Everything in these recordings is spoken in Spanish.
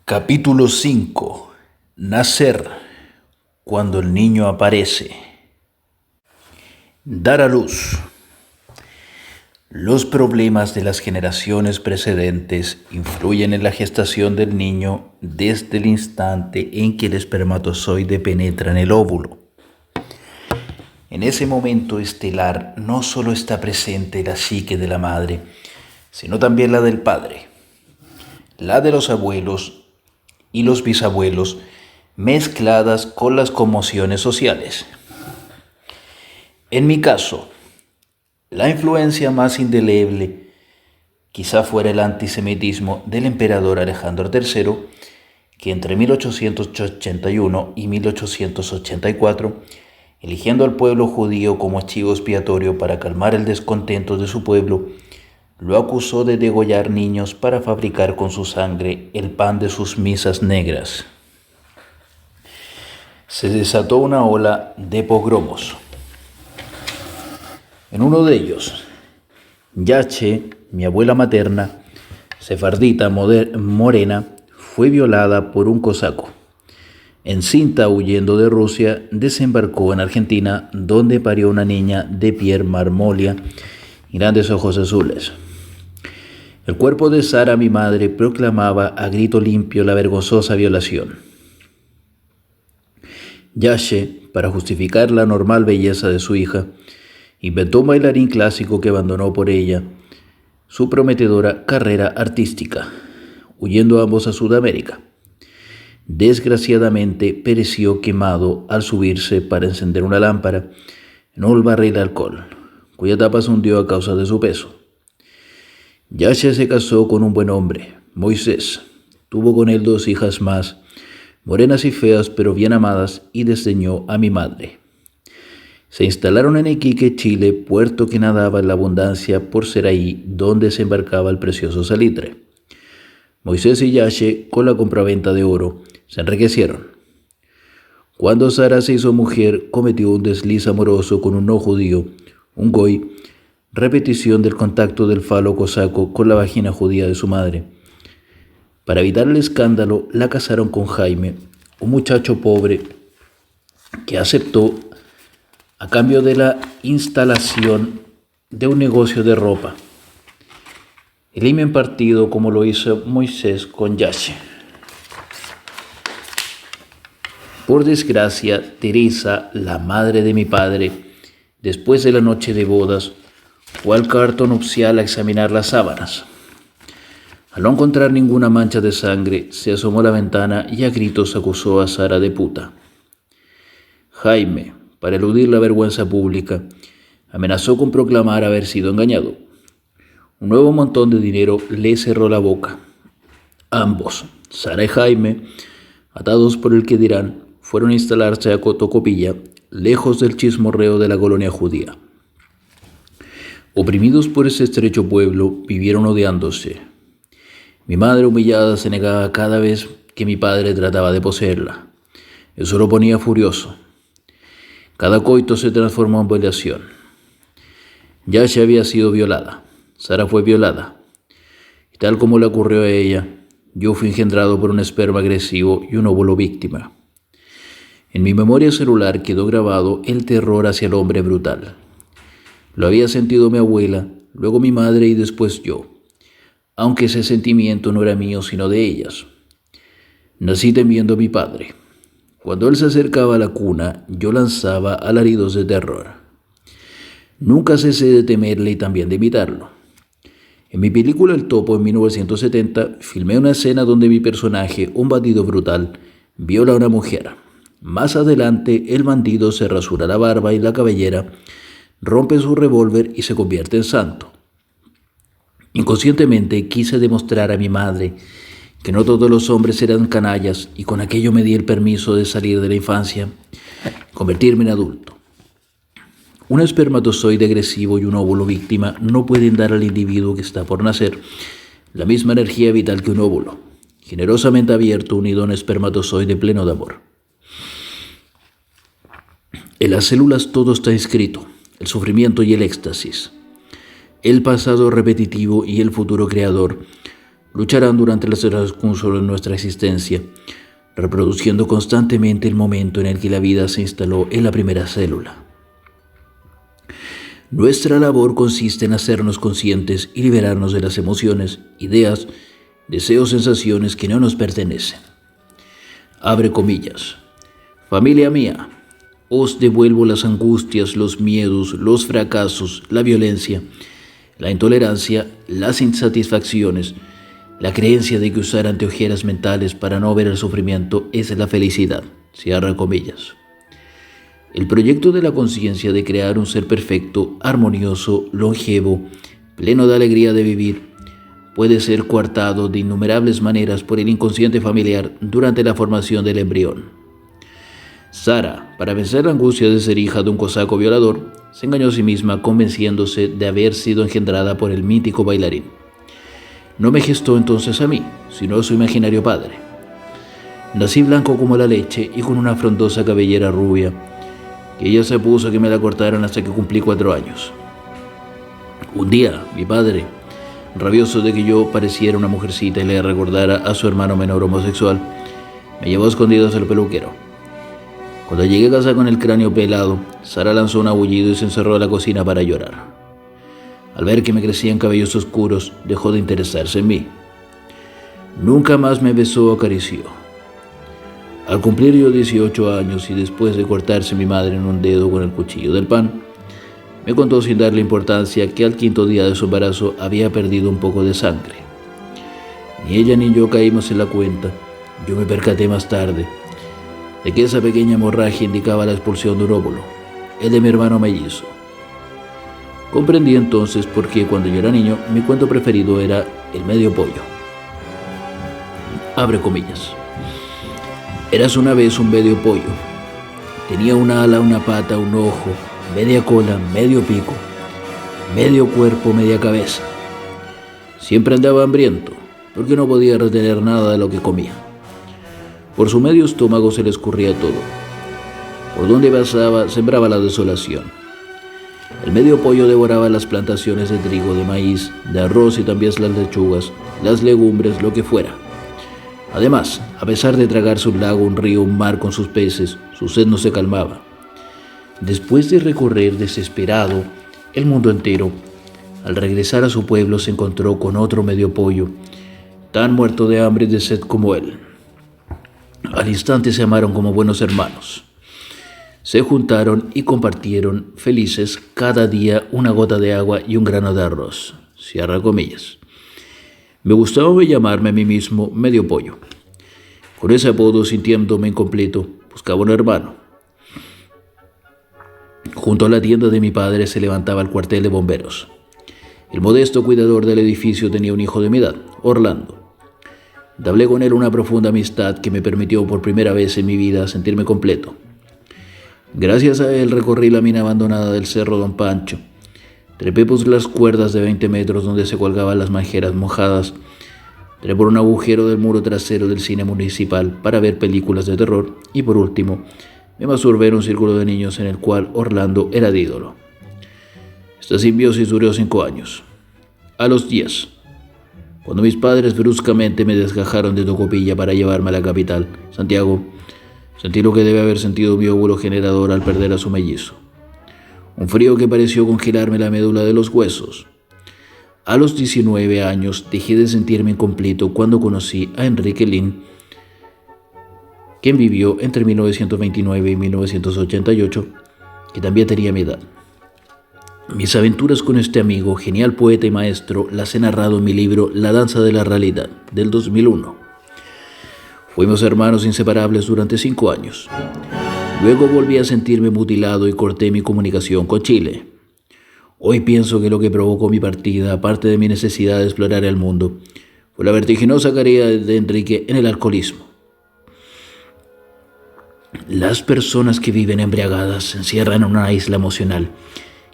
Capítulo 5. Nacer, cuando el niño aparece. Dar a luz. Los problemas de las generaciones precedentes influyen en la gestación del niño desde el instante en que el espermatozoide penetra en el óvulo. En ese momento estelar no solo está presente la psique de la madre, sino también la del padre, la de los abuelos y los bisabuelos, mezcladas con las conmociones sociales. En mi caso, la influencia más indeleble quizá fuera el antisemitismo del emperador Alejandro III, que entre 1881 y 1884, eligiendo al pueblo judío como chivo expiatorio para calmar el descontento de su pueblo, lo acusó de degollar niños para fabricar con su sangre el pan de sus misas negras. Se desató una ola de pogromos. En uno de ellos, Yache, mi abuela materna, sefardita morena, fue violada por un cosaco. Encinta, huyendo de Rusia, desembarcó en Argentina, donde parió una niña de piel marmórea y grandes ojos azules. El cuerpo de Sara, mi madre, proclamaba a grito limpio la vergonzosa violación. Yache, para justificar la normal belleza de su hija, inventó un bailarín clásico que abandonó por ella su prometedora carrera artística, huyendo ambos a Sudamérica. Desgraciadamente pereció quemado al subirse para encender una lámpara en un barril de alcohol, cuya tapa se hundió a causa de su peso. Yache se casó con un buen hombre, Moisés. Tuvo con él 2 hijas más, morenas y feas pero bien amadas, y desdeñó a mi madre. Se instalaron en Iquique, Chile, puerto que nadaba en la abundancia por ser ahí donde se embarcaba el precioso salitre. Moisés y Yache, con la compraventa de oro, se enriquecieron. Cuando Sara se hizo mujer, cometió un desliz amoroso con un no judío, un goy, repetición del contacto del falo cosaco con la vagina judía de su madre. Para evitar el escándalo, la casaron con Jaime, un muchacho pobre que aceptó a cambio de la instalación de un negocio de ropa. El himen partido como lo hizo Moisés con Yache. Por desgracia, Teresa, la madre de mi padre, después de la noche de bodas, fue al cuarto nupcial a examinar las sábanas. Al no encontrar ninguna mancha de sangre, se asomó a la ventana y a gritos acusó a Sara de puta. Jaime, para eludir la vergüenza pública, amenazó con proclamar haber sido engañado. Un nuevo montón de dinero le cerró la boca. Ambos, Sara y Jaime, atados por el que dirán, fueron a instalarse a Tocopilla, lejos del chismorreo de la colonia judía. Oprimidos por ese estrecho pueblo, vivieron odiándose. Mi madre, humillada, se negaba cada vez que mi padre trataba de poseerla. Eso lo ponía furioso. Cada coito se transformó en violación. Yache había sido violada. Sara fue violada. Y tal como le ocurrió a ella, yo fui engendrado por un esperma agresivo y un óvulo víctima. En mi memoria celular quedó grabado el terror hacia el hombre brutal. Lo había sentido mi abuela, luego mi madre y después yo, aunque ese sentimiento no era mío sino de ellas. Nací temiendo a mi padre. Cuando él se acercaba a la cuna, yo lanzaba alaridos de terror. Nunca cesé de temerle y también de imitarlo. En mi película El Topo en 1970 filmé una escena donde mi personaje, un bandido brutal, viola a una mujer. Más adelante, el bandido se rasura la barba y la cabellera, rompe su revólver y se convierte en santo. Inconscientemente quise demostrar a mi madre que no todos los hombres eran canallas, y con aquello me di el permiso de salir de la infancia y convertirme en adulto. Un espermatozoide agresivo y un óvulo víctima no pueden dar al individuo que está por nacer la misma energía vital que un óvulo, generosamente abierto, unido a un espermatozoide pleno de amor. En las células todo está inscrito, el sufrimiento y el éxtasis, el pasado repetitivo y el futuro creador, lucharán durante el transcurso de nuestra existencia, reproduciendo constantemente el momento en el que la vida se instaló en la primera célula. Nuestra labor consiste en hacernos conscientes y liberarnos de las emociones, ideas, deseos, sensaciones que no nos pertenecen. Abre comillas. Familia mía, os devuelvo las angustias, los miedos, los fracasos, la violencia, la intolerancia, las insatisfacciones, la creencia de que usar anteojeras mentales para no ver el sufrimiento es la felicidad. Cierra comillas. El proyecto de la conciencia de crear un ser perfecto, armonioso, longevo, pleno de alegría de vivir, puede ser coartado de innumerables maneras por el inconsciente familiar durante la formación del embrión. Sara, para vencer la angustia de ser hija de un cosaco violador, se engañó a sí misma convenciéndose de haber sido engendrada por el mítico bailarín. No me gestó entonces a mí, sino a su imaginario padre. Nací blanco como la leche y con una frondosa cabellera rubia, que ella se puso a que me la cortaran hasta que cumplí 4 años. Un día, mi padre, rabioso de que yo pareciera una mujercita y le recordara a su hermano menor homosexual, me llevó a escondidos al peluquero. Cuando llegué a casa con el cráneo pelado, Sara lanzó un aullido y se encerró en la cocina para llorar. Al ver que me crecían cabellos oscuros, dejó de interesarse en mí. Nunca más me besó o acarició. Al cumplir yo 18 años y después de cortarse mi madre en un dedo con el cuchillo del pan, me contó sin darle importancia que al 5.º día de su embarazo había perdido un poco de sangre. Ni ella ni yo caímos en la cuenta. Yo me percaté más tarde de que esa pequeña hemorragia indicaba la expulsión de un óvulo, el de mi hermano mellizo. Comprendí entonces por qué cuando yo era niño mi cuento preferido era el medio pollo. Abre comillas. Eras una vez un medio pollo. Tenía una ala, una pata, un ojo, media cola, medio pico, medio cuerpo, media cabeza. Siempre andaba hambriento, porque no podía retener nada de lo que comía. Por su medio estómago se le escurría todo. Por donde pasaba, sembraba la desolación. El medio pollo devoraba las plantaciones de trigo, de maíz, de arroz y también las lechugas, las legumbres, lo que fuera. Además, a pesar de tragarse un lago, un río, un mar con sus peces, su sed no se calmaba. Después de recorrer desesperado el mundo entero, al regresar a su pueblo se encontró con otro medio pollo, tan muerto de hambre y de sed como él. Al instante se amaron como buenos hermanos. Se juntaron y compartieron felices cada día una gota de agua y un grano de arroz. Cierra comillas. Me gustaba llamarme a mí mismo medio pollo. Con ese apodo, sintiéndome incompleto, buscaba un hermano. Junto a la tienda de mi padre se levantaba el cuartel de bomberos. El modesto cuidador del edificio tenía un hijo de mi edad, Orlando. Entablé con él una profunda amistad que me permitió por primera vez en mi vida sentirme completo. Gracias a él recorrí la mina abandonada del Cerro Don Pancho. Trepé por las cuerdas de 20 metros donde se colgaban las manjeras mojadas. Trepé por un agujero del muro trasero del cine municipal para ver películas de terror. Y por último, me masturbé en un círculo de niños en el cual Orlando era de ídolo. Esta simbiosis duró 5 años. A los 10, cuando mis padres bruscamente me desgajaron de Tocopilla para llevarme a la capital, Santiago, sentí lo que debe haber sentido mi óvulo generador al perder a su mellizo. Un frío que pareció congelarme la médula de los huesos. A los 19 años dejé de sentirme incompleto cuando conocí a Enrique Lin, quien vivió entre 1929 y 1988, que también tenía mi edad. Mis aventuras con este amigo, genial poeta y maestro, las he narrado en mi libro La danza de la realidad, del 2001. Fuimos hermanos inseparables durante 5 años. Luego volví a sentirme mutilado y corté mi comunicación con Chile. Hoy pienso que lo que provocó mi partida, aparte de mi necesidad de explorar el mundo, fue la vertiginosa caída de Enrique en el alcoholismo. Las personas que viven embriagadas se encierran en una isla emocional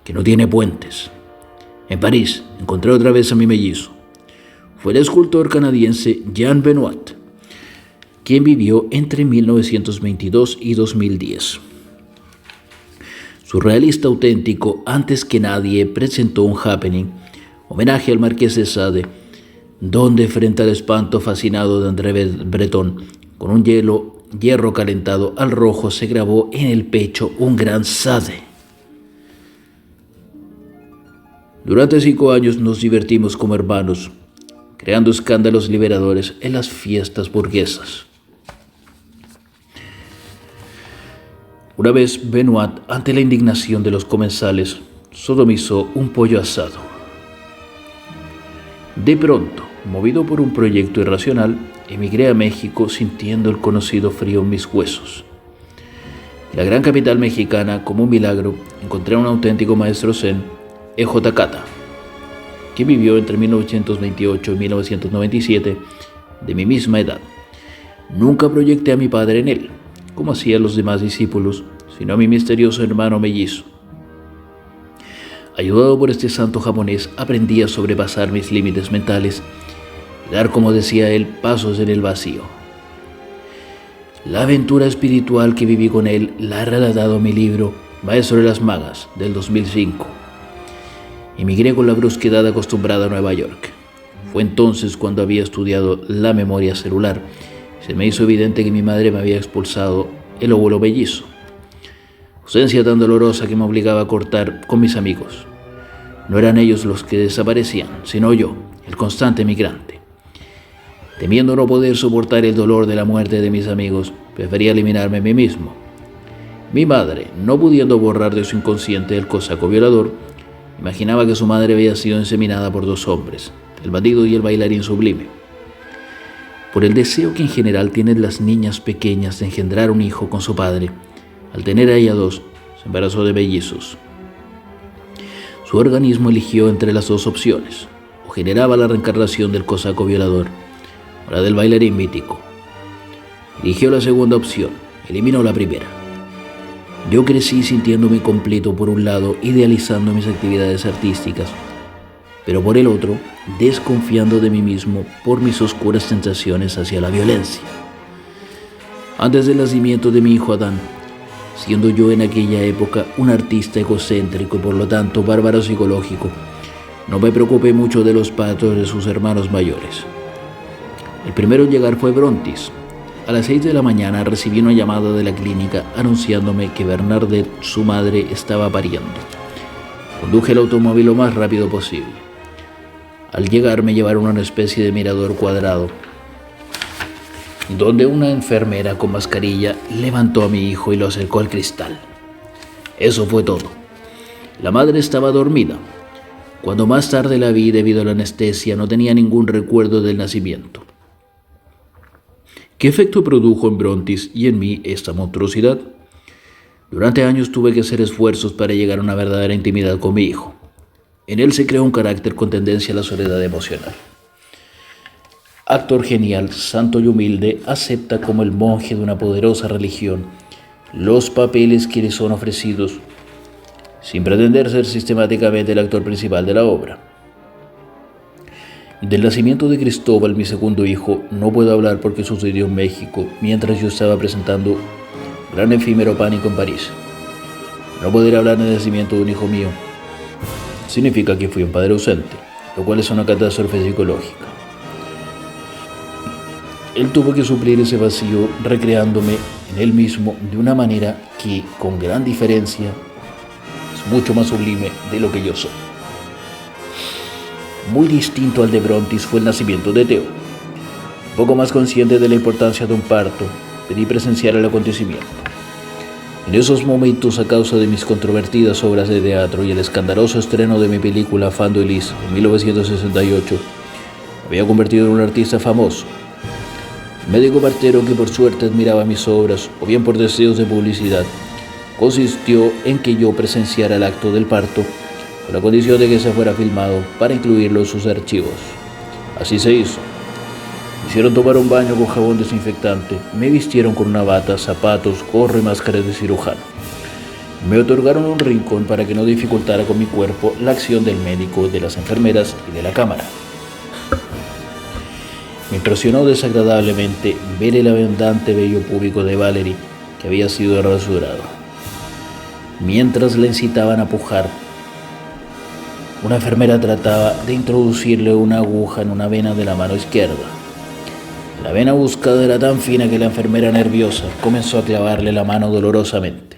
que no tiene puentes. En París encontré otra vez a mi mellizo. Fue el escultor canadiense Jean Benoit, quien vivió entre 1922 y 2010. Surrealista auténtico, antes que nadie presentó un happening, homenaje al Marqués de Sade, donde frente al espanto fascinado de André Breton, con un hierro calentado al rojo, se grabó en el pecho un gran Sade. Durante 5 años nos divertimos como hermanos, creando escándalos liberadores en las fiestas burguesas. Una vez Benoit, ante la indignación de los comensales, sodomizó un pollo asado. De pronto, movido por un proyecto irracional, emigré a México sintiendo el conocido frío en mis huesos. En la gran capital mexicana, como un milagro, encontré a un auténtico maestro zen, E.J. Cata, que vivió entre 1928 y 1997, de mi misma edad. Nunca proyecté a mi padre en él, como hacían los demás discípulos, sino a mi misterioso hermano mellizo. Ayudado por este santo japonés, aprendí a sobrepasar mis límites mentales y dar, como decía él, pasos en el vacío. La aventura espiritual que viví con él la he relatado en mi libro Maestro de las Magas, del 2005. Emigré con la brusquedad acostumbrada a Nueva York. Fue entonces cuando había estudiado la memoria celular. Se me hizo evidente que mi madre me había expulsado el óvulo mellizo. Ausencia tan dolorosa que me obligaba a cortar con mis amigos. No eran ellos los que desaparecían, sino yo, el constante migrante. Temiendo no poder soportar el dolor de la muerte de mis amigos, prefería eliminarme a mí mismo. Mi madre, no pudiendo borrar de su inconsciente el cosaco violador, imaginaba que su madre había sido inseminada por 2 hombres, el bandido y el bailarín sublime. Por el deseo que en general tienen las niñas pequeñas de engendrar un hijo con su padre, al tener a ella 2, se embarazó de mellizos. Su organismo eligió entre las 2 opciones, o generaba la reencarnación del cosaco violador, o la del bailarín mítico. Eligió la segunda opción, eliminó la primera. Yo crecí sintiéndome completo por un lado, idealizando mis actividades artísticas, pero por el otro, desconfiando de mí mismo por mis oscuras tentaciones hacia la violencia. Antes del nacimiento de mi hijo Adán, siendo yo en aquella época un artista egocéntrico y por lo tanto bárbaro psicológico, no me preocupé mucho de los partos de sus hermanos mayores. El primero en llegar fue Brontis. A las 6 de la mañana recibí una llamada de la clínica anunciándome que Bernadette, su madre, estaba pariendo. Conduje el automóvil lo más rápido posible. Al llegar me llevaron a una especie de mirador cuadrado, donde una enfermera con mascarilla levantó a mi hijo y lo acercó al cristal. Eso fue todo. La madre estaba dormida. Cuando más tarde la vi debido a la anestesia, no tenía ningún recuerdo del nacimiento. ¿Qué efecto produjo en Brontis y en mí esta monstruosidad? Durante años tuve que hacer esfuerzos para llegar a una verdadera intimidad con mi hijo. En él se creó un carácter con tendencia a la soledad emocional. Actor genial, santo y humilde, acepta como el monje de una poderosa religión los papeles que le son ofrecidos, sin pretender ser sistemáticamente el actor principal de la obra. Del nacimiento de Cristóbal, mi segundo hijo, no puedo hablar porque sucedió en México mientras yo estaba presentando Gran Efímero Pánico en París. No poder hablar del nacimiento de un hijo mío significa que fui un padre ausente, lo cual es una catástrofe psicológica. Él tuvo que suplir ese vacío recreándome en él mismo de una manera que, con gran diferencia, es mucho más sublime de lo que yo soy. Muy distinto al de Brontis fue el nacimiento de Teo. Un poco más consciente de la importancia de un parto, pedí presenciar el acontecimiento. En esos momentos, a causa de mis controvertidas obras de teatro y el escandaloso estreno de mi película Fan de Elise en 1968, me había convertido en un artista famoso. El médico partero, que por suerte admiraba mis obras, o bien por deseos de publicidad, consistió en que yo presenciara el acto del parto, con la condición de que se fuera filmado para incluirlo en sus archivos. Así se hizo. Me hicieron tomar un baño con jabón desinfectante, me vistieron con una bata, zapatos, gorro y máscara de cirujano. Me otorgaron un rincón para que no dificultara con mi cuerpo la acción del médico, de las enfermeras y de la cámara. Me impresionó desagradablemente ver el abundante vello púbico de Valerie, que había sido rasurado. Mientras la incitaban a pujar, Una enfermera trataba de introducirle una aguja en una vena de la mano izquierda. La vena buscada era tan fina que la enfermera, nerviosa, comenzó a clavarle la mano dolorosamente.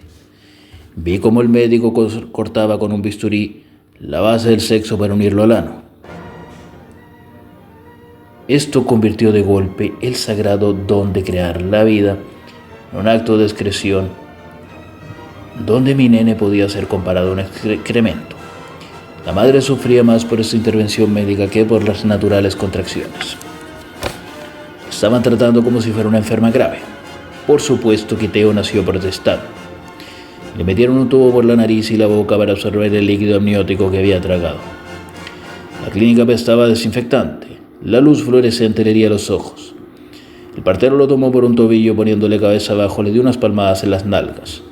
Vi cómo el médico cortaba con un bisturí la base del sexo para unirlo al ano. Esto convirtió de golpe el sagrado don de crear la vida en un acto de excreción donde mi nene podía ser comparado a un excremento. La madre sufría más por esta intervención médica que por las naturales contracciones. Estaban tratando como si fuera una enferma grave. Por supuesto que Teo nació protestando. Le metieron un tubo por la nariz y la boca para absorber el líquido amniótico que había tragado. La clínica apestaba desinfectante. La luz fluorescente le hería los ojos. El partero lo tomó por un tobillo, poniéndole cabeza abajo, le dio unas palmadas en las nalgas.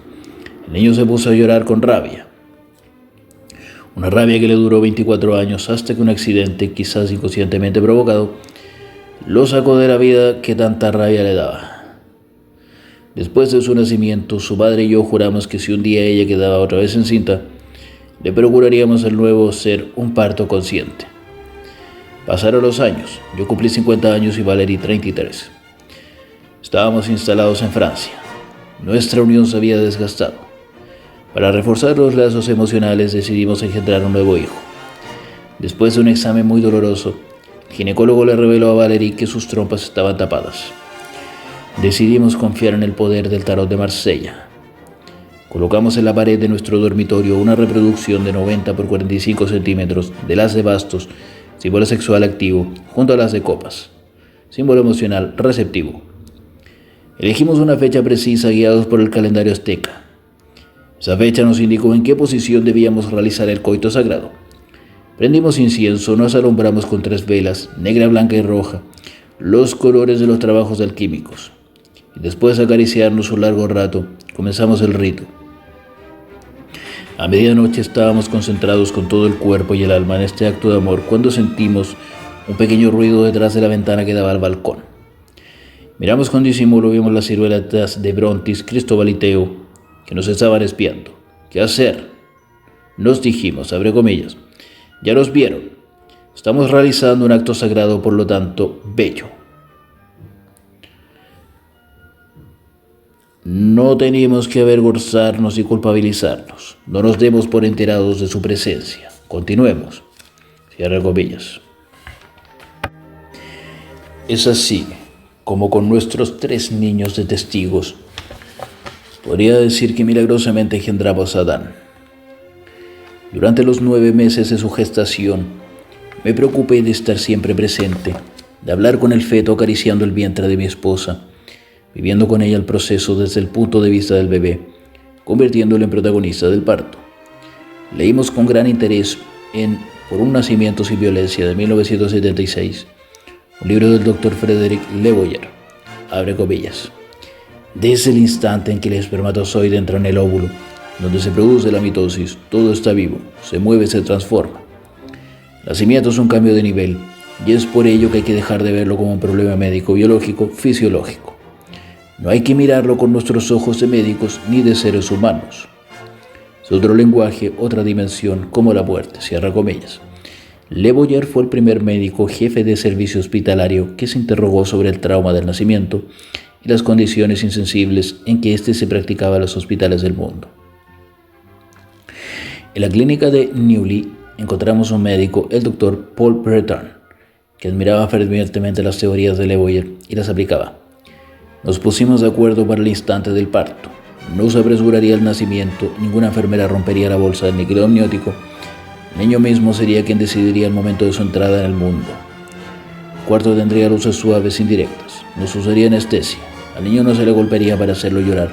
El niño se puso a llorar con rabia. Una rabia que le duró 24 años hasta que un accidente, quizás inconscientemente provocado, lo sacó de la vida que tanta rabia le daba. Después de su nacimiento, su padre y yo juramos que si un día ella quedaba otra vez encinta, le procuraríamos al nuevo ser un parto consciente. Pasaron los años. Yo cumplí 50 años y Valerie 33. Estábamos instalados en Francia. Nuestra unión se había desgastado. Para reforzar los lazos emocionales decidimos engendrar un nuevo hijo. Después de un examen muy doloroso, el ginecólogo le reveló a Valerie que sus trompas estaban tapadas. Decidimos confiar en el poder del tarot de Marsella. Colocamos en la pared de nuestro dormitorio una reproducción de 90 por 45 centímetros de las de bastos, símbolo sexual activo, junto a las de copas, símbolo emocional receptivo. Elegimos una fecha precisa guiados por el calendario azteca. Esa fecha nos indicó en qué posición debíamos realizar el coito sagrado. Prendimos incienso, nos alumbramos con 3 velas, negra, blanca y roja, los colores de los trabajos alquímicos. Y después de acariciarnos un largo rato, comenzamos el rito. A medianoche estábamos concentrados con todo el cuerpo y el alma en este acto de amor cuando sentimos un pequeño ruido detrás de la ventana que daba al balcón. Miramos con disimulo, vimos las siluetas de Brontis, Cristóbal y Teo que nos estaban espiando. ¿Qué hacer? Nos dijimos, abre comillas. Ya nos vieron. Estamos realizando un acto sagrado, por lo tanto, bello. No tenemos que avergonzarnos y culpabilizarnos. No nos demos por enterados de su presencia. Continuemos. Cierra comillas. Es así como con nuestros 3 niños de testigos, podría decir que milagrosamente engendramos a Adán. Durante los 9 meses de su gestación, me preocupé de estar siempre presente, de hablar con el feto acariciando el vientre de mi esposa, viviendo con ella el proceso desde el punto de vista del bebé, convirtiéndolo en protagonista del parto. Leímos con gran interés en Por un nacimiento sin violencia de 1976, un libro del Dr. Frederick Le Boyer, abre comillas. Desde el instante en que el espermatozoide entra en el óvulo, donde se produce la mitosis, todo está vivo, se mueve, se transforma. El nacimiento es un cambio de nivel, y es por ello que hay que dejar de verlo como un problema médico, biológico, fisiológico. No hay que mirarlo con nuestros ojos de médicos ni de seres humanos. Es otro lenguaje, otra dimensión, como la muerte, cierra comillas. Le Boyer fue el primer médico jefe de servicio hospitalario que se interrogó sobre el trauma del nacimiento y las condiciones insensibles en que éste se practicaba en los hospitales del mundo. En la clínica de Neuilly encontramos un médico, el Dr. Paul Breton, que admiraba fervientemente las teorías de Le Boyer y las aplicaba. Nos pusimos de acuerdo para el instante del parto. No se apresuraría el nacimiento, ninguna enfermera rompería la bolsa del líquido amniótico. El niño mismo sería quien decidiría el momento de su entrada en el mundo. El cuarto tendría luces suaves indirectas. No se usaría anestesia. Al niño no se le golpearía para hacerlo llorar,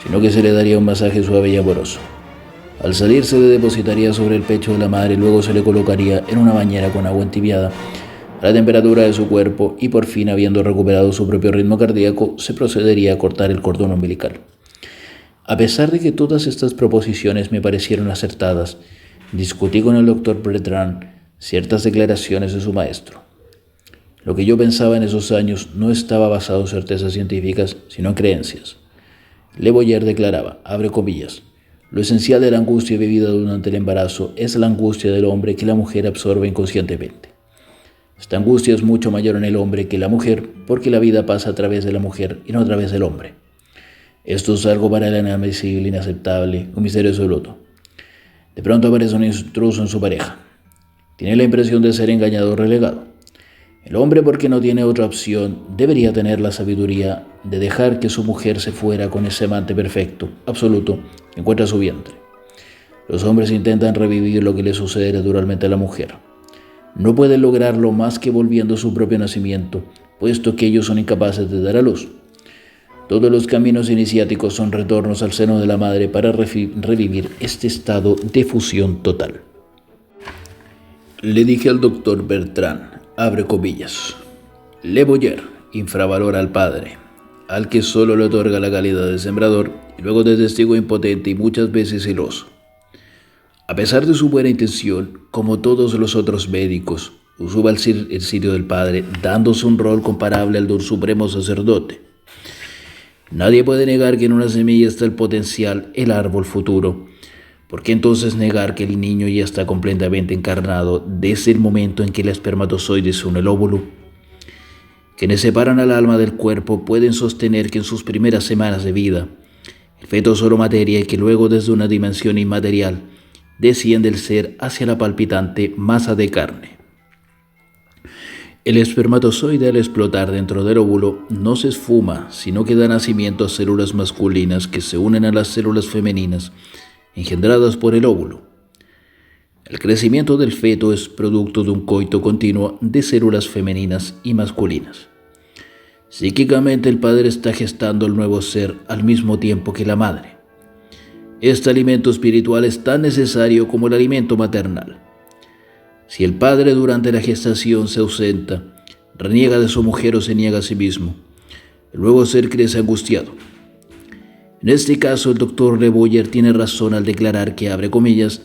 sino que se le daría un masaje suave y amoroso. Al salir se le depositaría sobre el pecho de la madre y luego se le colocaría en una bañera con agua entibiada a la temperatura de su cuerpo y por fin, habiendo recuperado su propio ritmo cardíaco, se procedería a cortar el cordón umbilical. A pesar de que todas estas proposiciones me parecieron acertadas, discutí con el Dr. Breton ciertas declaraciones de su maestro. Lo que yo pensaba en esos años no estaba basado en certezas científicas, sino en creencias. Le Boyer declaraba, abre comillas, Lo esencial de la angustia vivida durante el embarazo es la angustia del hombre que la mujer absorbe inconscientemente. Esta angustia es mucho mayor en el hombre que en la mujer porque la vida pasa a través de la mujer y no a través del hombre. Esto es algo para él inadmisible, inaceptable, un misterio absoluto. De pronto aparece un intruso en su pareja. Tiene la impresión de ser engañado o relegado. El hombre, porque no tiene otra opción, debería tener la sabiduría de dejar que su mujer se fuera con ese amante perfecto, absoluto, que encuentra su vientre. Los hombres intentan revivir lo que le sucede naturalmente a la mujer. No pueden lograrlo más que volviendo a su propio nacimiento, puesto que ellos son incapaces de dar a luz. Todos los caminos iniciáticos son retornos al seno de la madre para revivir este estado de fusión total. Le dije al doctor Bertrand, abre comillas, Le Boyer infravalora al padre, al que solo le otorga la calidad de sembrador y luego de testigo impotente y muchas veces celoso. A pesar de su buena intención, como todos los otros médicos, usurpa el sitio del padre, dándose un rol comparable al de un supremo sacerdote. Nadie puede negar que en una semilla está el potencial, el árbol futuro. ¿Por qué entonces negar que el niño ya está completamente encarnado desde el momento en que el espermatozoide se une al óvulo? Quienes separan al alma del cuerpo pueden sostener que en sus primeras semanas de vida, el feto es solo materia y que luego desde una dimensión inmaterial desciende el ser hacia la palpitante masa de carne. El espermatozoide al explotar dentro del óvulo no se esfuma, sino que da nacimiento a células masculinas que se unen a las células femeninas engendradas por el óvulo. El crecimiento del feto es producto de un coito continuo de células femeninas y masculinas. Psíquicamente el padre está gestando el nuevo ser al mismo tiempo que la madre. Este alimento espiritual es tan necesario como el alimento maternal. Si el padre durante la gestación se ausenta, reniega de su mujer o se niega a sí mismo, el nuevo ser crece angustiado. En este caso, el doctor Le Boyer tiene razón al declarar que, abre comillas,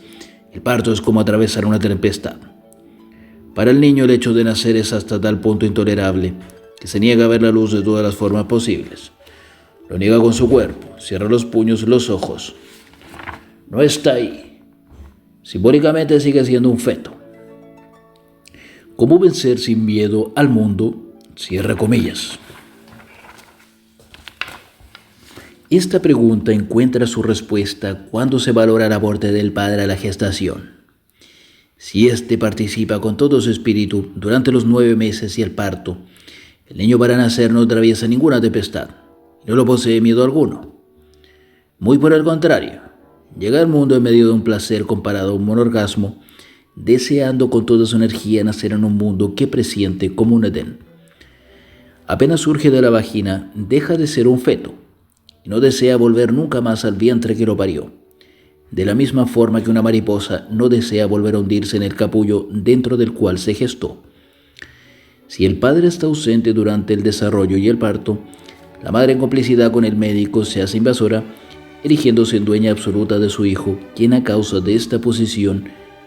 el parto es como atravesar una tempestad. Para el niño el hecho de nacer es hasta tal punto intolerable que se niega a ver la luz de todas las formas posibles. Lo niega con su cuerpo, cierra los puños y los ojos. No está ahí. Simbólicamente sigue siendo un feto. ¿Cómo vencer sin miedo al mundo? Cierra comillas. Esta pregunta encuentra su respuesta cuando se valora el aporte del padre a la gestación. Si éste participa con todo su espíritu durante los 9 meses y el parto, el niño para nacer no atraviesa ninguna tempestad, no lo posee miedo alguno. Muy por el contrario, llega al mundo en medio de un placer comparado a un orgasmo, deseando con toda su energía nacer en un mundo que presiente como un Edén. Apenas surge de la vagina, deja de ser un feto y no desea volver nunca más al vientre que lo parió. De la misma forma que una mariposa no desea volver a hundirse en el capullo dentro del cual se gestó. Si el padre está ausente durante el desarrollo y el parto, la madre en complicidad con el médico se hace invasora, erigiéndose en dueña absoluta de su hijo, quien a causa de esta posición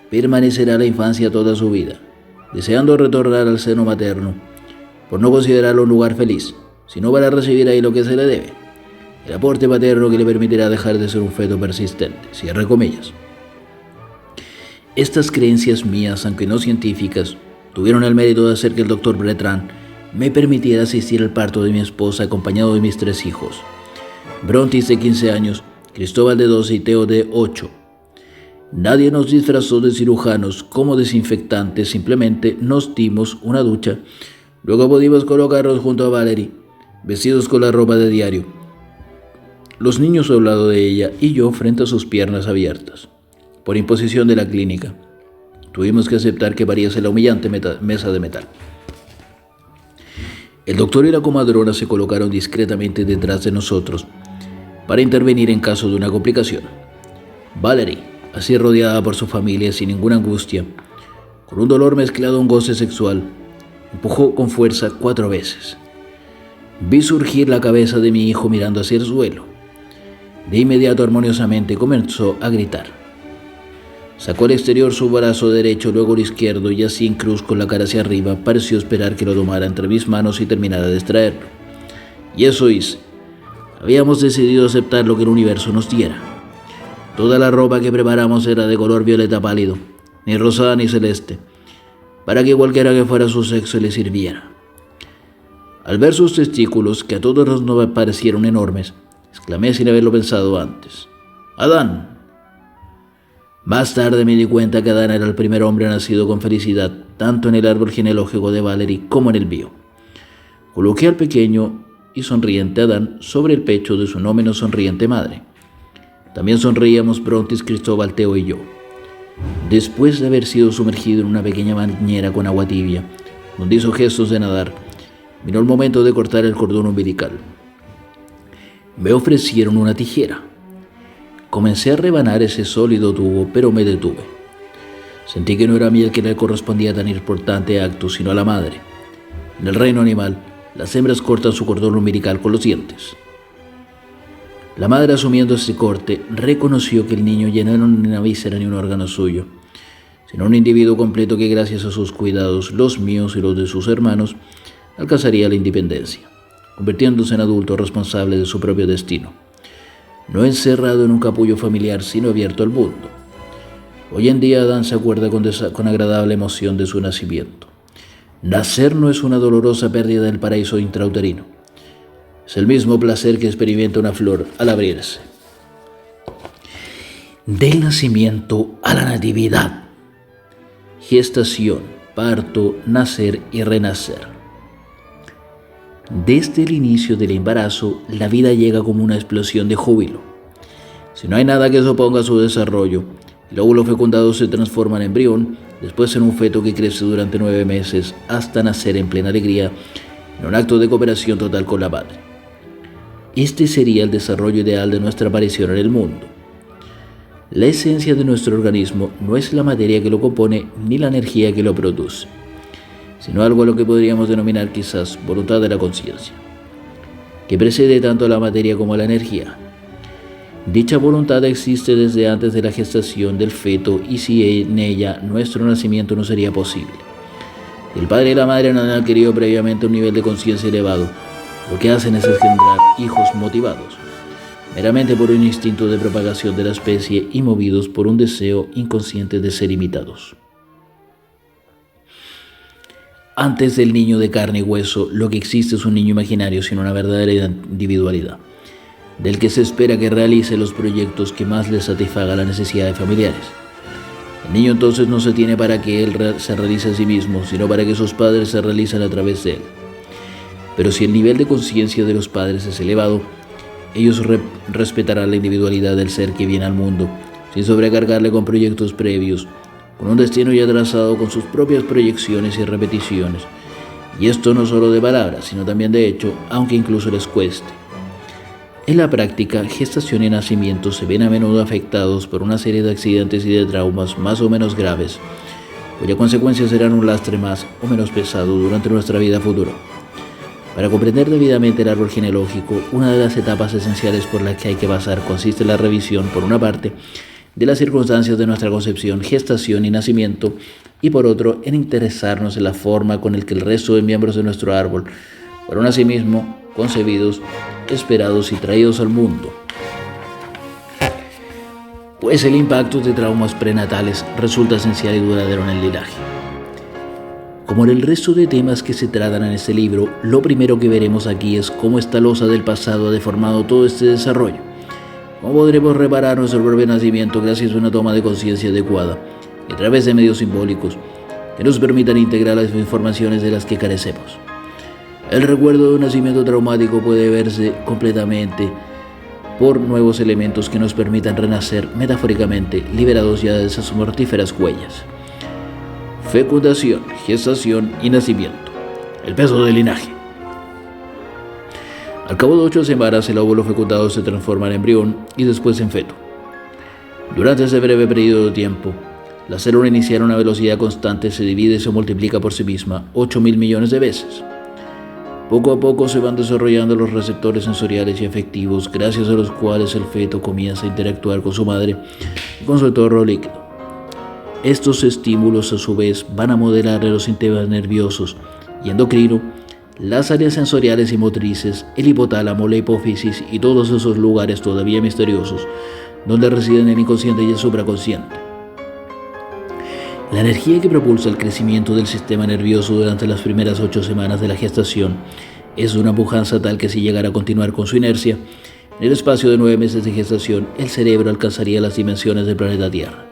permanecerá la infancia toda su vida, deseando retornar al seno materno, por no considerarlo un lugar feliz, sino para recibir ahí lo que se le debe, el aporte materno que le permitirá dejar de ser un feto persistente, cierre comillas. Estas creencias mías, aunque no científicas, tuvieron el mérito de hacer que el doctor Bertrand me permitiera asistir al parto de mi esposa acompañado de mis 3 hijos, Brontis de 15 años, Cristóbal de 12 y Teo de 8. Nadie nos disfrazó de cirujanos como desinfectantes, simplemente nos dimos una ducha. Luego pudimos colocarnos junto a Valerie, vestidos con la ropa de diario. Los niños a un lado de ella y yo frente a sus piernas abiertas. Por imposición de la clínica, tuvimos que aceptar que pariese la humillante mesa de metal. El doctor y la comadrona se colocaron discretamente detrás de nosotros para intervenir en caso de una complicación. Valerie, así rodeada por su familia sin ninguna angustia, con un dolor mezclado a un goce sexual, empujó con fuerza 4 veces. Vi surgir la cabeza de mi hijo mirando hacia el suelo. De inmediato, armoniosamente, comenzó a gritar. Sacó al exterior su brazo derecho, luego el izquierdo, y así en cruz con la cara hacia arriba, pareció esperar que lo tomara entre mis manos y terminara de extraerlo. Y eso hice. Habíamos decidido aceptar lo que el universo nos diera. Toda la ropa que preparamos era de color violeta pálido, ni rosada ni celeste, para que cualquiera que fuera su sexo le sirviera. Al ver sus testículos, que a todos nos parecieron enormes, exclamé sin haberlo pensado antes: ¡Adán! Más tarde me di cuenta que Adán era el primer hombre nacido con felicidad, tanto en el árbol genealógico de Valerie como en el mío. Coloqué al pequeño y sonriente Adán sobre el pecho de su no menos sonriente madre. También sonreíamos Brontis, Cristóbal, Teo y yo. Después de haber sido sumergido en una pequeña bañera con agua tibia, donde hizo gestos de nadar, vino el momento de cortar el cordón umbilical. Me ofrecieron una tijera. Comencé a rebanar ese sólido tubo, pero me detuve. Sentí que no era a mí el que le correspondía tan importante acto, sino a la madre. En el reino animal, las hembras cortan su cordón umbilical con los dientes. La madre, asumiendo ese corte, reconoció que el niño ya no era una víscera ni un órgano suyo, sino un individuo completo que, gracias a sus cuidados, los míos y los de sus hermanos, alcanzaría la independencia, convirtiéndose en adulto responsable de su propio destino, no encerrado en un capullo familiar, sino abierto al mundo. Hoy en día Adán se acuerda con agradable emoción de su nacimiento. Nacer no es una dolorosa pérdida del paraíso intrauterino. Es el mismo placer que experimenta una flor al abrirse. Del nacimiento a la natividad. Gestación, parto, nacer y renacer. Desde el inicio del embarazo, la vida llega como una explosión de júbilo. Si no hay nada que se oponga a su desarrollo, el óvulo fecundado se transforma en embrión, después en un feto que crece durante 9 meses hasta nacer en plena alegría, en un acto de cooperación total con la madre. Este sería el desarrollo ideal de nuestra aparición en el mundo. La esencia de nuestro organismo no es la materia que lo compone ni la energía que lo produce, sino algo a lo que podríamos denominar quizás voluntad de la conciencia, que precede tanto a la materia como a la energía. Dicha voluntad existe desde antes de la gestación del feto y sin ella nuestro nacimiento no sería posible. El padre y la madre no han adquirido previamente un nivel de conciencia elevado. Lo que hacen es engendrar hijos motivados meramente por un instinto de propagación de la especie y movidos por un deseo inconsciente de ser imitados. Antes del niño de carne y hueso, lo que existe es un niño imaginario sin una verdadera individualidad, del que se espera que realice los proyectos que más le satisfaga las necesidades familiares. El niño entonces no se tiene para que él se realice a sí mismo, sino para que sus padres se realicen a través de él. Pero si el nivel de conciencia de los padres es elevado, ellos respetarán la individualidad del ser que viene al mundo, sin sobrecargarle con proyectos previos, con un destino ya trazado con sus propias proyecciones y repeticiones. Y esto no solo de palabras, sino también de hecho, aunque incluso les cueste. En la práctica, gestación y nacimiento se ven a menudo afectados por una serie de accidentes y de traumas más o menos graves, cuyas consecuencias serán un lastre más o menos pesado durante nuestra vida futura. Para comprender debidamente el árbol genealógico, una de las etapas esenciales por las que hay que pasar consiste en la revisión, por una parte, de las circunstancias de nuestra concepción, gestación y nacimiento, y por otro, en interesarnos en la forma con la que el resto de miembros de nuestro árbol fueron asimismo concebidos, esperados y traídos al mundo. Pues el impacto de traumas prenatales resulta esencial y duradero en el linaje. Como en el resto de temas que se tratan en este libro, lo primero que veremos aquí es cómo esta losa del pasado ha deformado todo este desarrollo. ¿Cómo podremos reparar nuestro propio nacimiento gracias a una toma de conciencia adecuada y a través de medios simbólicos que nos permitan integrar las informaciones de las que carecemos? El recuerdo de un nacimiento traumático puede verse completamente por nuevos elementos que nos permitan renacer metafóricamente, liberados ya de esas mortíferas huellas. Fecundación, gestación y nacimiento. El peso del linaje. Al cabo de 8 semanas, el óvulo fecundado se transforma en embrión y después en feto. Durante ese breve periodo de tiempo, la célula inicial a una velocidad constante se divide y se multiplica por sí misma 8.000 millones de veces. Poco a poco se van desarrollando los receptores sensoriales y afectivos, gracias a los cuales el feto comienza a interactuar con su madre y con su entorno líquido. Estos estímulos, a su vez, van a modelar los sistemas nerviosos y endocrino, las áreas sensoriales y motrices, el hipotálamo, la hipófisis y todos esos lugares todavía misteriosos, donde residen el inconsciente y el supraconsciente. La energía que propulsa el crecimiento del sistema nervioso durante las primeras 8 semanas de la gestación es una pujanza tal que si llegara a continuar con su inercia, en el espacio de 9 meses de gestación, el cerebro alcanzaría las dimensiones del planeta Tierra.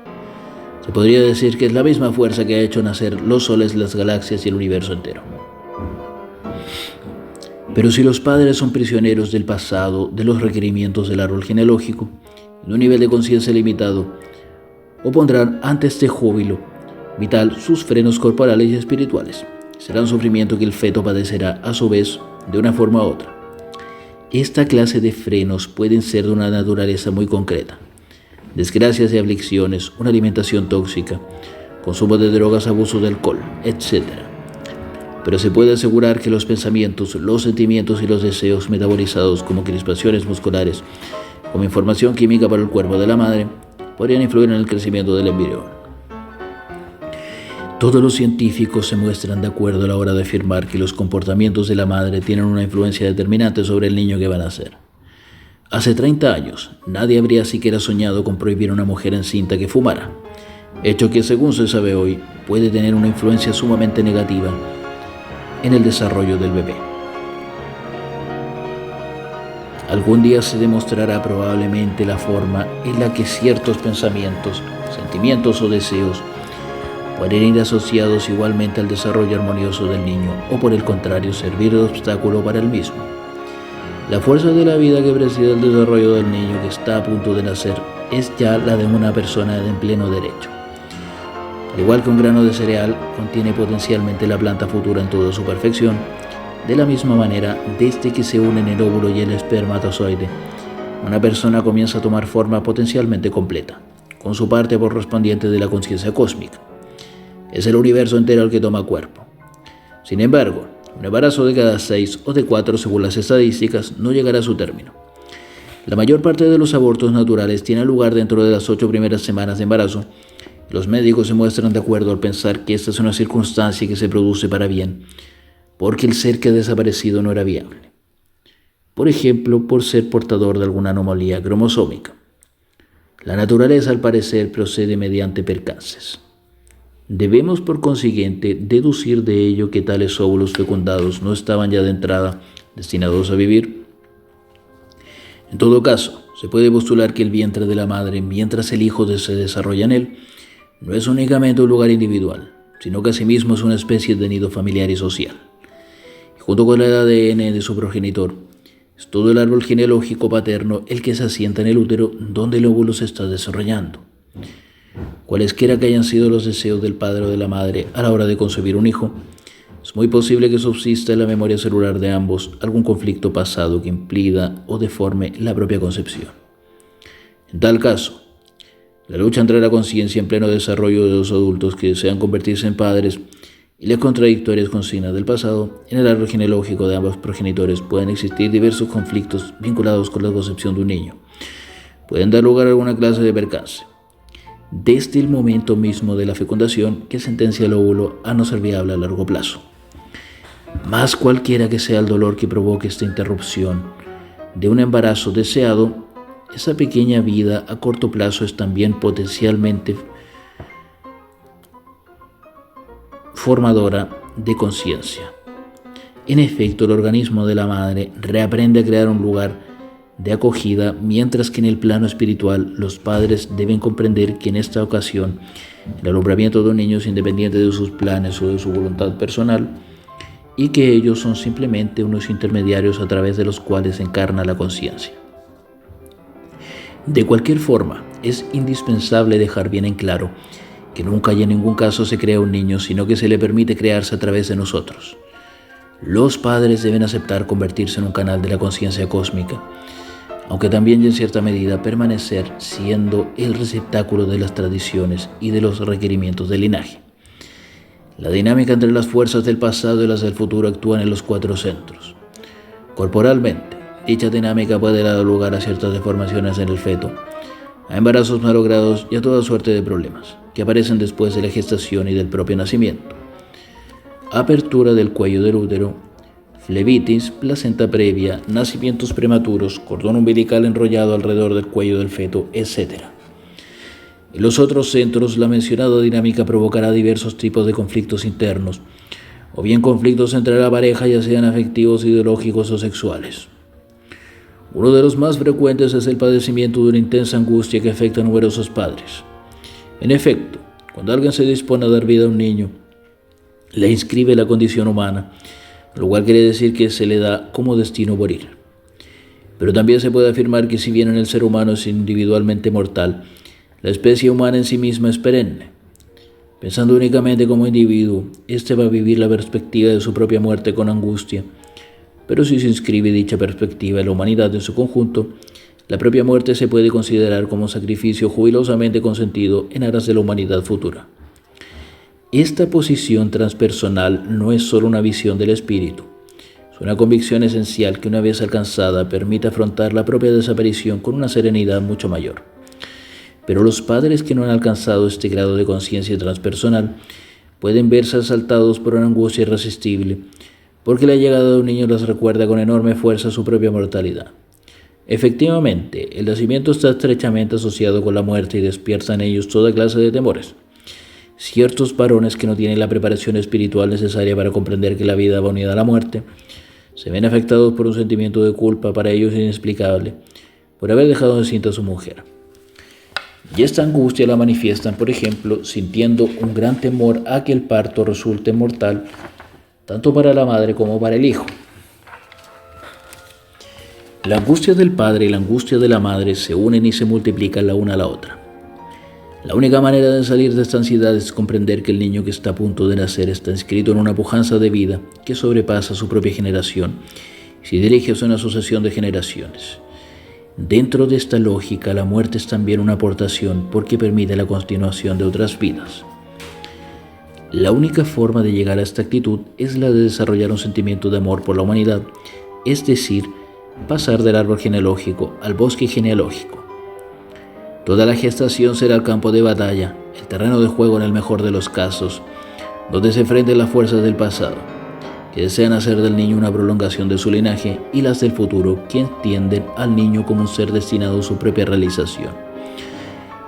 Se podría decir que es la misma fuerza que ha hecho nacer los soles, las galaxias y el universo entero. Pero si los padres son prisioneros del pasado, de los requerimientos del árbol genealógico, de un nivel de conciencia limitado, opondrán ante este júbilo vital sus frenos corporales y espirituales. Será un sufrimiento que el feto padecerá a su vez de una forma u otra. Esta clase de frenos pueden ser de una naturaleza muy concreta: desgracias y aflicciones, una alimentación tóxica, consumo de drogas, abuso de alcohol, etc. Pero se puede asegurar que los pensamientos, los sentimientos y los deseos metabolizados como crispaciones musculares, como información química para el cuerpo de la madre, podrían influir en el crecimiento del embrión. Todos los científicos se muestran de acuerdo a la hora de afirmar que los comportamientos de la madre tienen una influencia determinante sobre el niño que va a nacer. Hace 30 años, nadie habría siquiera soñado con prohibir a una mujer encinta que fumara, hecho que, según se sabe hoy, puede tener una influencia sumamente negativa en el desarrollo del bebé. Algún día se demostrará probablemente la forma en la que ciertos pensamientos, sentimientos o deseos pueden ir asociados igualmente al desarrollo armonioso del niño o, por el contrario, servir de obstáculo para el mismo. La fuerza de la vida que preside el desarrollo del niño que está a punto de nacer es ya la de una persona en pleno derecho. Al igual que un grano de cereal contiene potencialmente la planta futura en toda su perfección, de la misma manera, desde que se unen el óvulo y el espermatozoide, una persona comienza a tomar forma potencialmente completa, con su parte correspondiente de la conciencia cósmica. Es el universo entero el que toma cuerpo. Sin embargo, un embarazo de cada 6 o de 4, según las estadísticas, no llegará a su término. La mayor parte de los abortos naturales tienen lugar dentro de las 8 primeras semanas de embarazo. Los médicos se muestran de acuerdo al pensar que esta es una circunstancia que se produce para bien, porque el ser que ha desaparecido no era viable. Por ejemplo, por ser portador de alguna anomalía cromosómica. La naturaleza, al parecer, procede mediante percances. Debemos, por consiguiente, deducir de ello que tales óvulos fecundados no estaban ya de entrada destinados a vivir. En todo caso, se puede postular que el vientre de la madre, mientras el hijo se desarrolla en él, no es únicamente un lugar individual, sino que asimismo es una especie de nido familiar y social. Y junto con el ADN de su progenitor, es todo el árbol genealógico paterno el que se asienta en el útero donde el óvulo se está desarrollando. Cualesquiera que hayan sido los deseos del padre o de la madre a la hora de concebir un hijo, es muy posible que subsista en la memoria celular de ambos algún conflicto pasado que implida o deforme la propia concepción. En tal caso, la lucha entre la conciencia en pleno desarrollo de los adultos que desean convertirse en padres y las contradictorias consignas del pasado, en el árbol genealógico de ambos progenitores pueden existir diversos conflictos vinculados con la concepción de un niño. Pueden dar lugar a alguna clase de percance, desde el momento mismo de la fecundación, que sentencia el óvulo a no ser viable a largo plazo. Más cualquiera que sea el dolor que provoque esta interrupción de un embarazo deseado, esa pequeña vida a corto plazo es también potencialmente formadora de conciencia. En efecto, el organismo de la madre reaprende a crear un lugar de acogida, mientras que en el plano espiritual los padres deben comprender que en esta ocasión el alumbramiento de un niño es independiente de sus planes o de su voluntad personal y que ellos son simplemente unos intermediarios a través de los cuales encarna la conciencia. De cualquier forma, es indispensable dejar bien en claro que nunca y en ningún caso se crea un niño, sino que se le permite crearse a través de nosotros. Los padres deben aceptar convertirse en un canal de la conciencia cósmica, aunque también y en cierta medida permanecer siendo el receptáculo de las tradiciones y de los requerimientos del linaje. La dinámica entre las fuerzas del pasado y las del futuro actúan en los 4 centros. Corporalmente, dicha dinámica puede dar lugar a ciertas deformaciones en el feto, a embarazos malogrados y a toda suerte de problemas que aparecen después de la gestación y del propio nacimiento. Apertura del cuello del útero, flebitis, placenta previa, nacimientos prematuros, cordón umbilical enrollado alrededor del cuello del feto, etc. En los otros centros, la mencionada dinámica provocará diversos tipos de conflictos internos, o bien conflictos entre la pareja, ya sean afectivos, ideológicos o sexuales. Uno de los más frecuentes es el padecimiento de una intensa angustia que afecta a numerosos padres. En efecto, cuando alguien se dispone a dar vida a un niño, le inscribe la condición humana, lo cual quiere decir que se le da como destino morir. Pero también se puede afirmar que si bien el ser humano es individualmente mortal, la especie humana en sí misma es perenne. Pensando únicamente como individuo, éste va a vivir la perspectiva de su propia muerte con angustia, pero si se inscribe dicha perspectiva en la humanidad en su conjunto, la propia muerte se puede considerar como un sacrificio jubilosamente consentido en aras de la humanidad futura. Esta posición transpersonal no es solo una visión del espíritu, es una convicción esencial que una vez alcanzada permite afrontar la propia desaparición con una serenidad mucho mayor. Pero los padres que no han alcanzado este grado de conciencia transpersonal pueden verse asaltados por una angustia irresistible, porque la llegada de un niño les recuerda con enorme fuerza su propia mortalidad. Efectivamente, el nacimiento está estrechamente asociado con la muerte y despierta en ellos toda clase de temores. Ciertos varones que no tienen la preparación espiritual necesaria para comprender que la vida va unida a la muerte, se ven afectados por un sentimiento de culpa para ellos inexplicable, por haber dejado encinta a su mujer. Y esta angustia la manifiestan, por ejemplo, sintiendo un gran temor a que el parto resulte mortal, tanto para la madre como para el hijo. La angustia del padre y la angustia de la madre se unen y se multiplican la una a la otra. La única manera de salir de esta ansiedad es comprender que el niño que está a punto de nacer está inscrito en una pujanza de vida que sobrepasa su propia generación y se dirige hacia una sucesión de generaciones. Dentro de esta lógica, la muerte es también una aportación porque permite la continuación de otras vidas. La única forma de llegar a esta actitud es la de desarrollar un sentimiento de amor por la humanidad, es decir, pasar del árbol genealógico al bosque genealógico. Toda la gestación será el campo de batalla, el terreno de juego en el mejor de los casos, donde se enfrenten las fuerzas del pasado, que desean hacer del niño una prolongación de su linaje, y las del futuro, que entienden al niño como un ser destinado a su propia realización.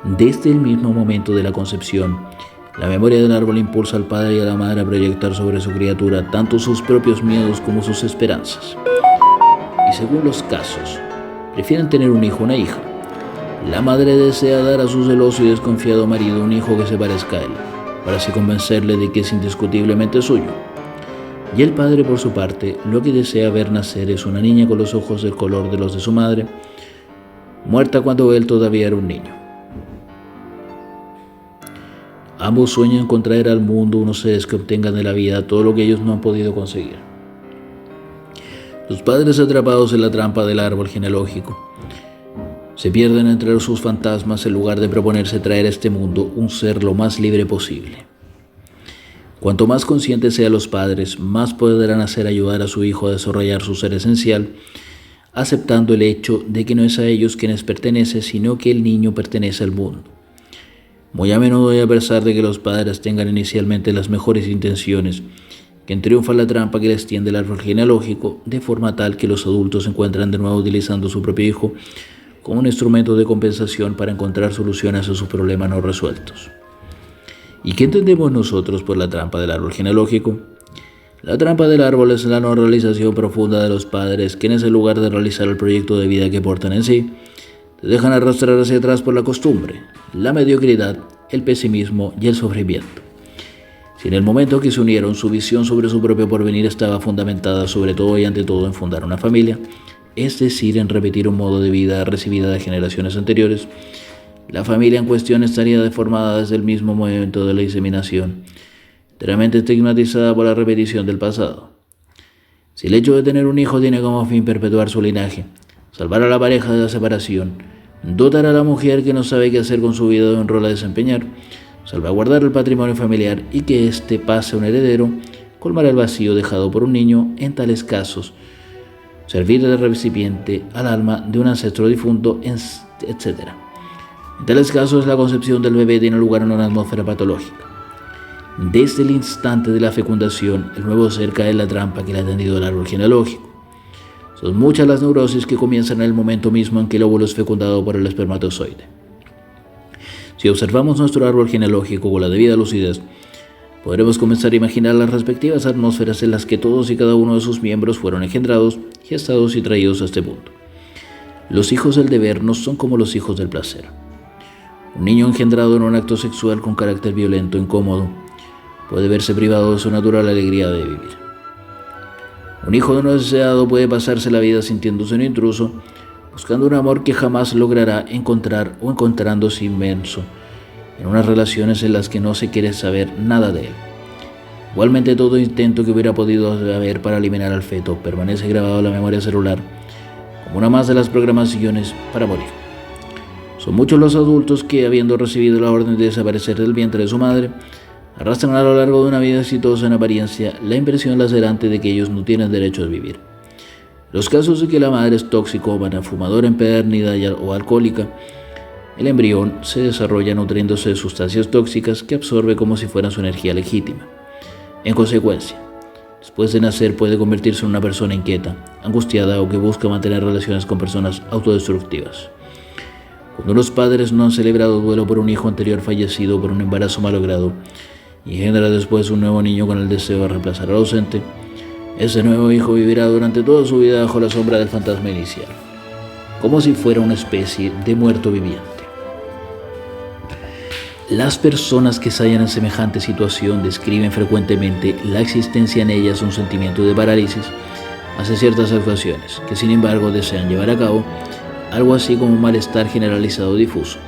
Desde el mismo momento de la concepción, la memoria del árbol impulsa al padre y a la madre a proyectar sobre su criatura tanto sus propios miedos como sus esperanzas. Y según los casos, prefieren tener un hijo o una hija. La madre desea dar a su celoso y desconfiado marido un hijo que se parezca a él, para así convencerle de que es indiscutiblemente suyo. Y el padre, por su parte, lo que desea ver nacer es una niña con los ojos del color de los de su madre, muerta cuando él todavía era un niño. Ambos sueñan con traer al mundo unos seres que obtengan de la vida todo lo que ellos no han podido conseguir. Los padres, atrapados en la trampa del árbol genealógico, se pierden entre sus fantasmas en lugar de proponerse traer a este mundo un ser lo más libre posible. Cuanto más conscientes sean los padres, más podrán hacer ayudar a su hijo a desarrollar su ser esencial, aceptando el hecho de que no es a ellos quienes pertenece, sino que el niño pertenece al mundo. Muy a menudo, y a pesar de que los padres tengan inicialmente las mejores intenciones, quien triunfa la trampa que les tiende el árbol genealógico, de forma tal que los adultos se encuentran de nuevo utilizando a su propio hijo como un instrumento de compensación para encontrar soluciones a sus problemas no resueltos. ¿Y qué entendemos nosotros por la trampa del árbol genealógico? La trampa del árbol es la no realización profunda de los padres, quienes en lugar de realizar el proyecto de vida que portan en sí, se dejan arrastrar hacia atrás por la costumbre, la mediocridad, el pesimismo y el sufrimiento. Si en el momento que se unieron su visión sobre su propio porvenir estaba fundamentada sobre todo y ante todo en fundar una familia, es decir, en repetir un modo de vida recibido de generaciones anteriores, la familia en cuestión estaría deformada desde el mismo momento de la inseminación, enteramente estigmatizada por la repetición del pasado. Si el hecho de tener un hijo tiene como fin perpetuar su linaje, salvar a la pareja de la separación, dotar a la mujer que no sabe qué hacer con su vida de un rol a desempeñar, salvaguardar el patrimonio familiar y que éste pase a un heredero, colmar el vacío dejado por un niño, en tales casos, servir de recipiente al alma de un ancestro difunto, etc. En tales casos, la concepción del bebé tiene lugar en una atmósfera patológica. Desde el instante de la fecundación, el nuevo ser cae en la trampa que le ha tendido el árbol genealógico. Son muchas las neurosis que comienzan en el momento mismo en que el óvulo es fecundado por el espermatozoide. Si observamos nuestro árbol genealógico con la debida lucidez, podremos comenzar a imaginar las respectivas atmósferas en las que todos y cada uno de sus miembros fueron engendrados, gestados y traídos a este punto. Los hijos del deber no son como los hijos del placer. Un niño engendrado en un acto sexual con carácter violento, incómodo, puede verse privado de su natural alegría de vivir. Un hijo no deseado puede pasarse la vida sintiéndose un intruso, buscando un amor que jamás logrará encontrar o encontrándose inmenso en unas relaciones en las que no se quiere saber nada de él. Igualmente, todo intento que hubiera podido haber para eliminar al feto permanece grabado en la memoria celular como una más de las programaciones para morir. Son muchos los adultos que, habiendo recibido la orden de desaparecer del vientre de su madre, arrastran a lo largo de una vida exitosa en apariencia la impresión lacerante de que ellos no tienen derecho a vivir. Los casos de que la madre es toxicómana, fumadora empedernida o alcohólica, el embrión se desarrolla nutriéndose de sustancias tóxicas que absorbe como si fueran su energía legítima. En consecuencia, después de nacer puede convertirse en una persona inquieta, angustiada o que busca mantener relaciones con personas autodestructivas. Cuando los padres no han celebrado duelo por un hijo anterior fallecido por un embarazo malogrado y engendra después un nuevo niño con el deseo de reemplazar al ausente, ese nuevo hijo vivirá durante toda su vida bajo la sombra del fantasma inicial, como si fuera una especie de muerto viviente. Las personas que se hallan en semejante situación describen frecuentemente la existencia en ellas de un sentimiento de parálisis hacia ciertas actuaciones, que sin embargo desean llevar a cabo, algo así como un malestar generalizado difuso,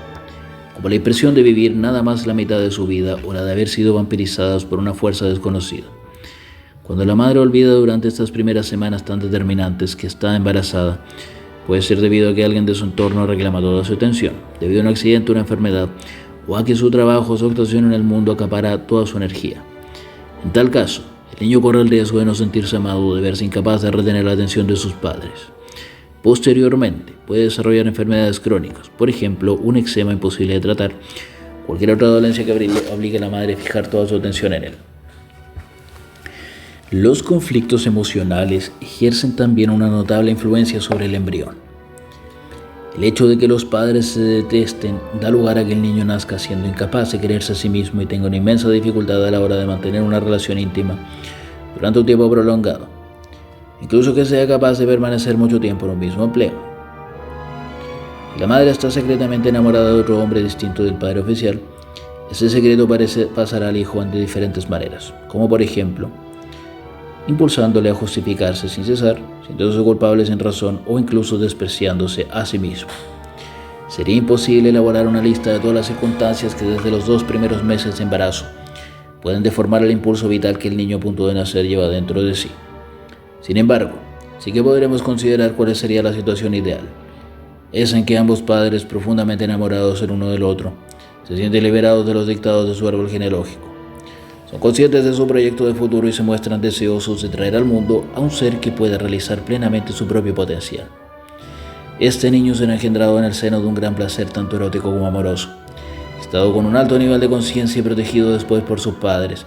como la impresión de vivir nada más la mitad de su vida o la de haber sido vampirizadas por una fuerza desconocida. Cuando la madre olvida durante estas primeras semanas tan determinantes que está embarazada, puede ser debido a que alguien de su entorno reclama toda su atención, debido a un accidente o una enfermedad, o a que su trabajo o su actuación en el mundo acapara toda su energía. En tal caso, el niño corre el riesgo de no sentirse amado o de verse incapaz de retener la atención de sus padres. Posteriormente, puede desarrollar enfermedades crónicas, por ejemplo, un eczema imposible de tratar, cualquier otra dolencia que obligue a la madre a fijar toda su atención en él. Los conflictos emocionales ejercen también una notable influencia sobre el embrión. El hecho de que los padres se detesten da lugar a que el niño nazca siendo incapaz de quererse a sí mismo y tenga una inmensa dificultad a la hora de mantener una relación íntima durante un tiempo prolongado, incluso que sea capaz de permanecer mucho tiempo en un mismo empleo. Si la madre está secretamente enamorada de otro hombre distinto del padre oficial, ese secreto pasará al hijo de diferentes maneras, como por ejemplo, impulsándole a justificarse sin cesar, sintiéndose culpable sin razón o incluso despreciándose a sí mismo. Sería imposible elaborar una lista de todas las circunstancias que desde los 2 primeros meses de embarazo pueden deformar el impulso vital que el niño a punto de nacer lleva dentro de sí. Sin embargo, sí que podremos considerar cuál sería la situación ideal, esa en que ambos padres, profundamente enamorados el uno del otro, se sienten liberados de los dictados de su árbol genealógico. Son conscientes de su proyecto de futuro y se muestran deseosos de traer al mundo a un ser que pueda realizar plenamente su propio potencial. Este niño será engendrado en el seno de un gran placer tanto erótico como amoroso, gestado con un alto nivel de conciencia y protegido después por sus padres,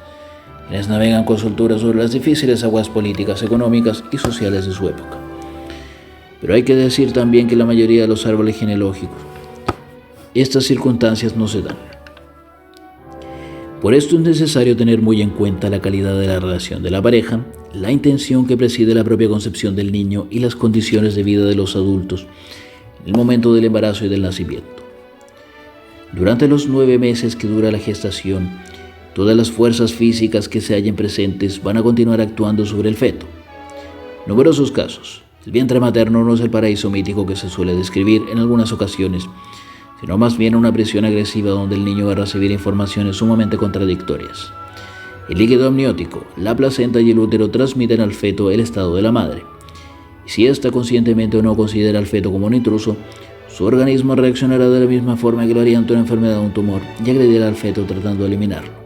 quienes navegan con soltura sobre las difíciles aguas políticas, económicas y sociales de su época. Pero hay que decir también que la mayoría de los árboles genealógicos, estas circunstancias no se dan. Por esto es necesario tener muy en cuenta la calidad de la relación de la pareja, la intención que preside la propia concepción del niño y las condiciones de vida de los adultos en el momento del embarazo y del nacimiento. Durante los 9 meses que dura la gestación, todas las fuerzas físicas que se hallen presentes van a continuar actuando sobre el feto. Numerosos casos. El vientre materno no es el paraíso mítico que se suele describir en algunas ocasiones, sino más bien una prisión agresiva donde el niño va a recibir informaciones sumamente contradictorias. El líquido amniótico, la placenta y el útero transmiten al feto el estado de la madre. Y si ésta conscientemente o no considera al feto como un intruso, su organismo reaccionará de la misma forma que lo haría ante una enfermedad o un tumor y agredirá al feto tratando de eliminarlo.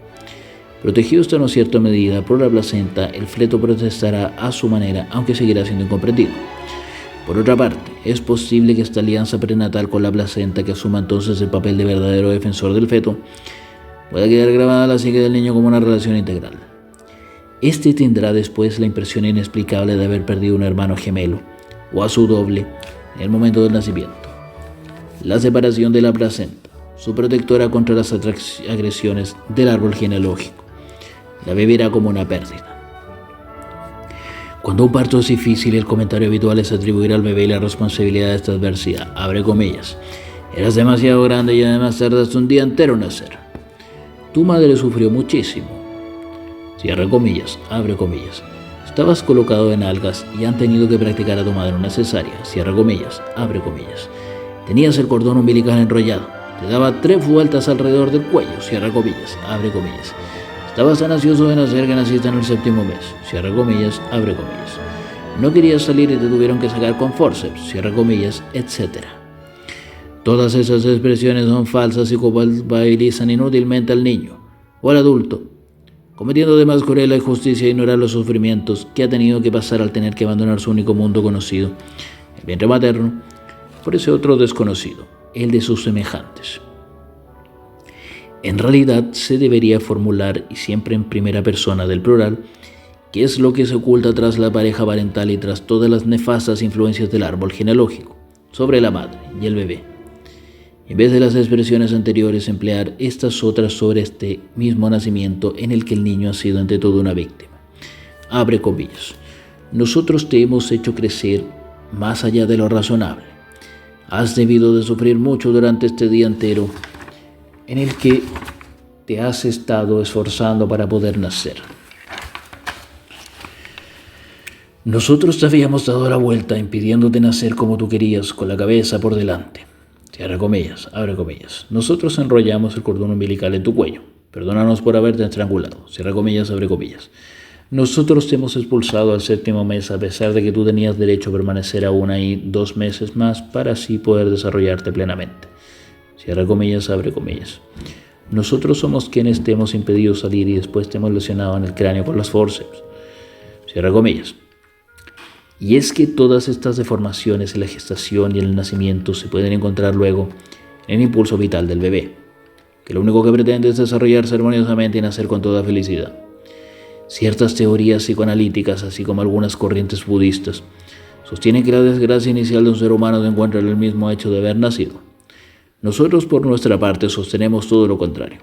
Protegido hasta una cierta medida por la placenta, el feto protestará a su manera, aunque seguirá siendo incomprendido. Por otra parte, es posible que esta alianza prenatal con la placenta, que asuma entonces el papel de verdadero defensor del feto, pueda quedar grabada en la psique del niño como una relación integral. Este tendrá después la impresión inexplicable de haber perdido un hermano gemelo o a su doble en el momento del nacimiento. La separación de la placenta, su protectora contra las agresiones del árbol genealógico, la vivirá como una pérdida. Cuando un parto es difícil, el comentario habitual es atribuir al bebé la responsabilidad de esta adversidad. Abre comillas. Eras demasiado grande y además tardaste un día entero en nacer. Tu madre sufrió muchísimo. Cierra comillas, abre comillas. Estabas colocado en algas y han tenido que practicar a tu madre una cesárea. Cierra comillas, abre comillas. Tenías el cordón umbilical enrollado. Te daba 3 vueltas alrededor del cuello. Cierra comillas, abre comillas. Estabas tan ansioso de nacer que naciste en el 7º mes. Cierra comillas, abre comillas. No querías salir y te tuvieron que sacar con forceps. Cierra comillas, etc. Todas esas expresiones son falsas y culpabilizan inútilmente al niño o al adulto, cometiendo además cruel injusticia e ignorar los sufrimientos que ha tenido que pasar al tener que abandonar su único mundo conocido, el vientre materno, por ese otro desconocido, el de sus semejantes. En realidad se debería formular, y siempre en primera persona del plural, qué es lo que se oculta tras la pareja parental y tras todas las nefastas influencias del árbol genealógico sobre la madre y el bebé. En vez de las expresiones anteriores, emplear estas otras sobre este mismo nacimiento en el que el niño ha sido ante todo una víctima. Abre comillas. Nosotros te hemos hecho crecer más allá de lo razonable. Has debido de sufrir mucho durante este día entero en el que te has estado esforzando para poder nacer. Nosotros te habíamos dado la vuelta impidiéndote nacer como tú querías, con la cabeza por delante. Cierra comillas, abre comillas. Nosotros enrollamos el cordón umbilical en tu cuello. Perdónanos por haberte estrangulado. Cierra comillas, abre comillas. Nosotros te hemos expulsado al 7º mes a pesar de que tú tenías derecho a permanecer aún ahí 2 meses más para así poder desarrollarte plenamente. Cierra comillas, abre comillas. Nosotros somos quienes te hemos impedido salir y después te hemos lesionado en el cráneo con las forceps. Cierra comillas. Y es que todas estas deformaciones en la gestación y en el nacimiento se pueden encontrar luego en el impulso vital del bebé, que lo único que pretende es desarrollarse armoniosamente y nacer con toda felicidad. Ciertas teorías psicoanalíticas, así como algunas corrientes budistas, sostienen que la desgracia inicial de un ser humano se encuentra en el mismo hecho de haber nacido. Nosotros, por nuestra parte, sostenemos todo lo contrario.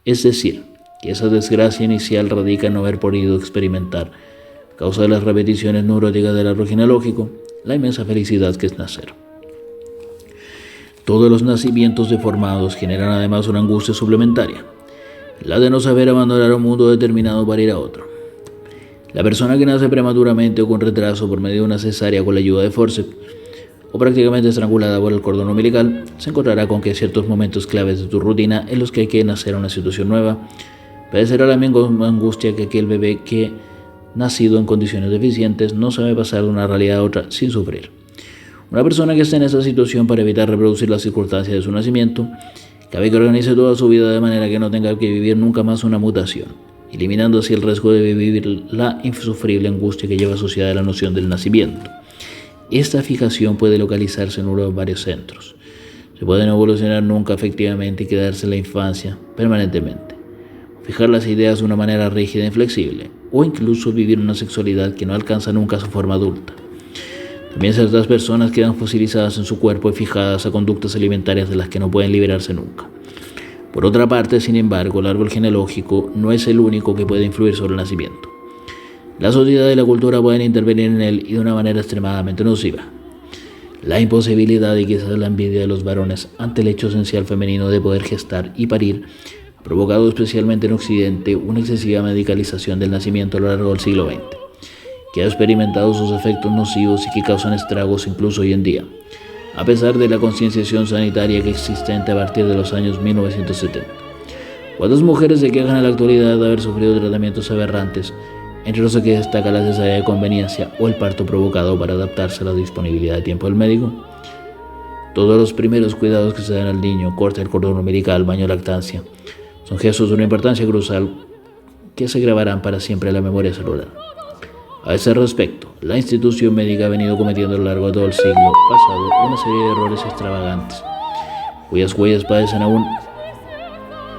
Es decir, que esa desgracia inicial radica en no haber podido experimentar, a causa de las repeticiones neuróticas del árbol genealógico, la inmensa felicidad que es nacer. Todos los nacimientos deformados generan además una angustia suplementaria, la de no saber abandonar un mundo determinado para ir a otro. La persona que nace prematuramente o con retraso por medio de una cesárea con la ayuda de forceps, o prácticamente estrangulada por el cordón umbilical, se encontrará con que ciertos momentos claves de tu rutina en los que hay que nacer a una situación nueva, padecerá la misma angustia que aquel bebé que, nacido en condiciones deficientes, no sabe pasar de una realidad a otra sin sufrir. Una persona que está en esa situación para evitar reproducir las circunstancias de su nacimiento, cabe que organice toda su vida de manera que no tenga que vivir nunca más una mutación, eliminando así el riesgo de vivir la insufrible angustia que lleva asociada a la noción del nacimiento. Esta fijación puede localizarse en uno de varios centros. Se puede no evolucionar nunca efectivamente y quedarse en la infancia permanentemente. Fijar las ideas de una manera rígida e inflexible, o incluso vivir una sexualidad que no alcanza nunca su forma adulta. También ciertas personas quedan fosilizadas en su cuerpo y fijadas a conductas alimentarias de las que no pueden liberarse nunca. Por otra parte, sin embargo, el árbol genealógico no es el único que puede influir sobre el nacimiento. La sociedad y la cultura pueden intervenir en él y de una manera extremadamente nociva. La imposibilidad y quizás la envidia de los varones ante el hecho esencial femenino de poder gestar y parir ha provocado especialmente en Occidente una excesiva medicalización del nacimiento a lo largo del siglo XX, que ha experimentado sus efectos nocivos y que causan estragos incluso hoy en día, a pesar de la concienciación sanitaria que existente a partir de los años 1970. ¿Cuántas mujeres se quejan en la actualidad de haber sufrido tratamientos aberrantes, entre los que destaca la cesárea de conveniencia o el parto provocado para adaptarse a la disponibilidad de tiempo del médico? Todos los primeros cuidados que se dan al niño, corte del cordón umbilical, baño de lactancia, son gestos de una importancia crucial que se grabarán para siempre en la memoria celular. A ese respecto, la institución médica ha venido cometiendo a lo largo de todo el siglo pasado una serie de errores extravagantes, cuyas huellas padecen aún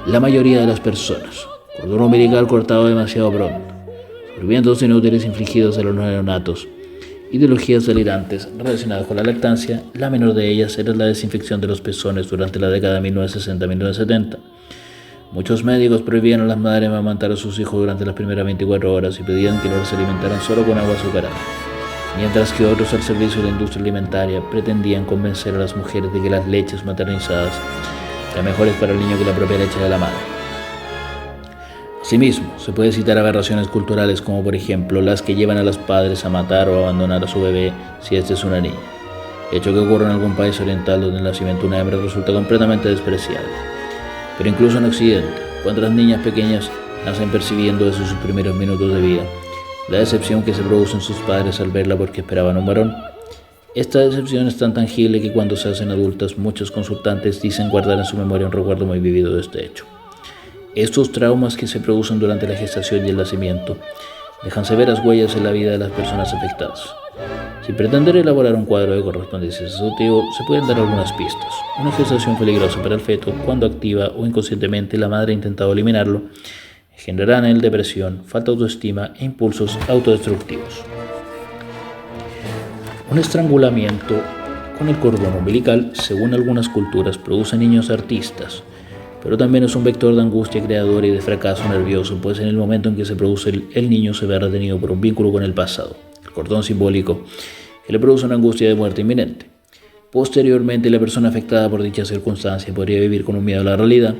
la mayoría de las personas. Cordón umbilical cortado demasiado pronto. Sufrimientos inútiles infligidos a los neonatos. Ideologías delirantes relacionadas con la lactancia. La menor de ellas era la desinfección de los pezones durante la década de 1960-1970. Muchos médicos prohibían a las madres amamantar a sus hijos durante las primeras 24 horas y pedían que los alimentaran solo con agua azucarada, mientras que otros al servicio de la industria alimentaria pretendían convencer a las mujeres de que las leches maternizadas eran mejores para el niño que la propia leche de la madre. Asimismo, se puede citar aberraciones culturales como por ejemplo las que llevan a los padres a matar o abandonar a su bebé si éste es una niña, hecho que ocurre en algún país oriental donde el nacimiento de una hembra resulta completamente despreciable. Pero incluso en Occidente, cuántas niñas pequeñas nacen percibiendo desde sus primeros minutos de vida la decepción que se produce en sus padres al verla porque esperaban un varón. Esta decepción es tan tangible que cuando se hacen adultas muchos consultantes dicen guardar en su memoria un recuerdo muy vivido de este hecho. Estos traumas que se producen durante la gestación y el nacimiento dejan severas huellas en la vida de las personas afectadas. Sin pretender elaborar un cuadro de correspondencia exhaustivo, se pueden dar algunas pistas. Una gestación peligrosa para el feto, cuando activa o inconscientemente la madre ha intentado eliminarlo, generará en él depresión, falta de autoestima e impulsos autodestructivos. Un estrangulamiento con el cordón umbilical, según algunas culturas, produce niños artistas, pero también es un vector de angustia creadora y de fracaso nervioso, pues en el momento en que se produce el niño se ve retenido por un vínculo con el pasado, el cordón simbólico, que le produce una angustia de muerte inminente. Posteriormente, la persona afectada por dicha circunstancia podría vivir con un miedo a la realidad,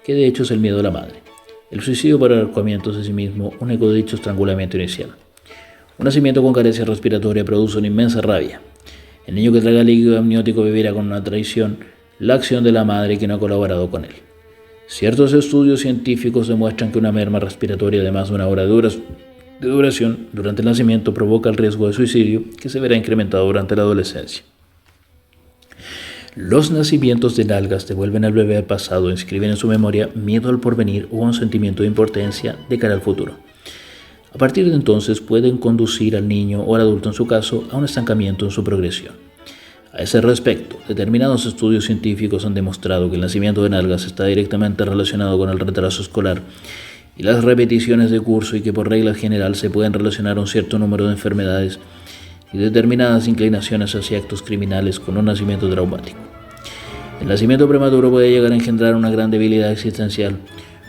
que de hecho es el miedo a la madre. El suicidio por ahorcamiento es en sí mismo un eco de dicho estrangulamiento inicial. Un nacimiento con carencia respiratoria produce una inmensa rabia. El niño que traga líquido amniótico vivirá con una traición la acción de la madre que no ha colaborado con él. Ciertos estudios científicos demuestran que una merma respiratoria de más de una hora de duración durante el nacimiento provoca el riesgo de suicidio, que se verá incrementado durante la adolescencia. Los nacimientos de nalgas devuelven al bebé al pasado e inscriben en su memoria miedo al porvenir o un sentimiento de impotencia de cara al futuro. A partir de entonces pueden conducir al niño o al adulto en su caso a un estancamiento en su progresión. A ese respecto, determinados estudios científicos han demostrado que el nacimiento de nalgas está directamente relacionado con el retraso escolar y las repeticiones de curso, y que por regla general se pueden relacionar un cierto número de enfermedades y determinadas inclinaciones hacia actos criminales con un nacimiento traumático. El nacimiento prematuro puede llegar a engendrar una gran debilidad existencial,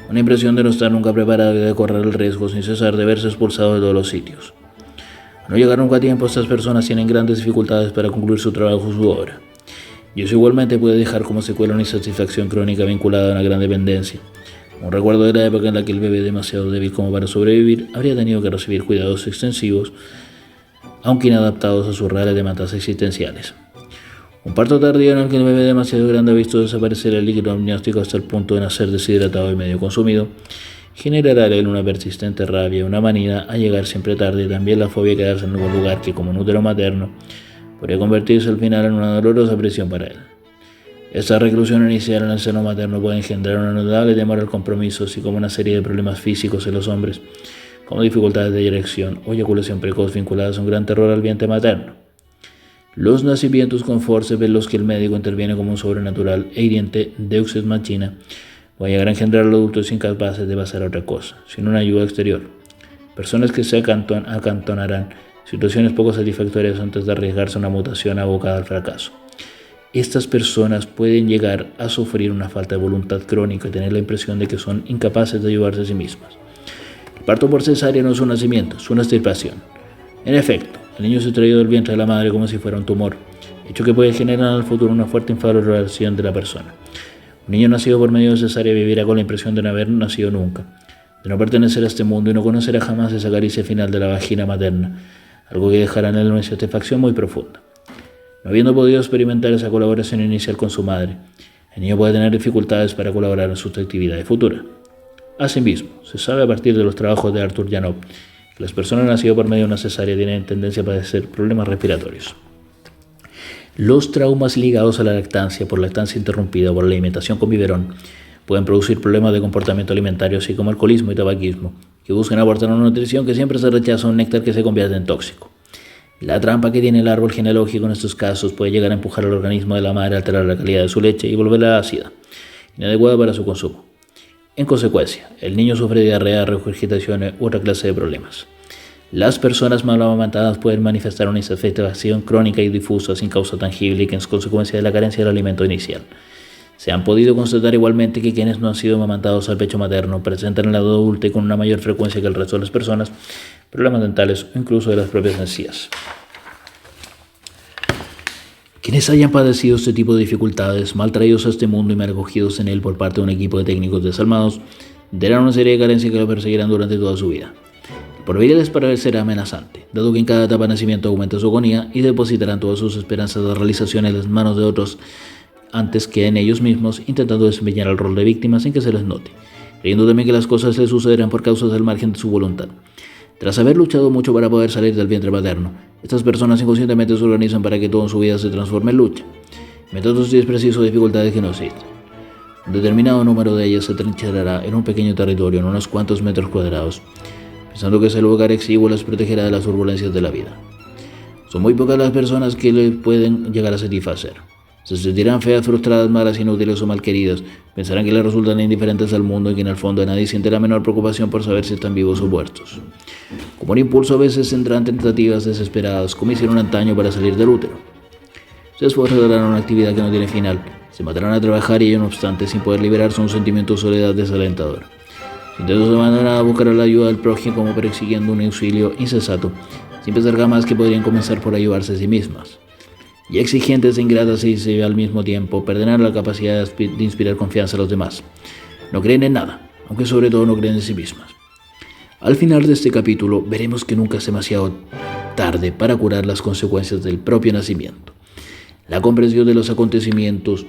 una impresión de no estar nunca preparado y de correr el riesgo sin cesar de verse expulsado de todos los sitios. Al no llegar nunca a tiempo, estas personas tienen grandes dificultades para concluir su trabajo o su obra. Y eso igualmente puede dejar como secuela una insatisfacción crónica vinculada a una gran dependencia. Un recuerdo de la época en la que el bebé, demasiado débil como para sobrevivir, habría tenido que recibir cuidados extensivos, aunque inadaptados a sus reales demandas existenciales. Un parto tardío en el que el bebé demasiado grande ha visto desaparecer el líquido amniótico hasta el punto de nacer deshidratado y medio consumido, generará en él una persistente rabia, una manía a llegar siempre tarde y también la fobia a quedarse en algún lugar que, como un útero materno, podría convertirse al final en una dolorosa prisión para él. Esta reclusión inicial en el seno materno puede engendrar una notable temor al compromiso, así como una serie de problemas físicos en los hombres, como dificultades de erección o eyaculación precoz vinculadas a un gran terror al vientre materno. Los nacimientos con forceps en los que el médico interviene como un sobrenatural e hiriente Deus ex machina pueden llegar a engendrar a los adultos incapaces de pasar a otra cosa, sin una ayuda exterior. Personas que se acantonarán situaciones poco satisfactorias antes de arriesgarse a una mutación abocada al fracaso. Estas personas pueden llegar a sufrir una falta de voluntad crónica y tener la impresión de que son incapaces de ayudarse a sí mismas. El parto por cesárea no es un nacimiento, es una extirpación. En efecto, el niño es extraído del vientre de la madre como si fuera un tumor, hecho que puede generar en el futuro una fuerte infravaloración de la persona. Un niño nacido por medio de cesárea vivirá con la impresión de no haber nacido nunca, de no pertenecer a este mundo y no conocerá jamás esa caricia final de la vagina materna, algo que dejará en él una insatisfacción muy profunda. No habiendo podido experimentar esa colaboración inicial con su madre, el niño puede tener dificultades para colaborar en sus actividades futuras. Asimismo, se sabe a partir de los trabajos de Arthur Janov que las personas nacidas por medio de una cesárea tienen tendencia a padecer problemas respiratorios. Los traumas ligados a la lactancia por lactancia interrumpida o por la alimentación con biberón pueden producir problemas de comportamiento alimentario, así como alcoholismo y tabaquismo, que buscan aportar una nutrición que siempre se rechaza, un néctar que se convierte en tóxico. La trampa que tiene el árbol genealógico en estos casos puede llegar a empujar al organismo de la madre a alterar la calidad de su leche y volverla ácida, inadecuada para su consumo. En consecuencia, el niño sufre diarrea, regurgitación u otra clase de problemas. Las personas mal amamantadas pueden manifestar una insatisfacción crónica y difusa sin causa tangible y que es consecuencia de la carencia del alimento inicial. Se han podido constatar igualmente que quienes no han sido amamantados al pecho materno presentan en la edad adulta y con una mayor frecuencia que el resto de las personas problemas dentales o incluso de las propias encías. Quienes hayan padecido este tipo de dificultades, mal traídos a este mundo y mal acogidos en él por parte de un equipo de técnicos desalmados, tendrán una serie de carencias que lo perseguirán durante toda su vida. El porvenir les parecerá amenazante, dado que en cada etapa de nacimiento aumenta su agonía y depositarán todas sus esperanzas de realización en las manos de otros antes que en ellos mismos, intentando desempeñar el rol de víctimas sin que se les note, creyendo también que las cosas les sucederán por causas del margen de su voluntad. Tras haber luchado mucho para poder salir del vientre materno, estas personas inconscientemente se organizan para que todo en su vida se transforme en lucha, métodos y es preciso dificultades que no existen. Un determinado número de ellas se trincherará en un pequeño territorio en unos cuantos metros cuadrados, pensando que ese lugar exiguo les protegerá de las turbulencias de la vida. Son muy pocas las personas que le pueden llegar a satisfacer. Se sentirán feas, frustradas, malas, inútiles o malqueridas. Pensarán que les resultan indiferentes al mundo y que en el fondo nadie siente la menor preocupación por saber si están vivos o muertos. Como un impulso a veces tendrán tentativas desesperadas, como hicieron antaño para salir del útero. Se esforzarán en una actividad que no tiene final. Se matarán a trabajar y ello no obstante, sin poder liberarse un sentimiento de soledad desalentador. Sin eso se mandarán a buscar la ayuda del prójimo como persiguiendo un auxilio insensato, sin pensar jamás que podrían comenzar por ayudarse a sí mismas. Y exigentes e ingratas y al mismo tiempo perderán la capacidad de inspirar confianza a los demás. No creen en nada, aunque sobre todo no creen en sí mismas. Al final de este capítulo veremos que nunca es demasiado tarde para curar las consecuencias del propio nacimiento. La comprensión de los acontecimientos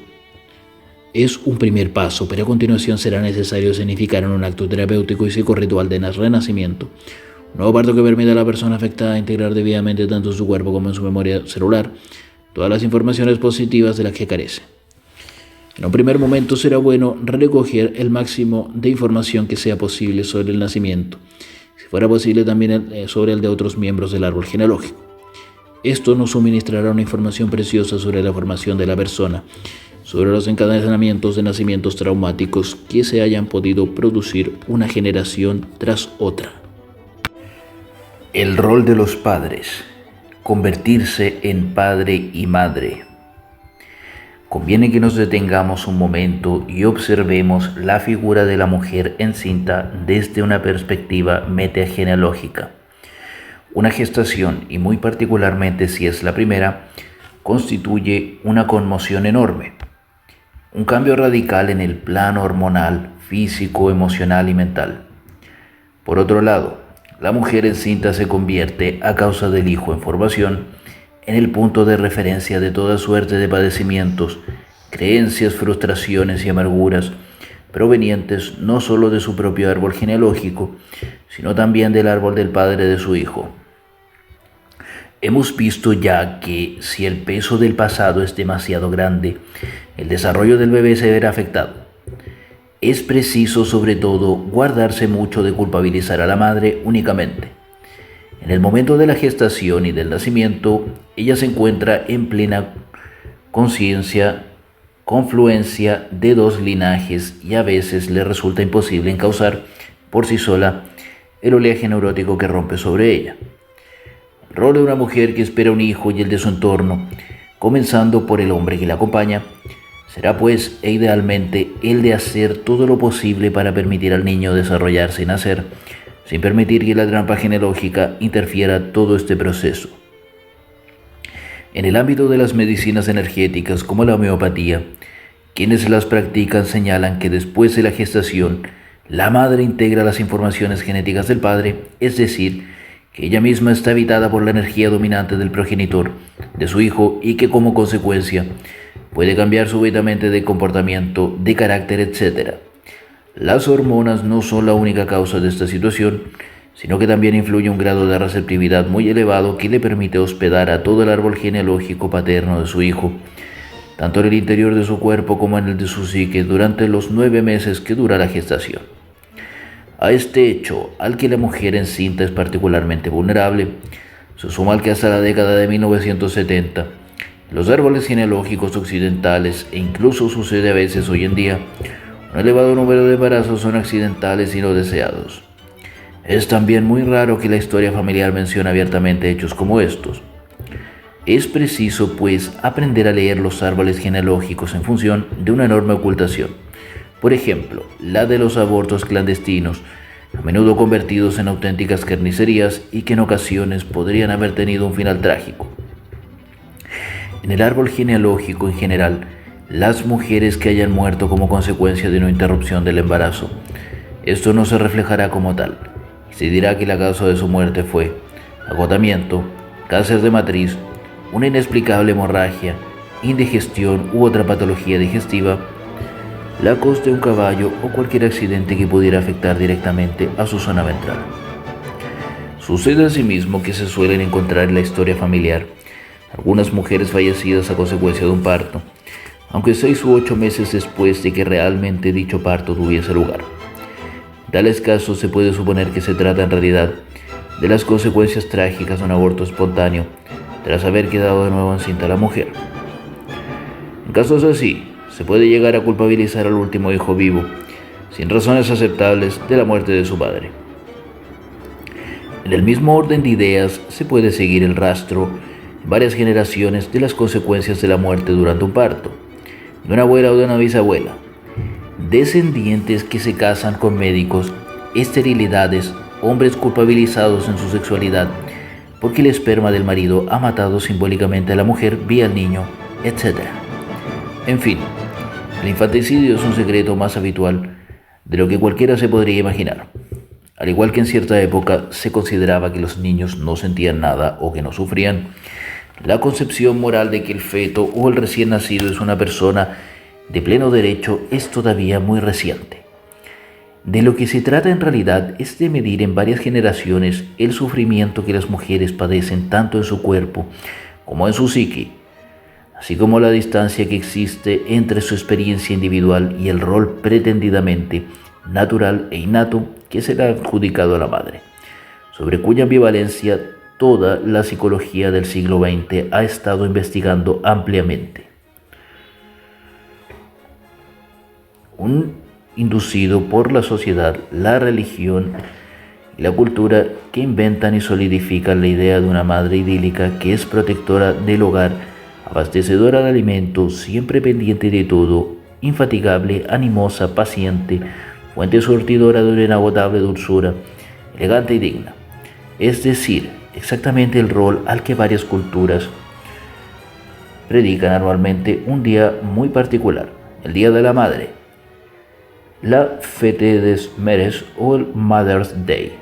es un primer paso, pero a continuación será necesario significar en un acto terapéutico y psicorritual de renacimiento un nuevo parto que permita a la persona afectada integrar debidamente tanto en su cuerpo como en su memoria celular todas las informaciones positivas de las que carece. En un primer momento será bueno recoger el máximo de información que sea posible sobre el nacimiento, si fuera posible también sobre el de otros miembros del árbol genealógico. Esto nos suministrará una información preciosa sobre la formación de la persona, sobre los encadenamientos de nacimientos traumáticos que se hayan podido producir una generación tras otra. El rol de los padres. Convertirse en padre y madre. Conviene que nos detengamos un momento y observemos la figura de la mujer encinta desde una perspectiva metagenealógica. Una gestación, y muy particularmente si es la primera, constituye una conmoción enorme. Un cambio radical en el plano hormonal, físico, emocional y mental. Por otro lado, la mujer encinta se convierte, a causa del hijo en formación, en el punto de referencia de toda suerte de padecimientos, creencias, frustraciones y amarguras, provenientes no solo de su propio árbol genealógico, sino también del árbol del padre de su hijo. Hemos visto ya que si el peso del pasado es demasiado grande, el desarrollo del bebé se verá afectado. Es preciso, sobre todo, guardarse mucho de culpabilizar a la madre únicamente. En el momento de la gestación y del nacimiento, ella se encuentra en plena confluencia de dos linajes y a veces le resulta imposible encauzar por sí sola el oleaje neurótico que rompe sobre ella. El rol de una mujer que espera un hijo y el de su entorno, comenzando por el hombre que la acompaña, será pues idealmente el de hacer todo lo posible para permitir al niño desarrollarse y nacer, sin permitir que la trampa genealógica interfiera todo este proceso. En el ámbito de las medicinas energéticas como la homeopatía, quienes las practican señalan que después de la gestación, la madre integra las informaciones genéticas del padre, es decir, que ella misma está habitada por la energía dominante del progenitor, de su hijo, y que como consecuencia puede cambiar súbitamente de comportamiento, de carácter, etc. Las hormonas no son la única causa de esta situación, sino que también influye un grado de receptividad muy elevado que le permite hospedar a todo el árbol genealógico paterno de su hijo, tanto en el interior de su cuerpo como en el de su psique durante los 9 meses que dura la gestación. A este hecho, al que la mujer encinta es particularmente vulnerable, se suma al que hasta la década de 1970, los árboles genealógicos occidentales, e incluso sucede a veces hoy en día, Un elevado número de embarazos son accidentales y no deseados. Es también muy raro que la historia familiar mencione abiertamente hechos como estos. Es preciso, pues, aprender a leer los árboles genealógicos en función de una enorme ocultación. Por ejemplo, la de los abortos clandestinos, a menudo convertidos en auténticas carnicerías y que en ocasiones podrían haber tenido un final trágico. En el árbol genealógico en general, las mujeres que hayan muerto como consecuencia de una interrupción del embarazo, esto no se reflejará como tal. Se dirá que la causa de su muerte fue agotamiento, cáncer de matriz, una inexplicable hemorragia, indigestión u otra patología digestiva, la coz de un caballo o cualquier accidente que pudiera afectar directamente a su zona ventral. Sucede asimismo que se suelen encontrar en la historia familiar algunas mujeres fallecidas a consecuencia de un parto, aunque 6 u 8 meses después de que realmente dicho parto tuviese lugar. En tales casos se puede suponer que se trata en realidad de las consecuencias trágicas de un aborto espontáneo tras haber quedado de nuevo encinta la mujer. En casos así, se puede llegar a culpabilizar al último hijo vivo, sin razones aceptables, de la muerte de su padre. En el mismo orden de ideas, se puede seguir el rastro en varias generaciones de las consecuencias de la muerte durante un parto, de una abuela o de una bisabuela, descendientes que se casan con médicos, esterilidades, hombres culpabilizados en su sexualidad porque el esperma del marido ha matado simbólicamente a la mujer vía el niño, etc. En fin, el infanticidio es un secreto más habitual de lo que cualquiera se podría imaginar. Al igual que en cierta época se consideraba que los niños no sentían nada o que no sufrían, la concepción moral de que el feto o el recién nacido es una persona de pleno derecho es todavía muy reciente. De lo que se trata en realidad es de medir en varias generaciones el sufrimiento que las mujeres padecen tanto en su cuerpo como en su psique, así como la distancia que existe entre su experiencia individual y el rol pretendidamente natural e innato que se le ha adjudicado a la madre, sobre cuya ambivalencia toda la psicología del siglo XX ha estado investigando ampliamente. Inducido por la sociedad, la religión y la cultura que inventan y solidifican la idea de una madre idílica que es protectora del hogar, abastecedora de alimentos, siempre pendiente de todo, infatigable, animosa, paciente, fuente surtidora de una inagotable dulzura, elegante y digna. Es decir, exactamente el rol al que varias culturas predican anualmente un día muy particular, el Día de la Madre, la Fête des Mères o el Mother's Day.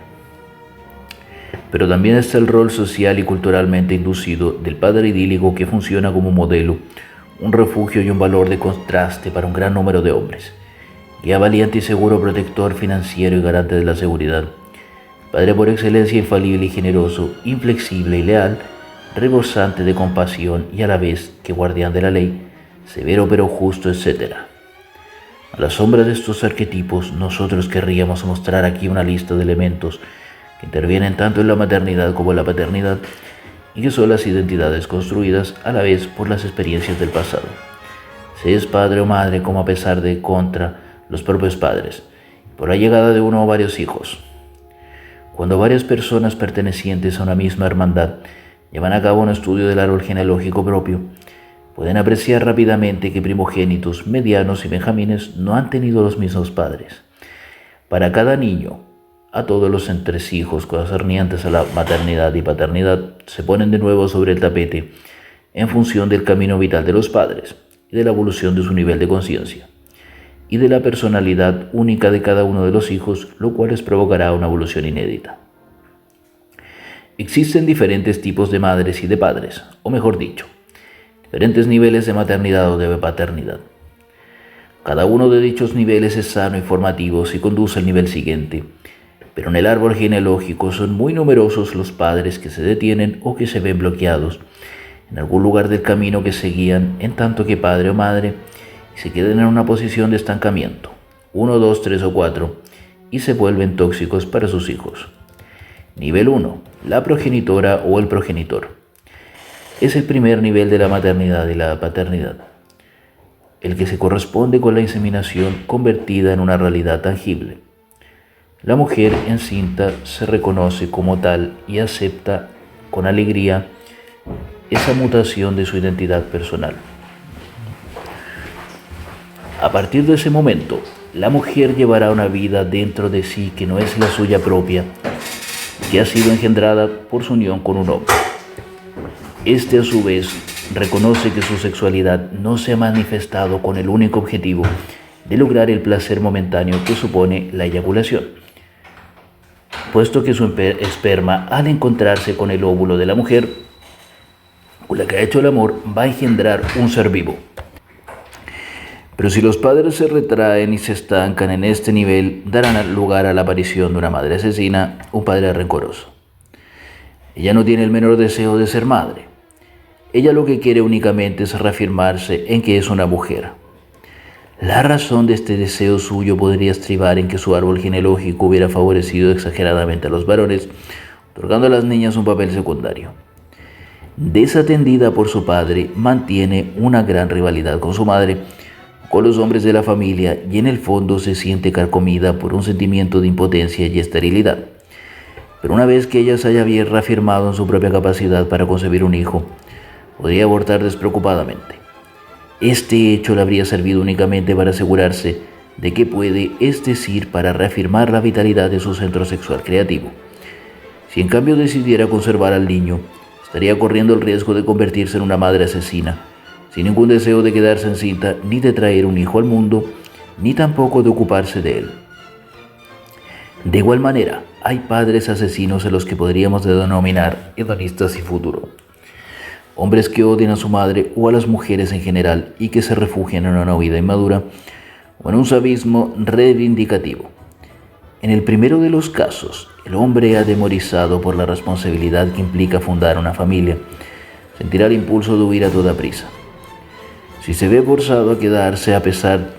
Pero también está el rol social y culturalmente inducido del padre idílico que funciona como modelo, un refugio y un valor de contraste para un gran número de hombres. Guía valiente y seguro, protector financiero y garante de la seguridad. Padre por excelencia, infalible y generoso, inflexible y leal, rebosante de compasión y a la vez que guardián de la ley, severo pero justo, etc. A la sombra de estos arquetipos, nosotros querríamos mostrar aquí una lista de elementos que intervienen tanto en la maternidad como en la paternidad y que son las identidades construidas a la vez por las experiencias del pasado. Se es padre o madre como a pesar de contra los propios padres, por la llegada de uno o varios hijos. Cuando varias personas pertenecientes a una misma hermandad llevan a cabo un estudio del árbol genealógico propio, pueden apreciar rápidamente que primogénitos, medianos y benjamines no han tenido los mismos padres. Para cada niño, a todos los entresijos concernientes a la maternidad y paternidad se ponen de nuevo sobre el tapete en función del camino vital de los padres y de la evolución de su nivel de conciencia y de la personalidad única de cada uno de los hijos, lo cual les provocará una evolución inédita. Existen diferentes tipos de madres y de padres, o mejor dicho, diferentes niveles de maternidad o de paternidad. Cada uno de dichos niveles es sano y formativo si conduce al nivel siguiente, pero en el árbol genealógico son muy numerosos los padres que se detienen o que se ven bloqueados en algún lugar del camino que seguían, en tanto que padre o madre se quedan en una posición de estancamiento, 1, 2, 3 o 4, y se vuelven tóxicos para sus hijos. Nivel 1. La progenitora o el progenitor. Es el primer nivel de la maternidad y la paternidad. el que se corresponde con la inseminación convertida en una realidad tangible. La mujer encinta se reconoce como tal y acepta con alegría esa mutación de su identidad personal. A partir de ese momento, la mujer llevará una vida dentro de sí que no es la suya propia, que ha sido engendrada por su unión con un hombre. Este, a su vez, reconoce que su sexualidad no se ha manifestado con el único objetivo de lograr el placer momentáneo que supone la eyaculación, puesto que su esperma, al encontrarse con el óvulo de la mujer con la que ha hecho el amor, va a engendrar un ser vivo. Pero si los padres se retraen y se estancan en este nivel, darán lugar a la aparición de una madre asesina, un padre rencoroso. Ella no tiene el menor deseo de ser madre. Ella lo que quiere únicamente es reafirmarse en que es una mujer. La razón de este deseo suyo podría estribar en que su árbol genealógico hubiera favorecido exageradamente a los varones, otorgando a las niñas un papel secundario. Desatendida por su padre, mantiene una gran rivalidad con su madre, con los hombres de la familia, y en el fondo se siente carcomida por un sentimiento de impotencia y esterilidad. Pero una vez que ella se haya bien reafirmado en su propia capacidad para concebir un hijo, podría abortar despreocupadamente. Este hecho le habría servido únicamente para asegurarse de que puede, es decir, para reafirmar la vitalidad de su centro sexual creativo. Si en cambio decidiera conservar al niño, estaría corriendo el riesgo de convertirse en una madre asesina, sin ningún deseo de quedarse encinta, ni de traer un hijo al mundo, ni tampoco de ocuparse de él. De igual manera, hay padres asesinos en los que podríamos denominar hedonistas sin futuro. Hombres que odian a su madre o a las mujeres en general y que se refugian en una vida inmadura o en un sadismo reivindicativo. En el primero de los casos, el hombre atemorizado por la responsabilidad que implica fundar una familia, sentirá el impulso de huir a toda prisa. Si se ve forzado a quedarse a pesar,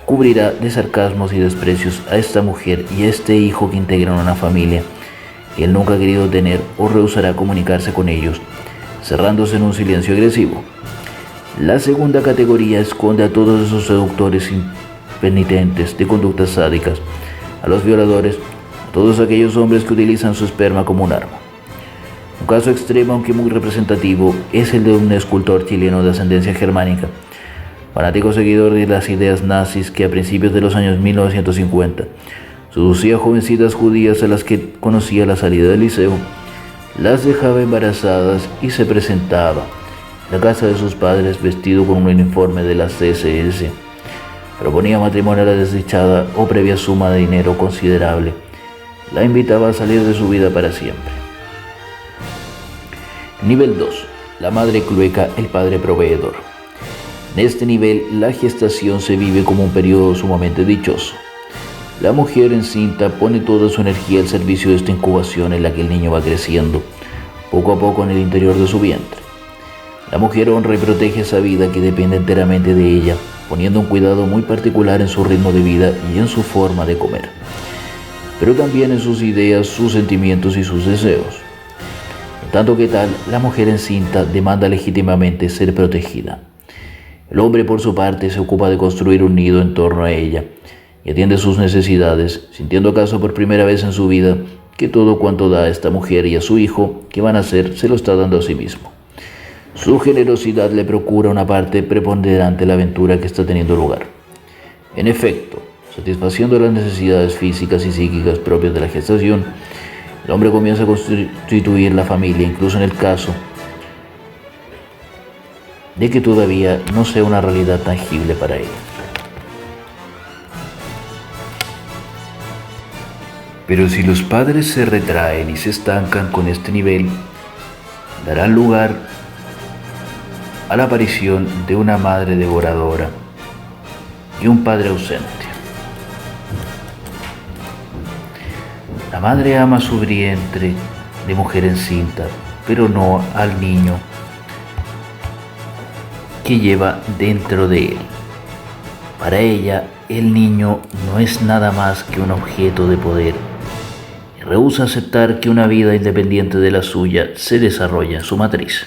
cubrirá de sarcasmos y desprecios a esta mujer y a este hijo que integran una familia que él nunca ha querido tener, o rehusará comunicarse con ellos, cerrándose en un silencio agresivo. La segunda categoría esconde a todos esos seductores impenitentes de conductas sádicas, a los violadores, a todos aquellos hombres que utilizan su esperma como un arma. Un caso extremo, aunque muy representativo, es el de un escultor chileno de ascendencia germánica, fanático seguidor de las ideas nazis, que a principios de los años 1950 seducía a jovencitas judías a las que conocía a la salida del liceo, las dejaba embarazadas y se presentaba en la casa de sus padres vestido con un uniforme de las SS. Proponía matrimonio a la desdichada o, previa suma de dinero considerable, la invitaba a salir de su vida para siempre. Nivel 2. La madre clueca, el padre proveedor. En este nivel, la gestación se vive como un periodo sumamente dichoso. La mujer encinta pone toda su energía al servicio de esta incubación en la que el niño va creciendo, poco a poco en el interior de su vientre. La mujer honra y protege esa vida que depende enteramente de ella, poniendo un cuidado muy particular en su ritmo de vida y en su forma de comer, pero también en sus ideas, sus sentimientos y sus deseos. En tanto que tal, la mujer encinta demanda legítimamente ser protegida. El hombre, por su parte, se ocupa de construir un nido en torno a ella y atiende sus necesidades, sintiendo acaso por primera vez en su vida que todo cuanto da a esta mujer y a su hijo que van a ser, se lo está dando a sí mismo. Su generosidad le procura una parte preponderante en la aventura que está teniendo lugar. En efecto, satisfaciendo las necesidades físicas y psíquicas propias de la gestación, el hombre comienza a constituir la familia, incluso en el caso de que todavía no sea una realidad tangible para él. Pero si los padres se retraen y se estancan con este nivel, darán lugar a la aparición de una madre devoradora y un padre ausente. La madre ama su vientre de mujer encinta, pero no al niño que lleva dentro de él. Para ella, el niño no es nada más que un objeto de poder y rehúsa aceptar que una vida independiente de la suya se desarrolla en su matriz.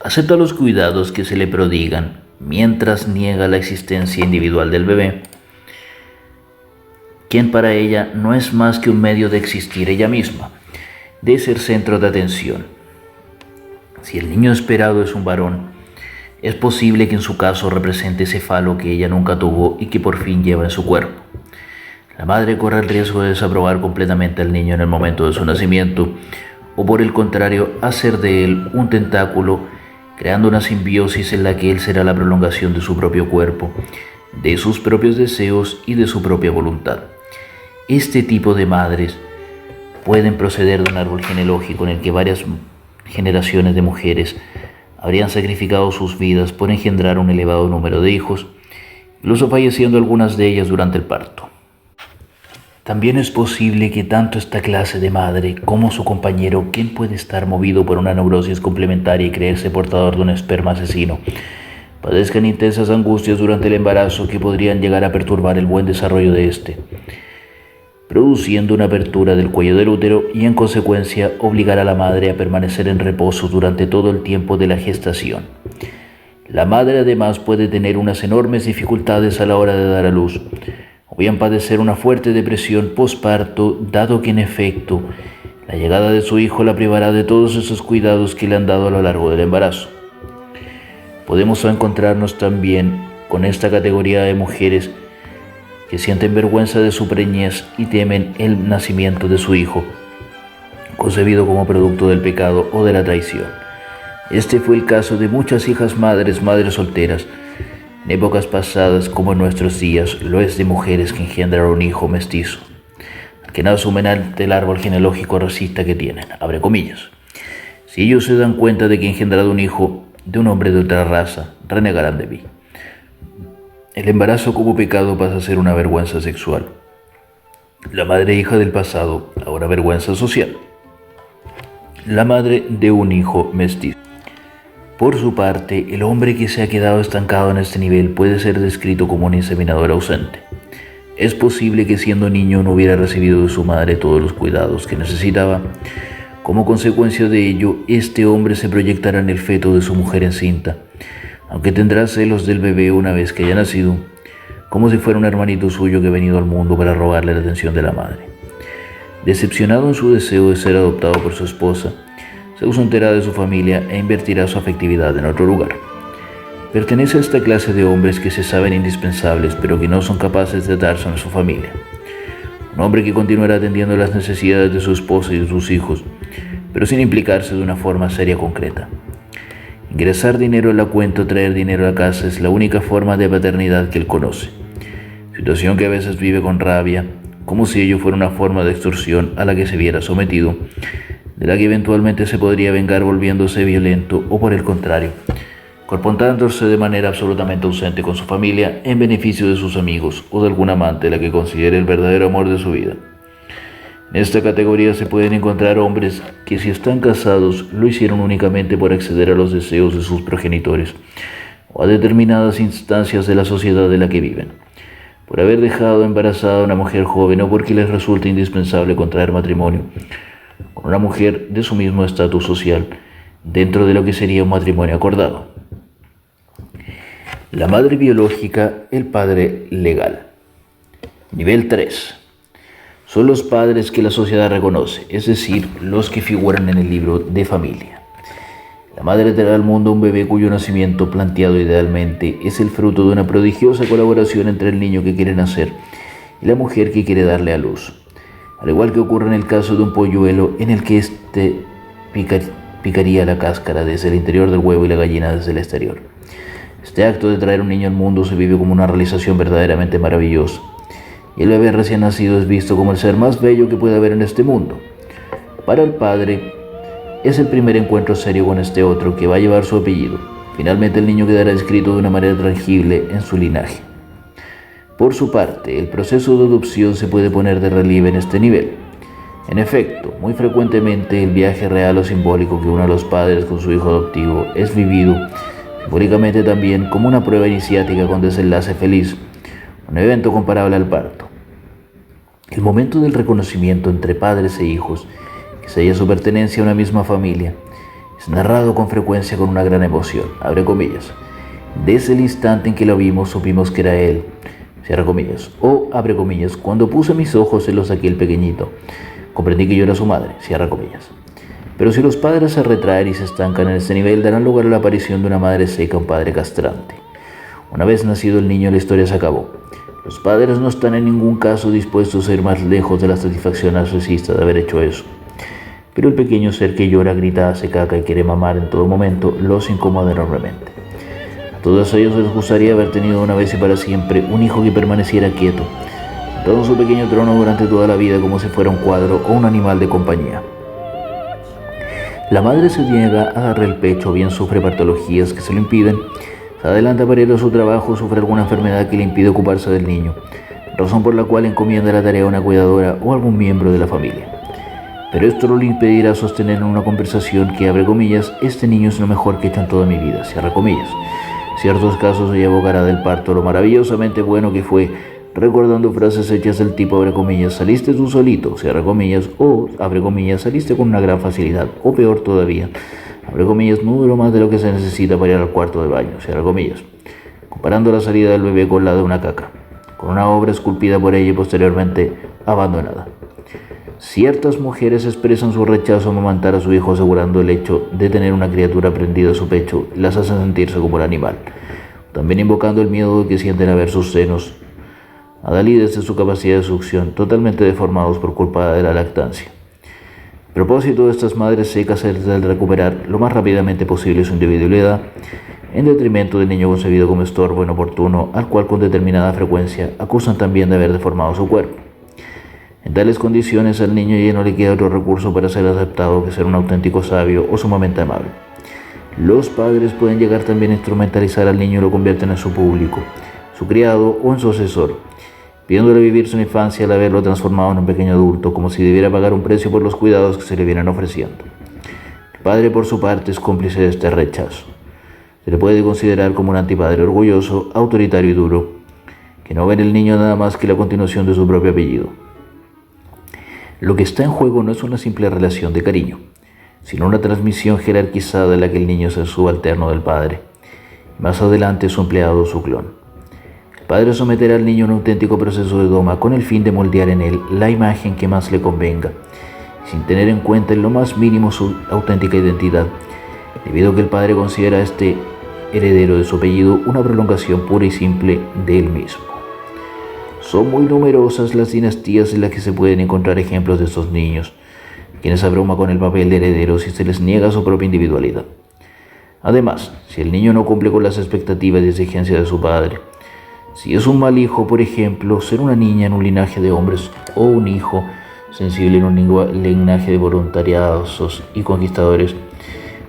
acepta los cuidados que se le prodigan mientras niega la existencia individual del bebé, quien para ella no es más que un medio de existir ella misma, de ser centro de atención. Si el niño esperado es un varón, es posible que en su caso represente ese falo que ella nunca tuvo y que por fin lleva en su cuerpo. La madre corre el riesgo de desaprobar completamente al niño en el momento de su nacimiento, o por el contrario, hacer de él un tentáculo, creando una simbiosis en la que él será la prolongación de su propio cuerpo, de sus propios deseos y de su propia voluntad. Este tipo de madres pueden proceder de un árbol genealógico en el que varias generaciones de mujeres habrían sacrificado sus vidas por engendrar un elevado número de hijos, incluso falleciendo algunas de ellas durante el parto. También es posible que tanto esta clase de madre como su compañero, quien puede estar movido por una neurosis complementaria y creerse portador de un esperma asesino, padezcan intensas angustias durante el embarazo que podrían llegar a perturbar el buen desarrollo de este, produciendo una apertura del cuello del útero y en consecuencia obligar a la madre a permanecer en reposo durante todo el tiempo de la gestación. La madre además puede tener unas enormes dificultades a la hora de dar a luz, o bien padecer una fuerte depresión posparto, dado que en efecto la llegada de su hijo la privará de todos esos cuidados que le han dado a lo largo del embarazo. Podemos encontrarnos también con esta categoría de mujeres que sienten vergüenza de su preñez y temen el nacimiento de su hijo, concebido como producto del pecado o de la traición. Este fue el caso de muchas hijas madres solteras, en épocas pasadas como en nuestros días lo es de mujeres que engendran un hijo mestizo, que no asumen ante el árbol genealógico racista que tienen, abre comillas. Si ellos se dan cuenta de que he engendrado un hijo de un hombre de otra raza, renegarán de mí. El embarazo como pecado pasa a ser una vergüenza sexual. La madre hija del pasado, ahora vergüenza social. La madre de un hijo mestizo. Por su parte, el hombre que se ha quedado estancado en este nivel puede ser descrito como un inseminador ausente. Es posible que siendo niño no hubiera recibido de su madre todos los cuidados que necesitaba. Como consecuencia de ello, este hombre se proyectará en el feto de su mujer encinta, aunque tendrá celos del bebé una vez que haya nacido, como si fuera un hermanito suyo que ha venido al mundo para robarle la atención de la madre. Decepcionado en su deseo de ser adoptado por su esposa, se ausentará de su familia e invertirá su afectividad en otro lugar. Pertenece a esta clase de hombres que se saben indispensables pero que no son capaces de darse a su familia. Un hombre que continuará atendiendo las necesidades de su esposa y de sus hijos, pero sin implicarse de una forma seria concreta. Ingresar dinero en la cuenta o traer dinero a casa es la única forma de paternidad que él conoce, situación que a veces vive con rabia, como si ello fuera una forma de extorsión a la que se viera sometido, de la que eventualmente se podría vengar volviéndose violento o por el contrario, comportándose de manera absolutamente ausente con su familia en beneficio de sus amigos o de algún amante la que considere el verdadero amor de su vida. En esta categoría se pueden encontrar hombres que si están casados lo hicieron únicamente por acceder a los deseos de sus progenitores o a determinadas instancias de la sociedad de la que viven, por haber dejado embarazada a una mujer joven o porque les resulta indispensable contraer matrimonio con una mujer de su mismo estatus social dentro de lo que sería un matrimonio acordado. La madre biológica, el padre legal. Nivel 3. Son los padres que la sociedad reconoce, es decir, los que figuran en el libro de familia. La madre traerá al mundo un bebé cuyo nacimiento, planteado idealmente, es el fruto de una prodigiosa colaboración entre el niño que quiere nacer y la mujer que quiere darle a luz. Al igual que ocurre en el caso de un polluelo en el que éste picaría la cáscara desde el interior del huevo y la gallina desde el exterior. Este acto de traer un niño al mundo se vive como una realización verdaderamente maravillosa, y el bebé recién nacido es visto como el ser más bello que puede haber en este mundo. Para el padre, es el primer encuentro serio con este otro que va a llevar su apellido. Finalmente el niño quedará escrito de una manera tangible en su linaje. Por su parte, el proceso de adopción se puede poner de relieve en este nivel. En efecto, muy frecuentemente el viaje real o simbólico que une a los padres con su hijo adoptivo es vivido simbólicamente también como una prueba iniciática con desenlace feliz, un evento comparable al parto. El momento del reconocimiento entre padres e hijos, que sella su pertenencia a una misma familia, Es narrado con frecuencia con una gran emoción, abre comillas. Desde el instante en que lo vimos, supimos que era él, cierra comillas. O, abre comillas, cuando puse mis ojos en los de aquel pequeñito, comprendí que yo era su madre, cierra comillas. Pero si los padres se retraen y se estancan en este nivel, darán lugar a la aparición de una madre seca, un padre castrante. Una vez nacido el niño, la historia se acabó. Los padres no están en ningún caso dispuestos a ir más lejos de la satisfacción narcisista de haber hecho eso. Pero el pequeño ser que llora, grita, hace caca y quiere mamar en todo momento, los incomoda enormemente. A todos ellos les gustaría haber tenido una vez y para siempre un hijo que permaneciera quieto, sentado en su pequeño trono durante toda la vida como si fuera un cuadro o un animal de compañía. La madre se niega a darle el pecho, bien sufre patologías que se lo impiden, se adelanta para ir a su trabajo, sufre alguna enfermedad que le impide ocuparse del niño, razón por la cual encomienda la tarea a una cuidadora o algún miembro de la familia. Pero esto no le impedirá sostener en una conversación que, abre comillas, este niño es lo mejor que he hecho en toda mi vida, cierra comillas. En ciertos casos ella evocará del parto lo maravillosamente bueno que fue, recordando frases hechas del tipo, abre comillas, saliste tú solito, cierra comillas, o, abre comillas, saliste con una gran facilidad, o peor todavía, abre comillas, no duró más de lo que se necesita para ir al cuarto de baño, cierra comillas, comparando la salida del bebé con la de una caca, con una obra esculpida por ella y posteriormente abandonada. Ciertas mujeres expresan su rechazo a amamantar a su hijo asegurando el hecho de tener una criatura prendida a su pecho las hace sentirse como el animal, también invocando el miedo de que sienten a ver sus senos adalides de su capacidad de succión, totalmente deformados por culpa de la lactancia. El propósito de estas madres secas es el de recuperar lo más rápidamente posible su individualidad, en detrimento del niño concebido como estorbo inoportuno, al cual con determinada frecuencia acusan también de haber deformado su cuerpo. En tales condiciones al niño ya no le queda otro recurso para ser aceptado que ser un auténtico sabio o sumamente amable. Los padres pueden llegar también a instrumentalizar al niño y lo convierten en su público, su criado o en su asesor, pidiéndole vivir su infancia al haberlo transformado en un pequeño adulto, como si debiera pagar un precio por los cuidados que se le vienen ofreciendo. El padre, por su parte, es cómplice de este rechazo. Se le puede considerar como un antipadre orgulloso, autoritario y duro, que no ve en el niño nada más que la continuación de su propio apellido. Lo que está en juego no es una simple relación de cariño, sino una transmisión jerarquizada en la que el niño es el subalterno del padre, y más adelante su empleado o su clon. El padre someterá al niño a un auténtico proceso de doma con el fin de moldear en él la imagen que más le convenga, sin tener en cuenta en lo más mínimo su auténtica identidad, debido a que el padre considera a este heredero de su apellido una prolongación pura y simple de él mismo. Son muy numerosas las dinastías en las que se pueden encontrar ejemplos de estos niños, quienes abruman con el papel de herederos y se les niega su propia individualidad. Además, si el niño no cumple con las expectativas y exigencias de su padre, si es un mal hijo, por ejemplo, ser una niña en un linaje de hombres o un hijo sensible en un linaje de voluntariados y conquistadores,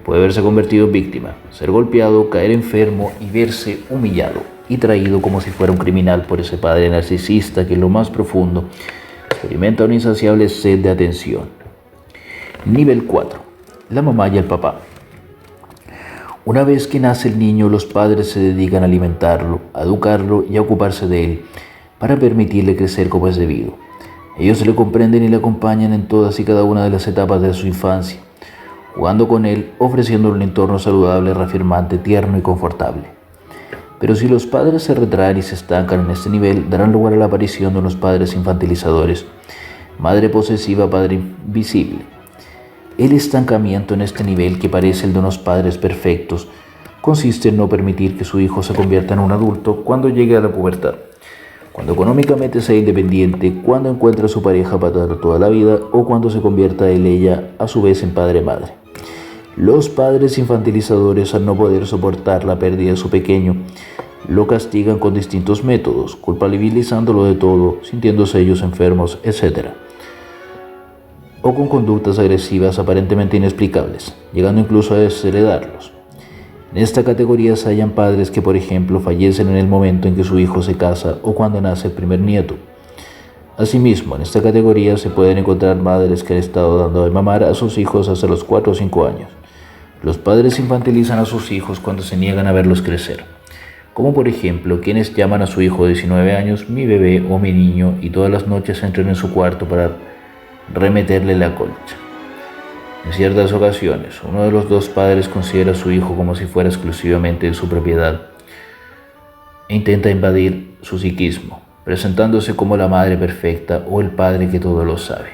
puede verse convertido en víctima, ser golpeado, caer enfermo y verse humillado y traído como si fuera un criminal por ese padre narcisista que en lo más profundo experimenta una insaciable sed de atención. Nivel 4. La mamá y el papá. Una vez que nace el niño, los padres se dedican a alimentarlo, a educarlo y a ocuparse de él, para permitirle crecer como es debido. Ellos le comprenden y le acompañan en todas y cada una de las etapas de su infancia, jugando con él, ofreciéndole un entorno saludable, reafirmante, tierno y confortable. Pero si los padres se retraen y se estancan en este nivel, darán lugar a la aparición de unos padres infantilizadores, madre posesiva, padre invisible. El estancamiento en este nivel, que parece el de unos padres perfectos, consiste en no permitir que su hijo se convierta en un adulto cuando llegue a la pubertad, cuando económicamente sea independiente, cuando encuentre a su pareja para toda la vida o cuando se convierta él ella a su vez en padre-madre. Los padres infantilizadores, al no poder soportar la pérdida de su pequeño, lo castigan con distintos métodos, culpabilizándolo de todo, sintiéndose ellos enfermos, etc., o con conductas agresivas aparentemente inexplicables, llegando incluso a desheredarlos. En esta categoría se hallan padres que, por ejemplo, fallecen en el momento en que su hijo se casa o cuando nace el primer nieto. Asimismo, en esta categoría se pueden encontrar madres que han estado dando de mamar a sus hijos hasta los 4 o 5 años. Los padres infantilizan a sus hijos cuando se niegan a verlos crecer, como por ejemplo quienes llaman a su hijo de 19 años mi bebé o mi niño y todas las noches entran en su cuarto para remeterle la colcha. En ciertas ocasiones, uno de los dos padres considera a su hijo como si fuera exclusivamente de su propiedad e intenta invadir su psiquismo, presentándose como la madre perfecta o el padre que todo lo sabe.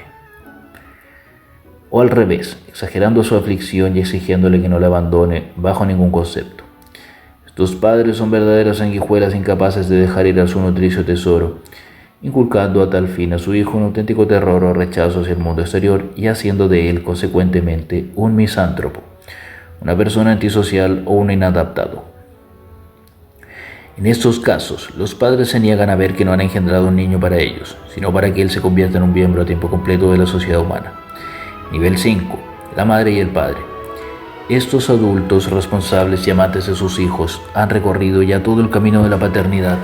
O al revés, exagerando su aflicción y exigiéndole que no le abandone bajo ningún concepto. Estos padres son verdaderas sanguijuelas incapaces de dejar ir a su nutricio tesoro, inculcando a tal fin a su hijo un auténtico terror o rechazo hacia el mundo exterior y haciendo de él, consecuentemente, un misántropo, una persona antisocial o un inadaptado. En estos casos, los padres se niegan a ver que no han engendrado un niño para ellos, sino para que él se convierta en un miembro a tiempo completo de la sociedad humana. Nivel 5. La madre y el padre. Estos adultos responsables y amantes de sus hijos han recorrido ya todo el camino de la paternidad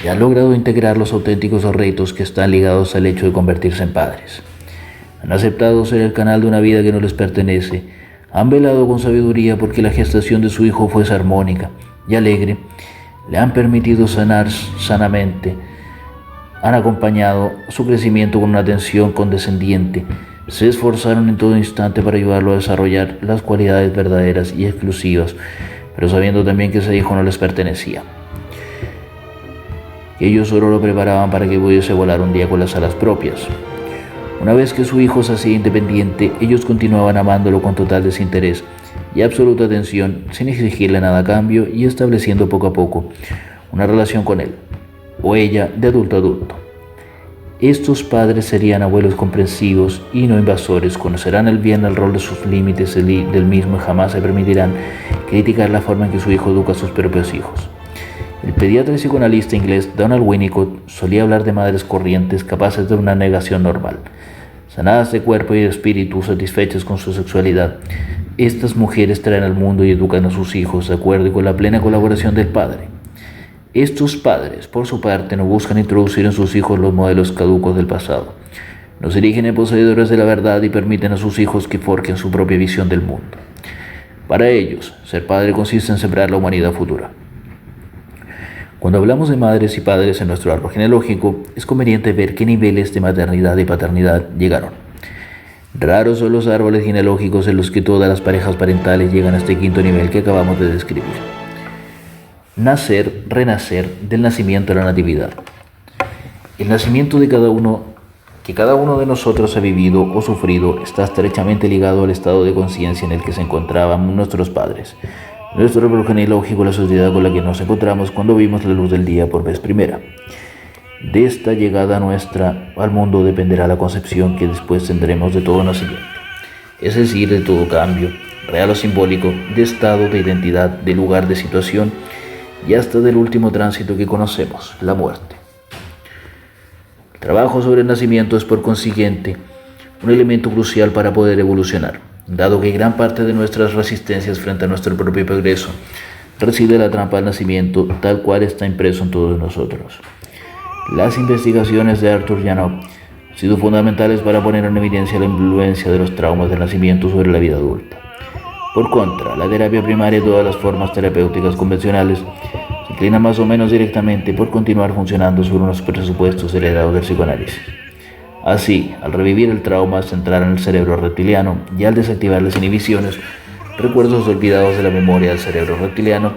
y han logrado integrar los auténticos retos que están ligados al hecho de convertirse en padres. Han aceptado ser el canal de una vida que no les pertenece, han velado con sabiduría porque la gestación de su hijo fuese armónica y alegre, le han permitido sanar sanamente, han acompañado su crecimiento con una atención condescendiente, se esforzaron en todo instante para ayudarlo a desarrollar las cualidades verdaderas y exclusivas, pero sabiendo también que ese hijo no les pertenecía. Ellos solo lo preparaban para que pudiese volar un día con las alas propias. Una vez que su hijo se hacía independiente, ellos continuaban amándolo con total desinterés y absoluta atención, sin exigirle nada a cambio y estableciendo poco a poco una relación con él, o ella, de adulto a adulto. Estos padres serían abuelos comprensivos y no invasores, conocerán el bien el rol de sus límites del mismo y jamás se permitirán criticar la forma en que su hijo educa a sus propios hijos. El pediatra y psicoanalista inglés Donald Winnicott solía hablar de madres corrientes capaces de una negación normal, sanadas de cuerpo y de espíritu, satisfechas con su sexualidad. Estas mujeres traen al mundo y educan a sus hijos de acuerdo y con la plena colaboración del padre. Estos padres, por su parte, no buscan introducir en sus hijos los modelos caducos del pasado. No se erigen en poseedores de la verdad y permiten a sus hijos que forjen su propia visión del mundo. Para ellos, ser padre consiste en sembrar la humanidad futura. Cuando hablamos de madres y padres en nuestro árbol genealógico, es conveniente ver qué niveles de maternidad y paternidad llegaron. Raros son los árboles genealógicos en los que todas las parejas parentales llegan a este quinto nivel que acabamos de describir. Nacer, renacer del nacimiento a la natividad. El nacimiento de cada uno de nosotros ha vivido o sufrido está estrechamente ligado al estado de conciencia en el que se encontraban nuestros padres, nuestro árbol genealógico, la sociedad con la que nos encontramos cuando vimos la luz del día por vez primera. De esta llegada nuestra al mundo dependerá la concepción que después tendremos de todo nacimiento, es decir, de todo cambio, real o simbólico, de estado, de identidad, de lugar, de situación, y hasta del último tránsito que conocemos, la muerte. El trabajo sobre el nacimiento es, por consiguiente, un elemento crucial para poder evolucionar, dado que gran parte de nuestras resistencias frente a nuestro propio progreso reside en la trampa del nacimiento, tal cual está impreso en todos nosotros. Las investigaciones de Arthur Janov han sido fundamentales para poner en evidencia la influencia de los traumas del nacimiento sobre la vida adulta. Por contra, la terapia primaria y todas las formas terapéuticas convencionales se inclinan más o menos directamente por continuar funcionando sobre unos presupuestos heredados del psicoanálisis. Así, al revivir el trauma, centrar en el cerebro reptiliano y al desactivar las inhibiciones, recuerdos olvidados de la memoria del cerebro reptiliano,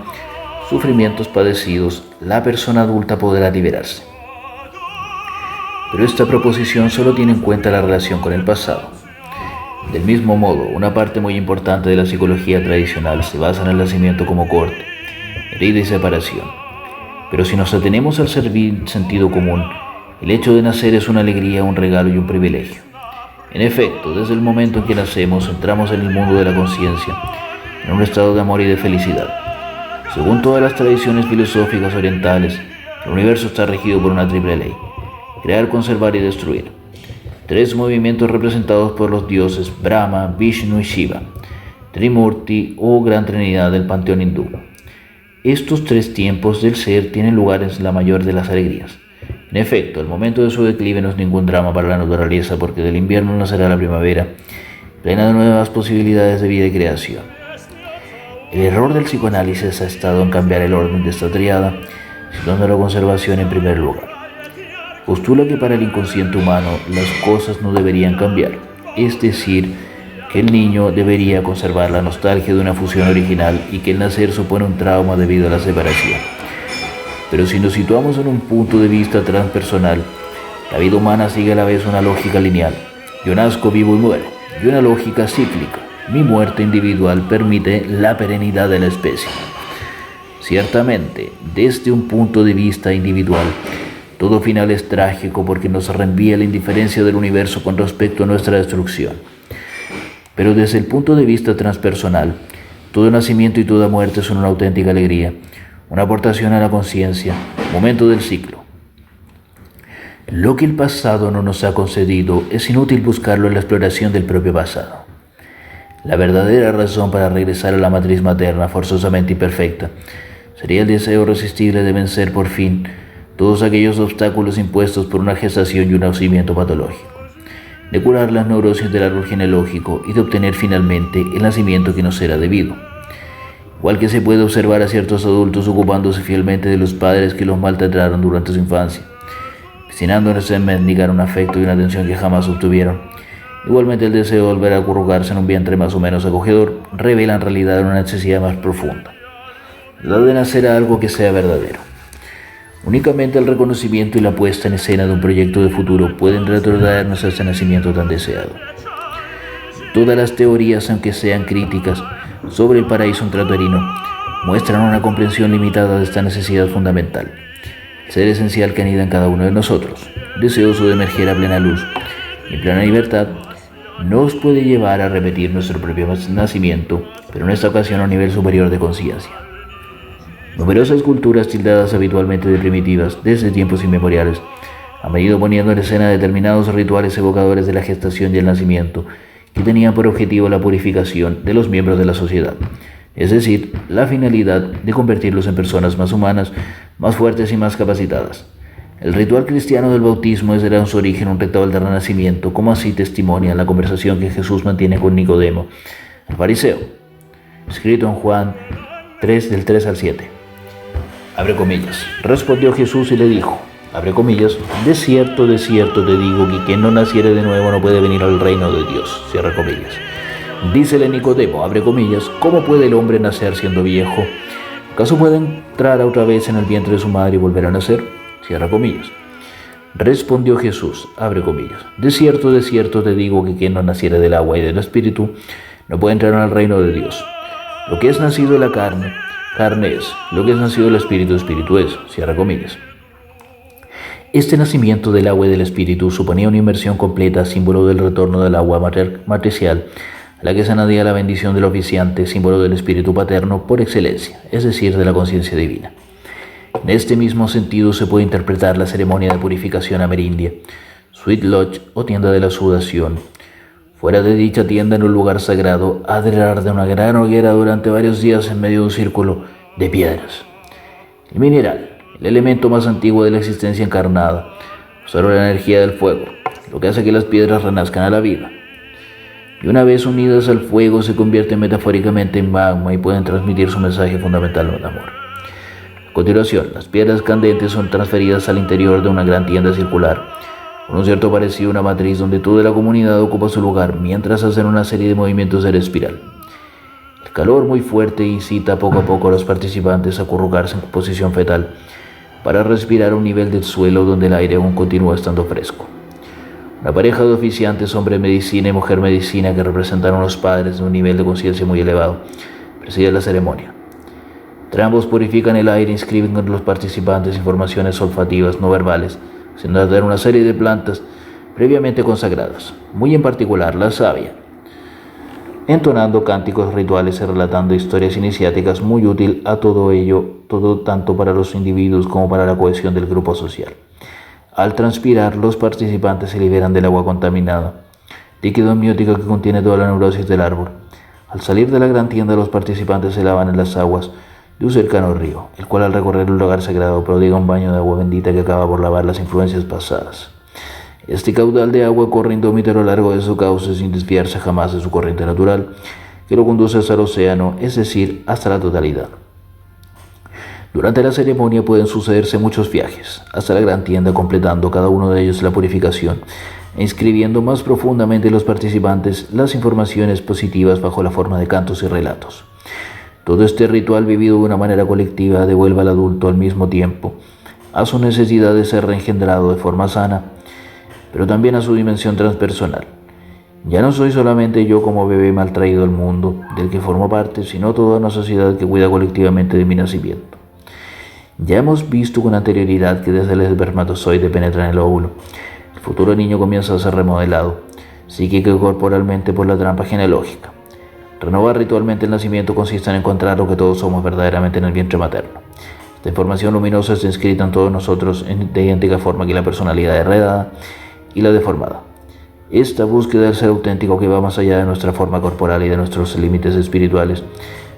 sufrimientos padecidos, la persona adulta podrá liberarse. Pero esta proposición solo tiene en cuenta la relación con el pasado. Del mismo modo, una parte muy importante de la psicología tradicional se basa en el nacimiento como corte, herida y separación. Pero si nos atenemos al sentido común, el hecho de nacer es una alegría, un regalo y un privilegio. En efecto, desde el momento en que nacemos, entramos en el mundo de la conciencia, en un estado de amor y de felicidad. Según todas las tradiciones filosóficas orientales, el universo está regido por una triple ley: crear, conservar y destruir. 3 movimientos representados por los dioses Brahma, Vishnu y Shiva, Trimurti o Gran Trinidad del panteón hindú. Estos 3 tiempos del ser tienen lugar en la mayor de las alegrías. En efecto, el momento de su declive no es ningún drama para la naturaleza, porque del invierno nacerá la primavera, plena de nuevas posibilidades de vida y creación. El error del psicoanálisis ha estado en cambiar el orden de esta triada, situando la conservación en primer lugar. Postula que para el inconsciente humano las cosas no deberían cambiar, es decir, que el niño debería conservar la nostalgia de una fusión original y que el nacer supone un trauma debido a la separación. Pero si nos situamos en un punto de vista transpersonal, la vida humana sigue a la vez una lógica lineal. Yo nazco, vivo y muero, y una lógica cíclica. Mi muerte individual permite la perenidad de la especie. Ciertamente, desde un punto de vista individual, todo final es trágico porque nos reenvía la indiferencia del universo con respecto a nuestra destrucción. Pero desde el punto de vista transpersonal, todo nacimiento y toda muerte son una auténtica alegría, una aportación a la conciencia, momento del ciclo. Lo que el pasado no nos ha concedido es inútil buscarlo en la exploración del propio pasado. La verdadera razón para regresar a la matriz materna forzosamente imperfecta sería el deseo irresistible de vencer por fin todos aquellos obstáculos impuestos por una gestación y un nacimiento patológico, de curar las neurosis del árbol genealógico y de obtener finalmente el nacimiento que nos era debido. Igual que se puede observar a ciertos adultos ocupándose fielmente de los padres que los maltrataron durante su infancia, destinándoles a mendigar un afecto y una atención que jamás obtuvieron. Igualmente el deseo de volver a acurrucarse en un vientre más o menos acogedor revela en realidad una necesidad más profunda, la de nacer a algo que sea verdadero. Únicamente el reconocimiento y la puesta en escena de un proyecto de futuro pueden retrotraernos a ese nacimiento tan deseado. Todas las teorías, aunque sean críticas, sobre el paraíso intrauterino, muestran una comprensión limitada de esta necesidad fundamental, el ser esencial que anida en cada uno de nosotros, deseoso de emerger a plena luz y en plena libertad, nos puede llevar a repetir nuestro propio nacimiento, pero en esta ocasión a un nivel superior de conciencia. Numerosas culturas tildadas habitualmente de primitivas desde tiempos inmemoriales han venido poniendo en escena determinados rituales evocadores de la gestación y el nacimiento que tenían por objetivo la purificación de los miembros de la sociedad, es decir, la finalidad de convertirlos en personas más humanas, más fuertes y más capacitadas. El ritual cristiano del bautismo es en su origen un ritual de renacimiento, como así testimonia la conversación que Jesús mantiene con Nicodemo, el fariseo, escrito en Juan 3 del 3 al 7. Abre comillas. Respondió Jesús y le dijo, abre comillas, de cierto te digo que quien no naciere de nuevo no puede venir al reino de Dios, cierra comillas. Dícele Nicodemo, abre comillas, ¿cómo puede el hombre nacer siendo viejo? ¿Acaso puede entrar otra vez en el vientre de su madre y volver a nacer? Cierra comillas. Respondió Jesús, abre comillas, de cierto te digo que quien no naciere del agua y del espíritu no puede entrar al reino de Dios. Lo que es nacido de la carne es, lo que es nacido del espíritu, espíritu es, cierra comillas. Este nacimiento del agua y del espíritu suponía una inmersión completa, símbolo del retorno del agua matricial, a la que se añadía la bendición del oficiante, símbolo del espíritu paterno por excelencia, es decir, de la conciencia divina. En este mismo sentido se puede interpretar la ceremonia de purificación amerindia, Sweet Lodge o tienda de la sudación. Fuera de dicha tienda, en un lugar sagrado, ha de arder una gran hoguera durante varios días en medio de un círculo de piedras. El mineral, el elemento más antiguo de la existencia encarnada, absorbe la energía del fuego, lo que hace que las piedras renazcan a la vida. Y una vez unidas al fuego se convierten metafóricamente en magma y pueden transmitir su mensaje fundamental del amor. A continuación, las piedras candentes son transferidas al interior de una gran tienda circular, con un cierto parecido a una matriz donde toda la comunidad ocupa su lugar mientras hacen una serie de movimientos en espiral. El calor muy fuerte incita poco a poco a los participantes a acurrucarse en posición fetal para respirar a un nivel del suelo donde el aire aún continúa estando fresco. Una pareja de oficiantes, hombre medicina y mujer medicina, que representan a los padres de un nivel de conciencia muy elevado, preside la ceremonia. Entre ambos purifican el aire e inscriben con los participantes informaciones olfativas no verbales, sin dar una serie de plantas previamente consagradas, muy en particular la savia, entonando cánticos rituales y relatando historias iniciáticas, muy útil a todo tanto para los individuos como para la cohesión del grupo social. Al transpirar, los participantes se liberan del agua contaminada, líquido amniótico que contiene toda la neurosis del árbol. Al salir de la gran tienda, los participantes se lavan en las aguas de un cercano río, el cual al recorrer el lugar sagrado prodiga un baño de agua bendita que acaba por lavar las influencias pasadas. Este caudal de agua corre indómito a lo largo de su cauce sin desviarse jamás de su corriente natural, que lo conduce hasta el océano, es decir, hasta la totalidad. Durante la ceremonia pueden sucederse muchos viajes hasta la gran tienda, completando cada uno de ellos la purificación e inscribiendo más profundamente los participantes las informaciones positivas bajo la forma de cantos y relatos. Todo este ritual vivido de una manera colectiva devuelve al adulto al mismo tiempo a su necesidad de ser reengendrado de forma sana, pero también a su dimensión transpersonal. Ya no soy solamente yo como bebé maltraído al mundo del que formo parte, sino toda una sociedad que cuida colectivamente de mi nacimiento. Ya hemos visto con anterioridad que desde el espermatozoide penetra en el óvulo. El futuro niño comienza a ser remodelado, psíquica y corporalmente, por la trampa genealógica. Renovar ritualmente el nacimiento consiste en encontrar lo que todos somos verdaderamente en el vientre materno. Esta información luminosa está inscrita en todos nosotros de idéntica forma que la personalidad heredada y la deformada. Esta búsqueda del ser auténtico que va más allá de nuestra forma corporal y de nuestros límites espirituales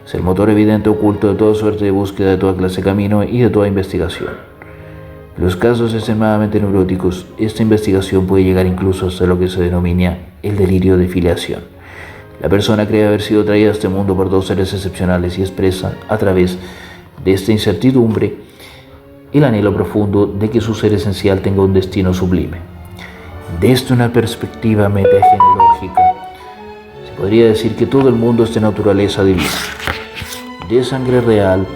es el motor evidente oculto de toda suerte de búsqueda, de toda clase de camino y de toda investigación. En los casos extremadamente neuróticos, esta investigación puede llegar incluso hasta lo que se denomina el delirio de filiación. La persona cree haber sido traída a este mundo por dos seres excepcionales y expresa, a través de esta incertidumbre, el anhelo profundo de que su ser esencial tenga un destino sublime. Desde una perspectiva metagenealógica, se podría decir que todo el mundo es de naturaleza divina, de sangre real,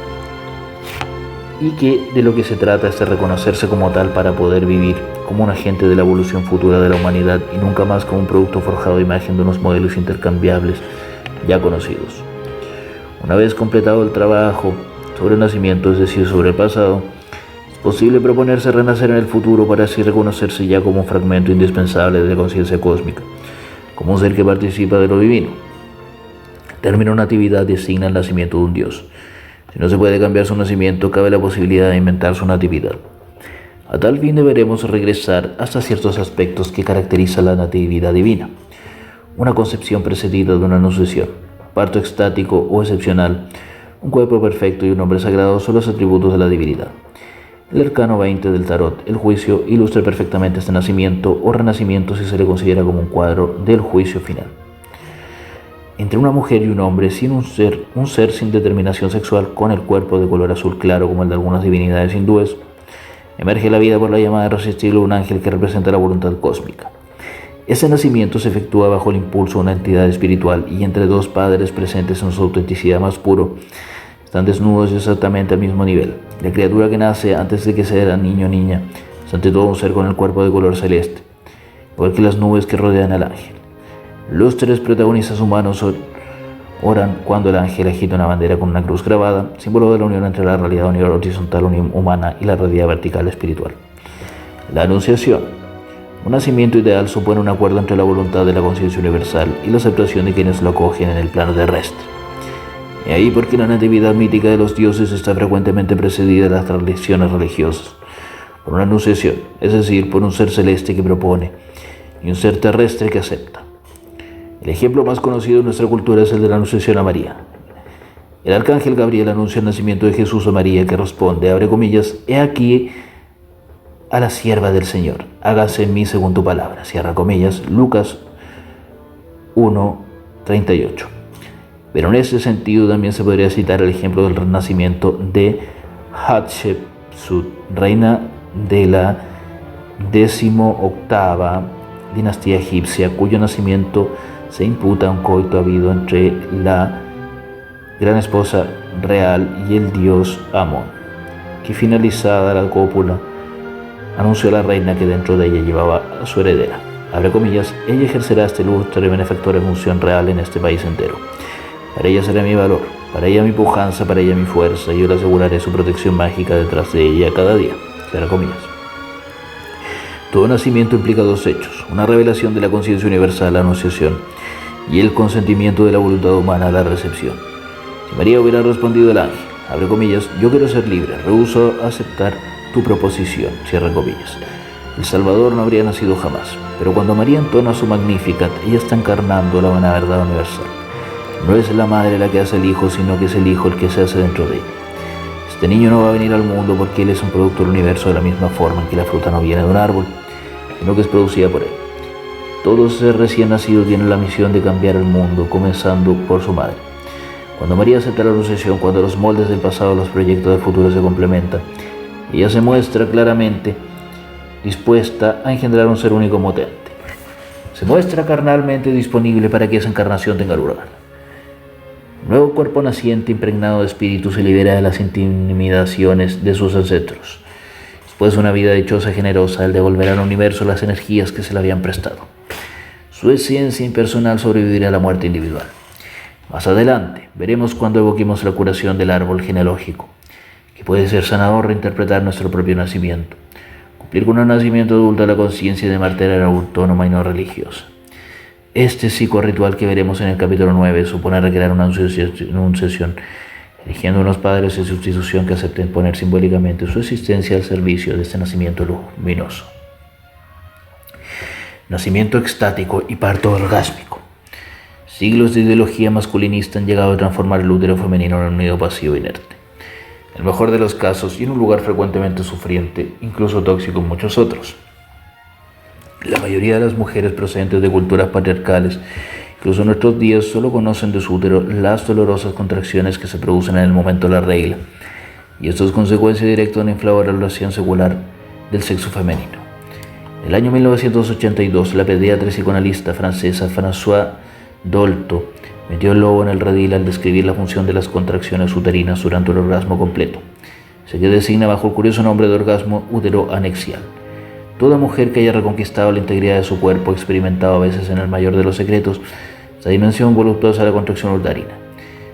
y que de lo que se trata es de reconocerse como tal para poder vivir como un agente de la evolución futura de la humanidad y nunca más como un producto forjado a imagen de unos modelos intercambiables ya conocidos. Una vez completado el trabajo sobre el nacimiento, es decir, sobre el pasado, es posible proponerse renacer en el futuro para así reconocerse ya como un fragmento indispensable de la conciencia cósmica, como un ser que participa de lo divino. El término natividad designa el nacimiento de un Dios. Si no se puede cambiar su nacimiento, cabe la posibilidad de inventar su natividad. A tal fin deberemos regresar hasta ciertos aspectos que caracterizan la natividad divina. Una concepción precedida de una anunciación, parto extático o excepcional, un cuerpo perfecto y un nombre sagrado son los atributos de la divinidad. El arcano 20 del tarot, el juicio, ilustra perfectamente este nacimiento o renacimiento si se le considera como un cuadro del juicio final. Entre una mujer y un hombre, sin un ser sin determinación sexual, con el cuerpo de color azul claro como el de algunas divinidades hindúes, emerge la vida por la llamada irresistible de un ángel que representa la voluntad cósmica. Ese nacimiento se efectúa bajo el impulso de una entidad espiritual y entre dos padres presentes en su autenticidad más puro, están desnudos exactamente al mismo nivel. La criatura que nace antes de que sea niño o niña es ante todo un ser con el cuerpo de color celeste, igual que las nubes que rodean al ángel. Los tres protagonistas humanos oran cuando el ángel agita una bandera con una cruz grabada, símbolo de la unión entre la realidad horizontal humana y la realidad vertical espiritual. La anunciación. Un nacimiento ideal supone un acuerdo entre la voluntad de la conciencia universal y la aceptación de quienes lo acogen en el plano terrestre. Y ahí porque la natividad mítica de los dioses está frecuentemente precedida de las tradiciones religiosas por una anunciación, es decir, por un ser celeste que propone y un ser terrestre que acepta. El ejemplo más conocido en nuestra cultura es el de la anunciación a María. El arcángel Gabriel anuncia el nacimiento de Jesús a María, que responde, abre comillas, he aquí a la sierva del Señor, hágase en mí según tu palabra, cierra comillas, Lucas 1:38. Pero en ese sentido también se podría citar el ejemplo del renacimiento de Hatshepsut, reina de la 18ª dinastía egipcia, cuyo nacimiento se imputa a un coito habido entre la gran esposa real y el dios Amón, que finalizada la cópula anunció a la reina que dentro de ella llevaba a su heredera. Abre comillas, ella ejercerá esta ilustre y benefactora función real en este país entero. Para ella será mi valor, para ella mi pujanza, para ella mi fuerza, y yo le aseguraré su protección mágica detrás de ella cada día. Cierra comillas. Todo nacimiento implica dos hechos, una revelación de la conciencia universal, la anunciación, y el consentimiento de la voluntad humana, la recepción. Si María hubiera respondido al ángel, abre comillas, yo quiero ser libre, rehúso aceptar tu proposición, cierra comillas, el Salvador no habría nacido jamás. Pero cuando María entona su Magnificat, ella está encarnando la buena verdad universal. No es la madre la que hace el hijo, sino que es el hijo el que se hace dentro de ella. Este niño no va a venir al mundo porque él es un producto del universo de la misma forma en que la fruta no viene de un árbol, sino que es producida por él. Todo ser recién nacido tiene la misión de cambiar el mundo, comenzando por su madre. Cuando María acepta la anunciación, cuando los moldes del pasado y los proyectos del futuro se complementan, ella se muestra claramente dispuesta a engendrar un ser único potente. Se muestra carnalmente disponible para que esa encarnación tenga lugar. Un nuevo cuerpo naciente impregnado de espíritu se libera de las intimidaciones de sus ancestros. Después de una vida dichosa y generosa, él devolverá al universo las energías que se le habían prestado. Su esencia impersonal sobrevivirá a la muerte individual. Más adelante, veremos cuando evoquemos la curación del árbol genealógico, que puede ser sanador reinterpretar nuestro propio nacimiento. Cumplir con un nacimiento adulto a la conciencia de Marta era autónoma y no religiosa. Este psicorritual que veremos en el capítulo 9 supone recrear una anunciación, eligiendo unos padres en sustitución que acepten poner simbólicamente su existencia al servicio de este nacimiento luminoso. Nacimiento extático y parto orgásmico. Siglos de ideología masculinista han llegado a transformar el útero femenino en un nido pasivo inerte. En el mejor de los casos, y en un lugar frecuentemente sufriente, incluso tóxico en muchos otros. La mayoría de las mujeres procedentes de culturas patriarcales, incluso en nuestros días, solo conocen de su útero las dolorosas contracciones que se producen en el momento de la regla, y esto es consecuencia directa de una inflamable relación secular del sexo femenino. En el año 1982, la pediatra y psicoanalista francesa Françoise Dolto metió el lobo en el redil al describir la función de las contracciones uterinas durante el orgasmo completo. Se que designa bajo el curioso nombre de orgasmo uteroanexial. Toda mujer que haya reconquistado la integridad de su cuerpo ha experimentado a veces en el mayor de los secretos esta dimensión voluptuosa de la contracción uterina.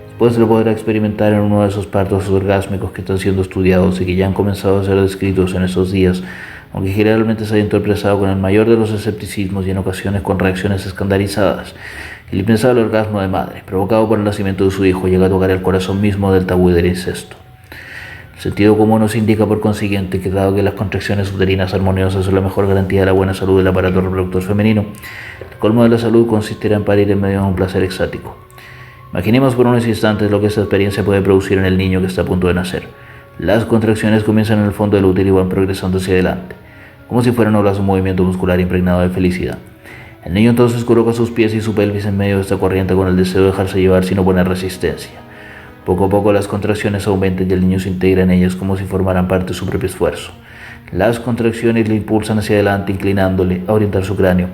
Después lo podrá experimentar en uno de esos partos orgásmicos que están siendo estudiados y que ya han comenzado a ser descritos en estos días, aunque generalmente se ha interpretado con el mayor de los escepticismos y en ocasiones con reacciones escandalizadas. El impensable orgasmo de madre, provocado por el nacimiento de su hijo, llega a tocar el corazón mismo del tabú del incesto. El sentido común nos indica, por consiguiente, que dado que las contracciones uterinas armoniosas son la mejor garantía de la buena salud del aparato reproductor femenino, el colmo de la salud consistirá en parir en medio de un placer extático. Imaginemos por unos instantes lo que esta experiencia puede producir en el niño que está a punto de nacer. Las contracciones comienzan en el fondo del útero y van progresando hacia adelante, como si fueran obras de un movimiento muscular impregnado de felicidad. El niño entonces coloca sus pies y su pelvis en medio de esta corriente con el deseo de dejarse llevar sin oponer resistencia. Poco a poco las contracciones aumentan y el niño se integra en ellas como si formaran parte de su propio esfuerzo. Las contracciones le impulsan hacia adelante, inclinándole a orientar su cráneo,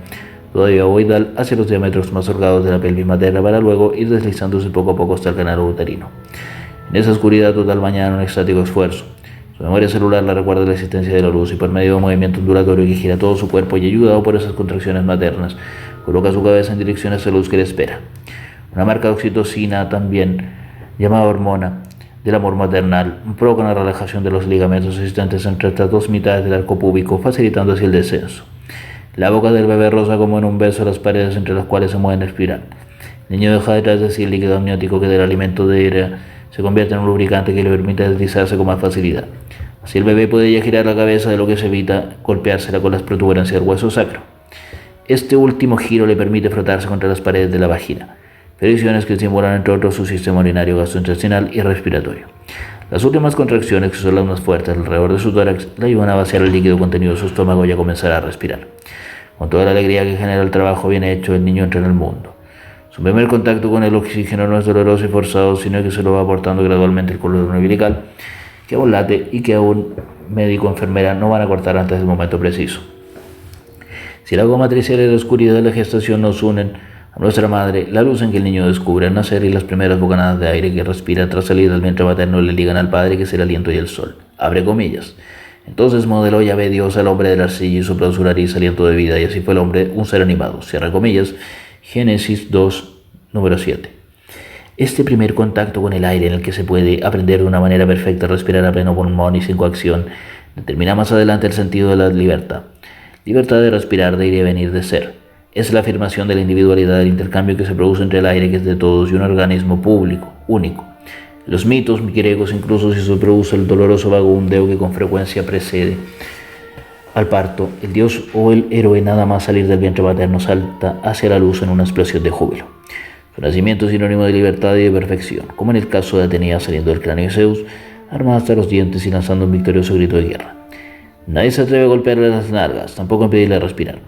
todavía ovoidal, hacia los diámetros más holgados de la pelvis materna para luego ir deslizándose poco a poco hasta el canal uterino. En esa oscuridad total bañada en un extático esfuerzo, su memoria celular la recuerda la existencia de la luz y por medio de un movimiento ondulatorio que gira todo su cuerpo y ayudado por esas contracciones maternas, coloca su cabeza en dirección hacia la luz que le espera. Una marca de oxitocina también, llamada hormona del amor maternal, provoca una relajación de los ligamentos existentes entre estas dos mitades del arco púbico, facilitando así el descenso. La boca del bebé roza como en un beso las paredes entre las cuales se mueven espiral. El niño deja detrás de sí el líquido amniótico que del alimento se convierte en un lubricante que le permite deslizarse con más facilidad. Así el bebé puede ya girar la cabeza, de lo que se evita golpeársela con las protuberancias del hueso sacro. Este último giro le permite frotarse contra las paredes de la vagina, previsiones que estimulan entre otros su sistema urinario, gastrointestinal y respiratorio. Las últimas contracciones, que son las más fuertes alrededor de su tórax, le ayudan a vaciar el líquido contenido de su estómago y a comenzar a respirar. Con toda la alegría que genera el trabajo bien hecho, el niño entra en el mundo. Su primer contacto con el oxígeno no es doloroso y forzado, sino que se lo va aportando gradualmente el cordón umbilical, que aún late y que aún médico o enfermera no van a cortar antes del momento preciso. Si el agua matricial y la oscuridad de la gestación nos unen a nuestra madre, la luz en que el niño descubre al nacer y las primeras bocanadas de aire que respira tras salir del vientre materno le ligan al padre, que es el aliento y el sol. Abre comillas. Entonces modeló Yahvé Dios al hombre de la arcilla y sopló su nariz aliento de vida, y así fue el hombre un ser animado. Cierra comillas. Génesis 2, número 7. Este primer contacto con el aire, en el que se puede aprender de una manera perfecta a respirar a pleno pulmón y sin coacción, determina más adelante el sentido de la libertad. Libertad de respirar, de ir y venir, de ser. Es la afirmación de la individualidad del intercambio que se produce entre el aire, que es de todos, y un organismo público, único. Los mitos griegos, incluso si se produce el doloroso vagundeo que con frecuencia precede al parto, el dios o el héroe nada más salir del vientre materno salta hacia la luz en una explosión de júbilo. Su nacimiento es sinónimo de libertad y de perfección, como en el caso de Atenea saliendo del cráneo de Zeus, armada hasta los dientes y lanzando un victorioso grito de guerra. Nadie se atreve a golpearle las nalgas, tampoco a impedirle respirar.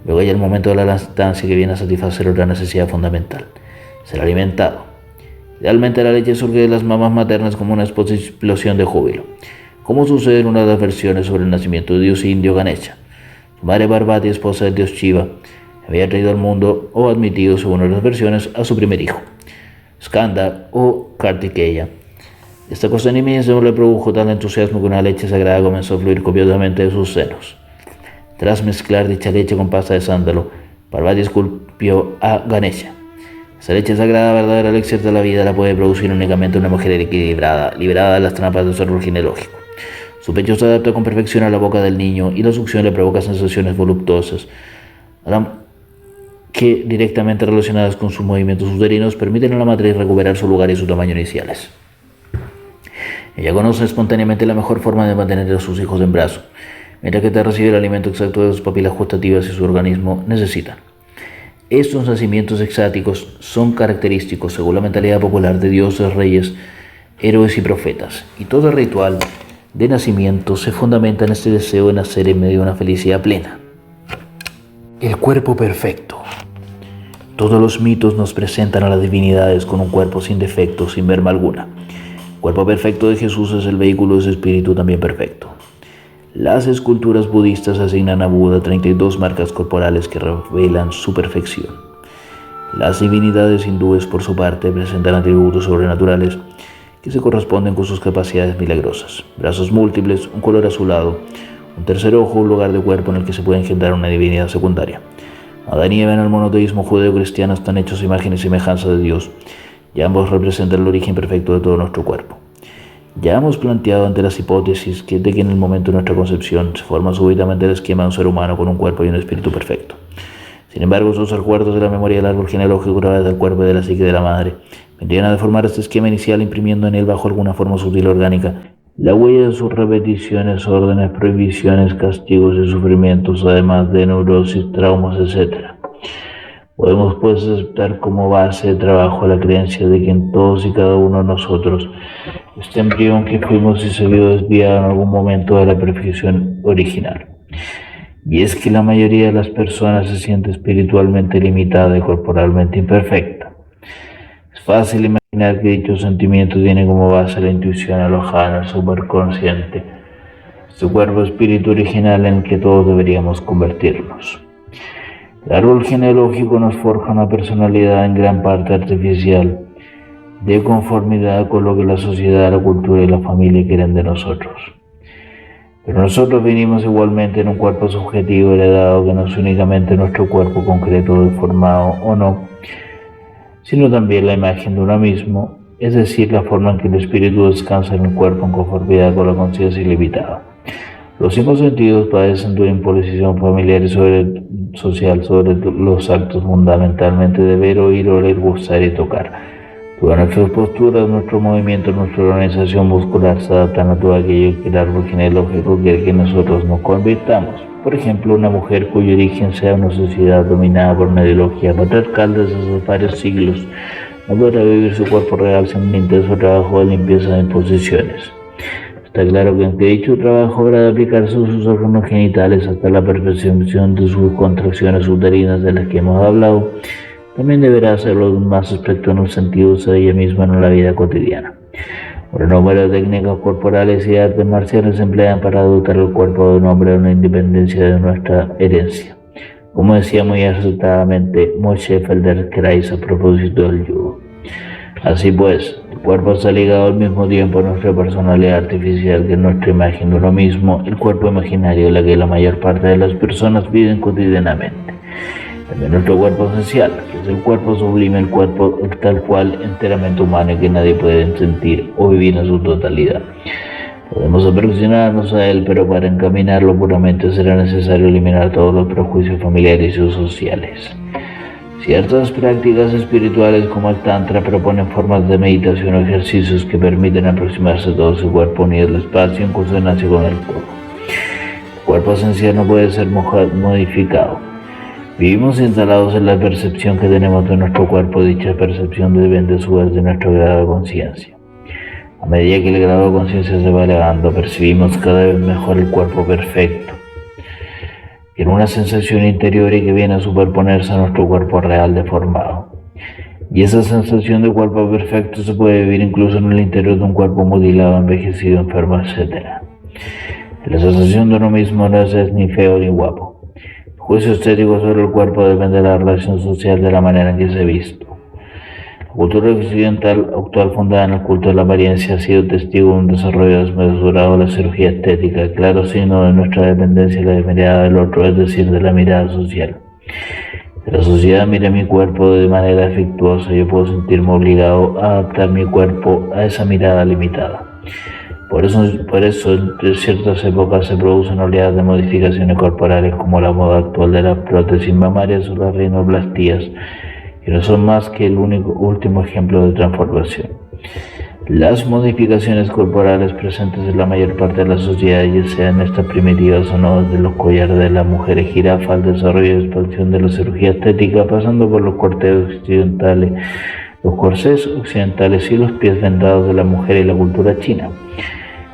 Luego hay el momento de la lactancia, que viene a satisfacer otra necesidad fundamental, ser alimentado. Realmente la leche surge de las mamas maternas como una explosión de júbilo, como sucede en una de las versiones sobre el nacimiento de Dios indio Ganesha. Su madre Parvati, esposa del dios Shiva, había traído al mundo o admitido, según otras versiones, a su primer hijo, Skanda o Kartikeya. Esta cosa inmensa le produjo tal entusiasmo que una leche sagrada comenzó a fluir copiosamente de sus senos. Tras mezclar dicha leche con pasta de sándalo, Parvati esculpió a Ganesha. Esa leche sagrada, verdadera elixir de la vida, la puede producir únicamente una mujer equilibrada, librada de las trampas de su árbol genealógico. Su pecho se adapta con perfección a la boca del niño y la succión le provoca sensaciones voluptuosas, que directamente relacionadas con sus movimientos uterinos permiten a la matriz recuperar su lugar y su tamaño iniciales. Ella conoce espontáneamente la mejor forma de mantener a sus hijos en brazos, mientras que te recibe el alimento exacto de sus papilas gustativas y su organismo necesita. Estos nacimientos exáticos son característicos, según la mentalidad popular, de dioses, reyes, héroes y profetas, y todo ritual de nacimiento se fundamenta en este deseo de nacer en medio de una felicidad plena. El cuerpo perfecto. Todos los mitos nos presentan a las divinidades con un cuerpo sin defectos, sin merma alguna. El cuerpo perfecto de Jesús es el vehículo de su espíritu también perfecto. Las esculturas budistas asignan a Buda 32 marcas corporales que revelan su perfección. Las divinidades hindúes, por su parte, presentan atributos sobrenaturales que se corresponden con sus capacidades milagrosas. Brazos múltiples, un color azulado, un tercer ojo, un lugar de cuerpo en el que se puede engendrar una divinidad secundaria. Adán y Eva en el monoteísmo judeo-cristiano están hechos imagen y semejanza de Dios, y ambos representan el origen perfecto de todo nuestro cuerpo. Ya hemos planteado ante las hipótesis de que en el momento de nuestra concepción se forma súbitamente el esquema de un ser humano con un cuerpo y un espíritu perfecto. Sin embargo, esos recuerdos de la memoria del árbol genealógico grabados del cuerpo y de la psique de la madre vendrían a deformar este esquema inicial, imprimiendo en él, bajo alguna forma sutil orgánica, la huella de sus repeticiones, órdenes, prohibiciones, castigos y sufrimientos, además de neurosis, traumas, etc. Podemos pues aceptar como base de trabajo la creencia de que en todos y cada uno de nosotros este embrión que fuimos y se vio desviado en algún momento de la perfección original. Y es que la mayoría de las personas se siente espiritualmente limitada y corporalmente imperfecta. Es fácil imaginar que dicho sentimiento tiene como base la intuición alojada en el superconsciente, este cuerpo espíritu original en el que todos deberíamos convertirnos. El árbol genealógico nos forja una personalidad en gran parte artificial, de conformidad con lo que la sociedad, la cultura y la familia quieren de nosotros. Pero nosotros venimos igualmente en un cuerpo subjetivo heredado que no es únicamente nuestro cuerpo concreto, deformado o no, sino también la imagen de uno mismo, es decir, la forma en que el espíritu descansa en el cuerpo en conformidad con la conciencia ilimitada. Los 5 sentidos padecen de una imposición familiar y social sobre los actos fundamentalmente de ver, oír, oler, gustar y tocar. Todas nuestras posturas, nuestros movimientos, nuestra organización muscular se adaptan a todo aquello que el árbol genealógico quiere que nosotros nos convirtamos. Por ejemplo, una mujer cuyo origen sea una sociedad dominada por una ideología patriarcal desde hace varios siglos no podrá vivir su cuerpo real sin un intenso trabajo de limpieza de imposiciones. Está claro que aunque dicho trabajo habrá de aplicarse a sus órganos genitales hasta la perfección de sus contracciones uterinas de las que hemos hablado, también deberá hacerlo más respecto a los sentidos de ella misma en la vida cotidiana. Un número de técnicas corporales y artes marciales se emplean para dotar el cuerpo de un hombre a una independencia de nuestra herencia. Como decía muy acertadamente Moshe Feldenkrais a propósito del judo. Así pues, el cuerpo está ligado al mismo tiempo a nuestra personalidad artificial que nuestra imagen de uno mismo, el cuerpo imaginario en la que la mayor parte de las personas viven cotidianamente. También nuestro cuerpo esencial, que es el cuerpo sublime, el cuerpo tal cual, enteramente humano y que nadie puede sentir o vivir en su totalidad. Podemos aproximarnos a él, pero para encaminarlo puramente será necesario eliminar todos los prejuicios familiares y sociales. Ciertas prácticas espirituales como el Tantra proponen formas de meditación o ejercicios que permiten aproximarse a todo su cuerpo unido al espacio en consonancia con el cuerpo. El cuerpo esencial no puede ser modificado. Vivimos instalados en la percepción que tenemos de nuestro cuerpo. Dicha percepción depende a su vez de nuestro grado de conciencia. A medida que el grado de conciencia se va elevando, percibimos cada vez mejor el cuerpo perfecto, en una sensación interior y que viene a superponerse a nuestro cuerpo real deformado. Y esa sensación de cuerpo perfecto se puede vivir incluso en el interior de un cuerpo mutilado, envejecido, enfermo, etc. La sensación de uno mismo no es ni feo ni guapo. El juicio estético sobre el cuerpo depende de la relación social, de la manera en que se ha visto. La cultura occidental actual, fundada en el culto de la apariencia, ha sido testigo de un desarrollo desmesurado de la cirugía estética, claro signo de nuestra dependencia de la mirada del otro, es decir, de la mirada social. Si la sociedad mira mi cuerpo de manera afectuosa, yo puedo sentirme obligado a adaptar mi cuerpo a esa mirada limitada. Por eso en ciertas épocas se producen oleadas de modificaciones corporales, como la moda actual de las prótesis mamarias o las rinoplastías, que no son más que el último ejemplo de transformación. Las modificaciones corporales presentes en la mayor parte de la sociedad, ya sean estas primitivas o no, desde los collares de las mujeres jirafa al desarrollo y expansión de la cirugía estética, pasando por los corsés occidentales y los pies vendados de la mujer y la cultura china.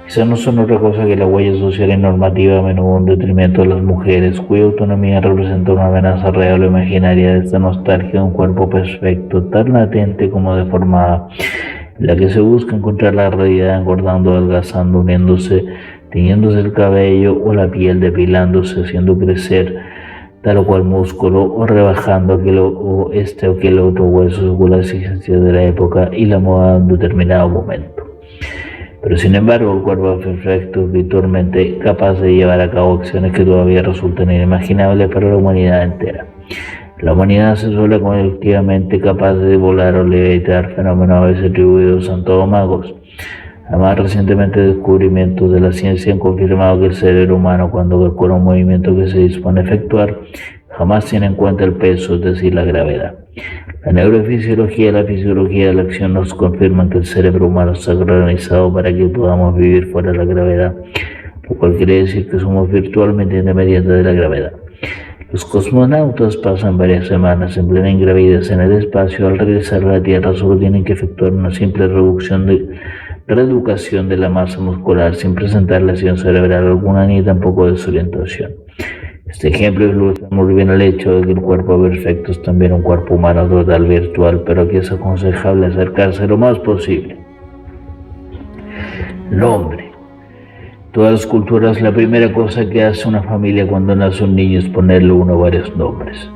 Quizás no son otra cosa que la huella social y normativa, a menudo en detrimento de las mujeres, cuya autonomía representa una amenaza real o imaginaria de esta nostalgia de un cuerpo perfecto, tan latente como deformada, en la que se busca encontrar la realidad engordando, adelgazando, uniéndose, tiñéndose el cabello o la piel, depilándose, haciendo crecer tal o cual músculo o rebajando aquel o aquel otro hueso según las exigencias de la época y la moda de un determinado momento. Pero sin embargo, el cuerpo perfecto es virtualmente capaz de llevar a cabo acciones que todavía resultan inimaginables para la humanidad entera. La humanidad se suele colectivamente capaz de volar o levitar, fenómenos a veces atribuidos a santos Además, recientemente descubrimientos de la ciencia han confirmado que el cerebro humano, cuando calcula un movimiento que se dispone a efectuar, jamás tiene en cuenta el peso, es decir, la gravedad. La neurofisiología y la fisiología de la acción nos confirman que el cerebro humano está organizado para que podamos vivir fuera de la gravedad, lo cual quiere decir que somos virtualmente independientes de la gravedad. Los cosmonautas pasan varias semanas en plena ingravidez en el espacio. Al regresar a la Tierra solo tienen que efectuar una simple reeducación de la masa muscular sin presentar lesión cerebral alguna ni tampoco desorientación. Este ejemplo ilustra muy bien el hecho de que el cuerpo perfecto es también un cuerpo humano total virtual, pero que es aconsejable acercarse lo más posible. Nombre. Todas las culturas, la primera cosa que hace una familia cuando nace un niño es ponerle uno o varios nombres.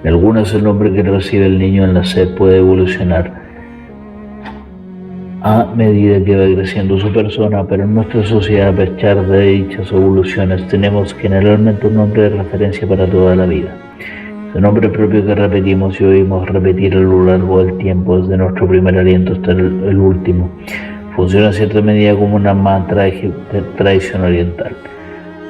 En algunas, el nombre que recibe el niño al nacer puede evolucionar a medida que va creciendo su persona, pero en nuestra sociedad, a pesar de dichas evoluciones, tenemos generalmente un nombre de referencia para toda la vida. Ese nombre propio que repetimos y oímos repetir a lo largo del tiempo, desde nuestro primer aliento hasta el último, funciona en cierta medida como una mantra de tradición oriental.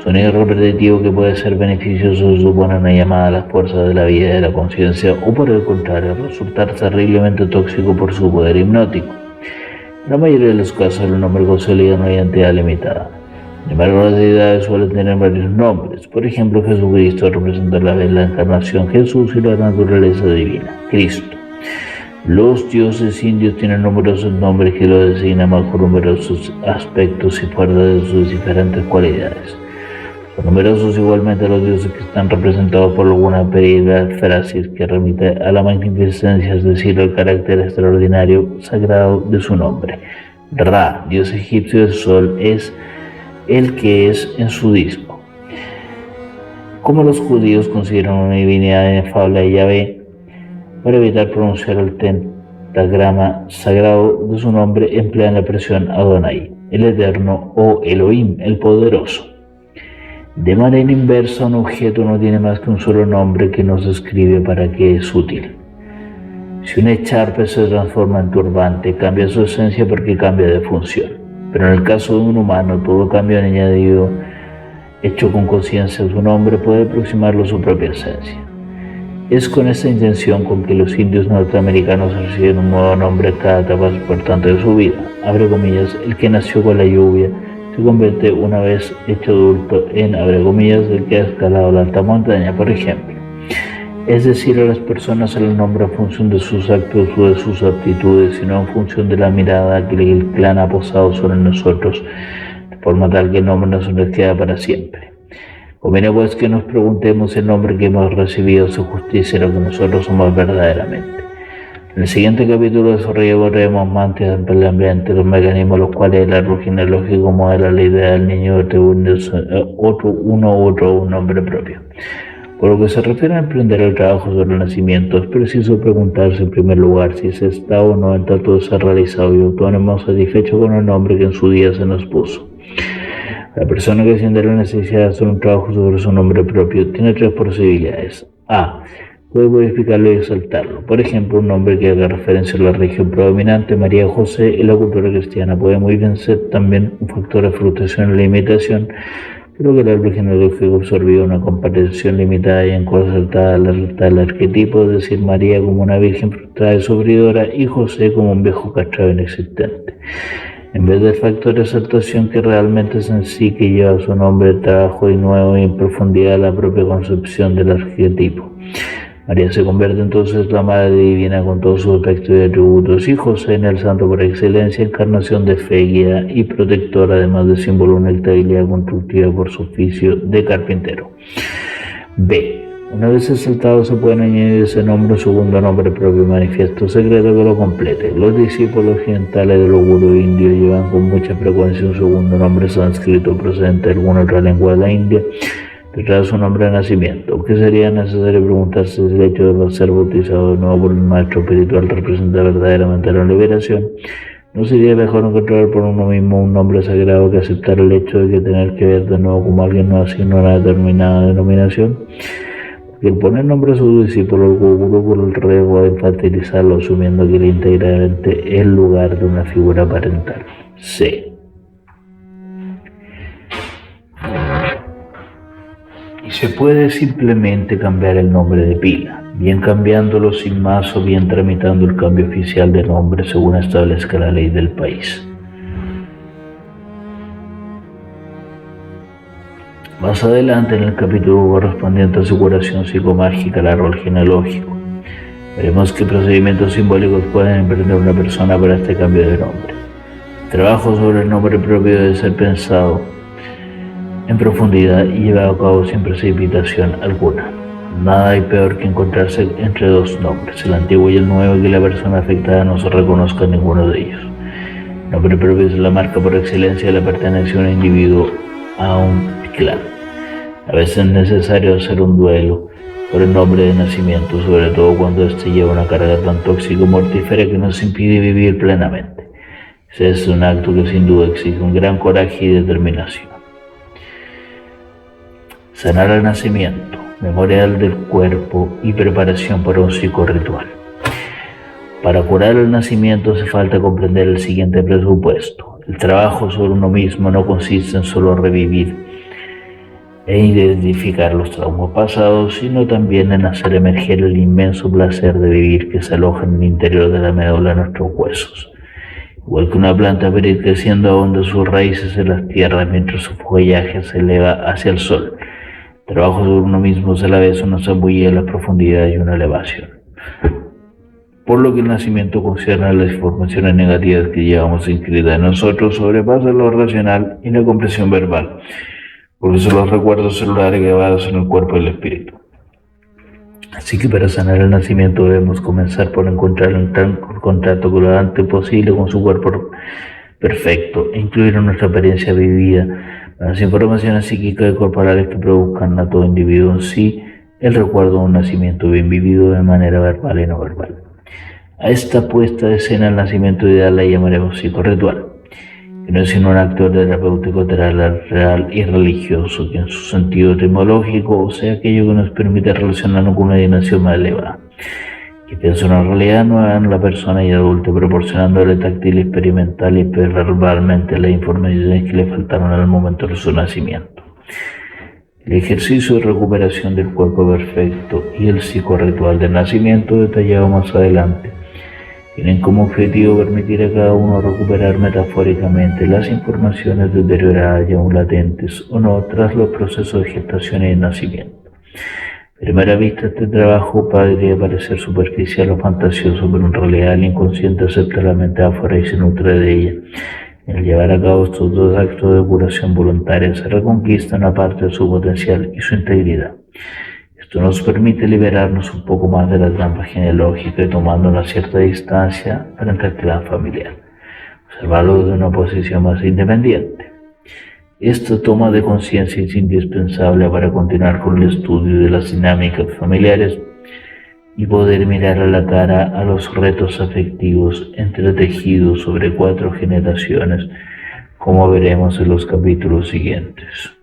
Sonido repetitivo que puede ser beneficioso supone una llamada a las fuerzas de la vida y de la conciencia, o por el contrario, resultar terriblemente tóxico por su poder hipnótico. En la mayoría de los casos, el nombre consolida una identidad limitada. Sin embargo, las deidades suelen tener varios nombres. Por ejemplo, Jesucristo representa a la vez la encarnación, Jesús y la naturaleza divina, Cristo. Los dioses indios tienen numerosos nombres que lo designan bajo numerosos aspectos y fuera de sus diferentes cualidades. Son numerosos igualmente los dioses que están representados por alguna perífrasis que remite a la magnificencia, es decir, al carácter extraordinario sagrado de su nombre. Ra, dios egipcio del sol, es el que es en sudismo. Como los judíos consideran una divinidad inefable a Yahvé, para evitar pronunciar el pentagrama sagrado de su nombre, emplean la expresión Adonai, el eterno, o Elohim, el poderoso. De manera inversa, un objeto no tiene más que un solo nombre que nos describe para qué es útil. Si una echarpe se transforma en turbante, cambia su esencia porque cambia de función. Pero en el caso de un humano, todo cambio añadido, hecho con conciencia de su nombre, puede aproximarlo a su propia esencia. Es con esta intención con que los indios norteamericanos reciben un nuevo nombre en cada etapa importante de su vida. Abre comillas, el que nació con la lluvia se convierte una vez hecho adulto en, abre comillas, el que ha escalado la alta montaña, por ejemplo. Es decir, a las personas se les nombra en función de sus actos o de sus aptitudes, y no en función de la mirada que el clan ha posado sobre nosotros, de forma tal que el nombre no se nos queda para siempre. Conviene pues que nos preguntemos si el nombre que hemos recibido se justicia a lo que nosotros somos verdaderamente. En el siguiente capítulo desarrollaremos más ampliamente los mecanismos los cuales el árbol genealógico modela la idea del niño atribuyéndose un nombre propio. Por lo que se refiere a emprender el trabajo sobre el nacimiento, es preciso preguntarse en primer lugar si se está o no en tanto de ser realizado y autónomo satisfecho con el nombre que en su día se nos puso. La persona que siente la necesidad de hacer un trabajo sobre su nombre propio tiene tres posibilidades. A. Puede modificarlo y exaltarlo. Por ejemplo, un nombre que haga referencia a la religión predominante, María José, en la cultura cristiana. Puede muy bien ser también un factor de frustración en la imitación, pero que el árbol genealógico absorbió una comprensión limitada y encorsetada al arquetipo, es decir, María como una virgen frustrada y sufridora y José como un viejo castrado inexistente. En vez del factor de exaltación que realmente es en sí que lleva su nombre, trabajo y nuevo y en profundidad la propia concepción del arquetipo. María se convierte entonces en la Madre Divina con todos sus aspectos y atributos, y José en el santo por excelencia, encarnación de fe, guía y protector, además de símbolo de una estabilidad constructiva por su oficio de carpintero. B. Una vez exaltado se puede añadir ese nombre, un segundo nombre propio, manifiesto secreto que lo complete. Los discípulos occidentales de los gurús indios llevan con mucha frecuencia un segundo nombre sánscrito procedente de alguna otra lengua de la India detrás de su nombre de nacimiento, aunque sería necesario preguntarse si el hecho de ser bautizado de nuevo por el maestro espiritual representa verdaderamente la liberación. ¿No sería mejor encontrar por uno mismo un nombre sagrado que aceptar el hecho de que tener que ver de nuevo como alguien no asigna una determinada denominación? Porque el poner nombre a su discípulo, el gurú, por el riesgo de infantilizarlo, asumiendo que le íntegramente el lugar de una figura parental. C. Y se puede simplemente cambiar el nombre de pila, bien cambiándolo sin más o bien tramitando el cambio oficial de nombre según establezca la ley del país. Más adelante, en el capítulo correspondiente a su curación psicomágica al árbol genealógico, veremos qué procedimientos simbólicos pueden emprender una persona para este cambio de nombre. El trabajo sobre el nombre propio debe ser pensado en profundidad y llevado a cabo sin precipitación alguna. Nada hay peor que encontrarse entre dos nombres, el antiguo y el nuevo, y que la persona afectada no se reconozca en ninguno de ellos. El nombre propio es la marca por excelencia de la pertenencia de un individuo a un clan. A veces es necesario hacer un duelo por el nombre de nacimiento, sobre todo cuando éste lleva una carga tan tóxica y mortífera que nos impide vivir plenamente. Ese es un acto que sin duda exige un gran coraje y determinación. Sanar al nacimiento, memorial del cuerpo y preparación para un psicorritual. Para curar el nacimiento hace falta comprender el siguiente presupuesto. El trabajo sobre uno mismo no consiste en solo revivir e identificar los traumas pasados, sino también en hacer emerger el inmenso placer de vivir que se aloja en el interior de la médula de nuestros huesos. Igual que una planta va a ir creciendo ahonda sus raíces en las tierras mientras su follaje se eleva hacia el sol. El trabajo sobre uno mismo es a la vez una zambullida en la profundidad y una elevación. Por lo que el nacimiento concierne a las informaciones negativas que llevamos inscritas en nosotros, sobrepasa lo racional y la comprensión verbal, porque son los recuerdos celulares grabados en el cuerpo y el espíritu. Así que para sanar el nacimiento debemos comenzar por encontrar un contacto con lo antes posible con su cuerpo perfecto e incluir en nuestra experiencia vivida las informaciones psíquicas y corporales que produzcan a todo individuo en sí el recuerdo de un nacimiento bien vivido de manera verbal y no verbal. A esta puesta de escena el nacimiento ideal la llamaremos psicorritual, que no es sino un acto terapéutico real y religioso, que en su sentido etimológico, o sea, aquello que nos permite relacionarnos con una dimensión más elevada, que piensa una realidad nueva en la persona y adulta, proporcionándole táctil, experimental y verbalmente las informaciones que le faltaron al momento de su nacimiento. El ejercicio de recuperación del cuerpo perfecto y el psicorritual del nacimiento, detallado más adelante, tienen como objetivo permitir a cada uno recuperar metafóricamente las informaciones deterioradas y aún latentes o no tras los procesos de gestación y de nacimiento. A primera vista este trabajo podría parecer superficial o fantasioso, pero en realidad el inconsciente acepta la metáfora y se nutre de ella. Al llevar a cabo estos dos actos de curación voluntaria se reconquista una parte de su potencial y su integridad. Esto nos permite liberarnos un poco más de la trampa genealógica y tomando una cierta distancia frente al clan familiar, observarlo de una posición más independiente. Esta toma de conciencia es indispensable para continuar con el estudio de las dinámicas familiares y poder mirar a la cara a los retos afectivos entretejidos sobre 4 generaciones, como veremos en los capítulos siguientes.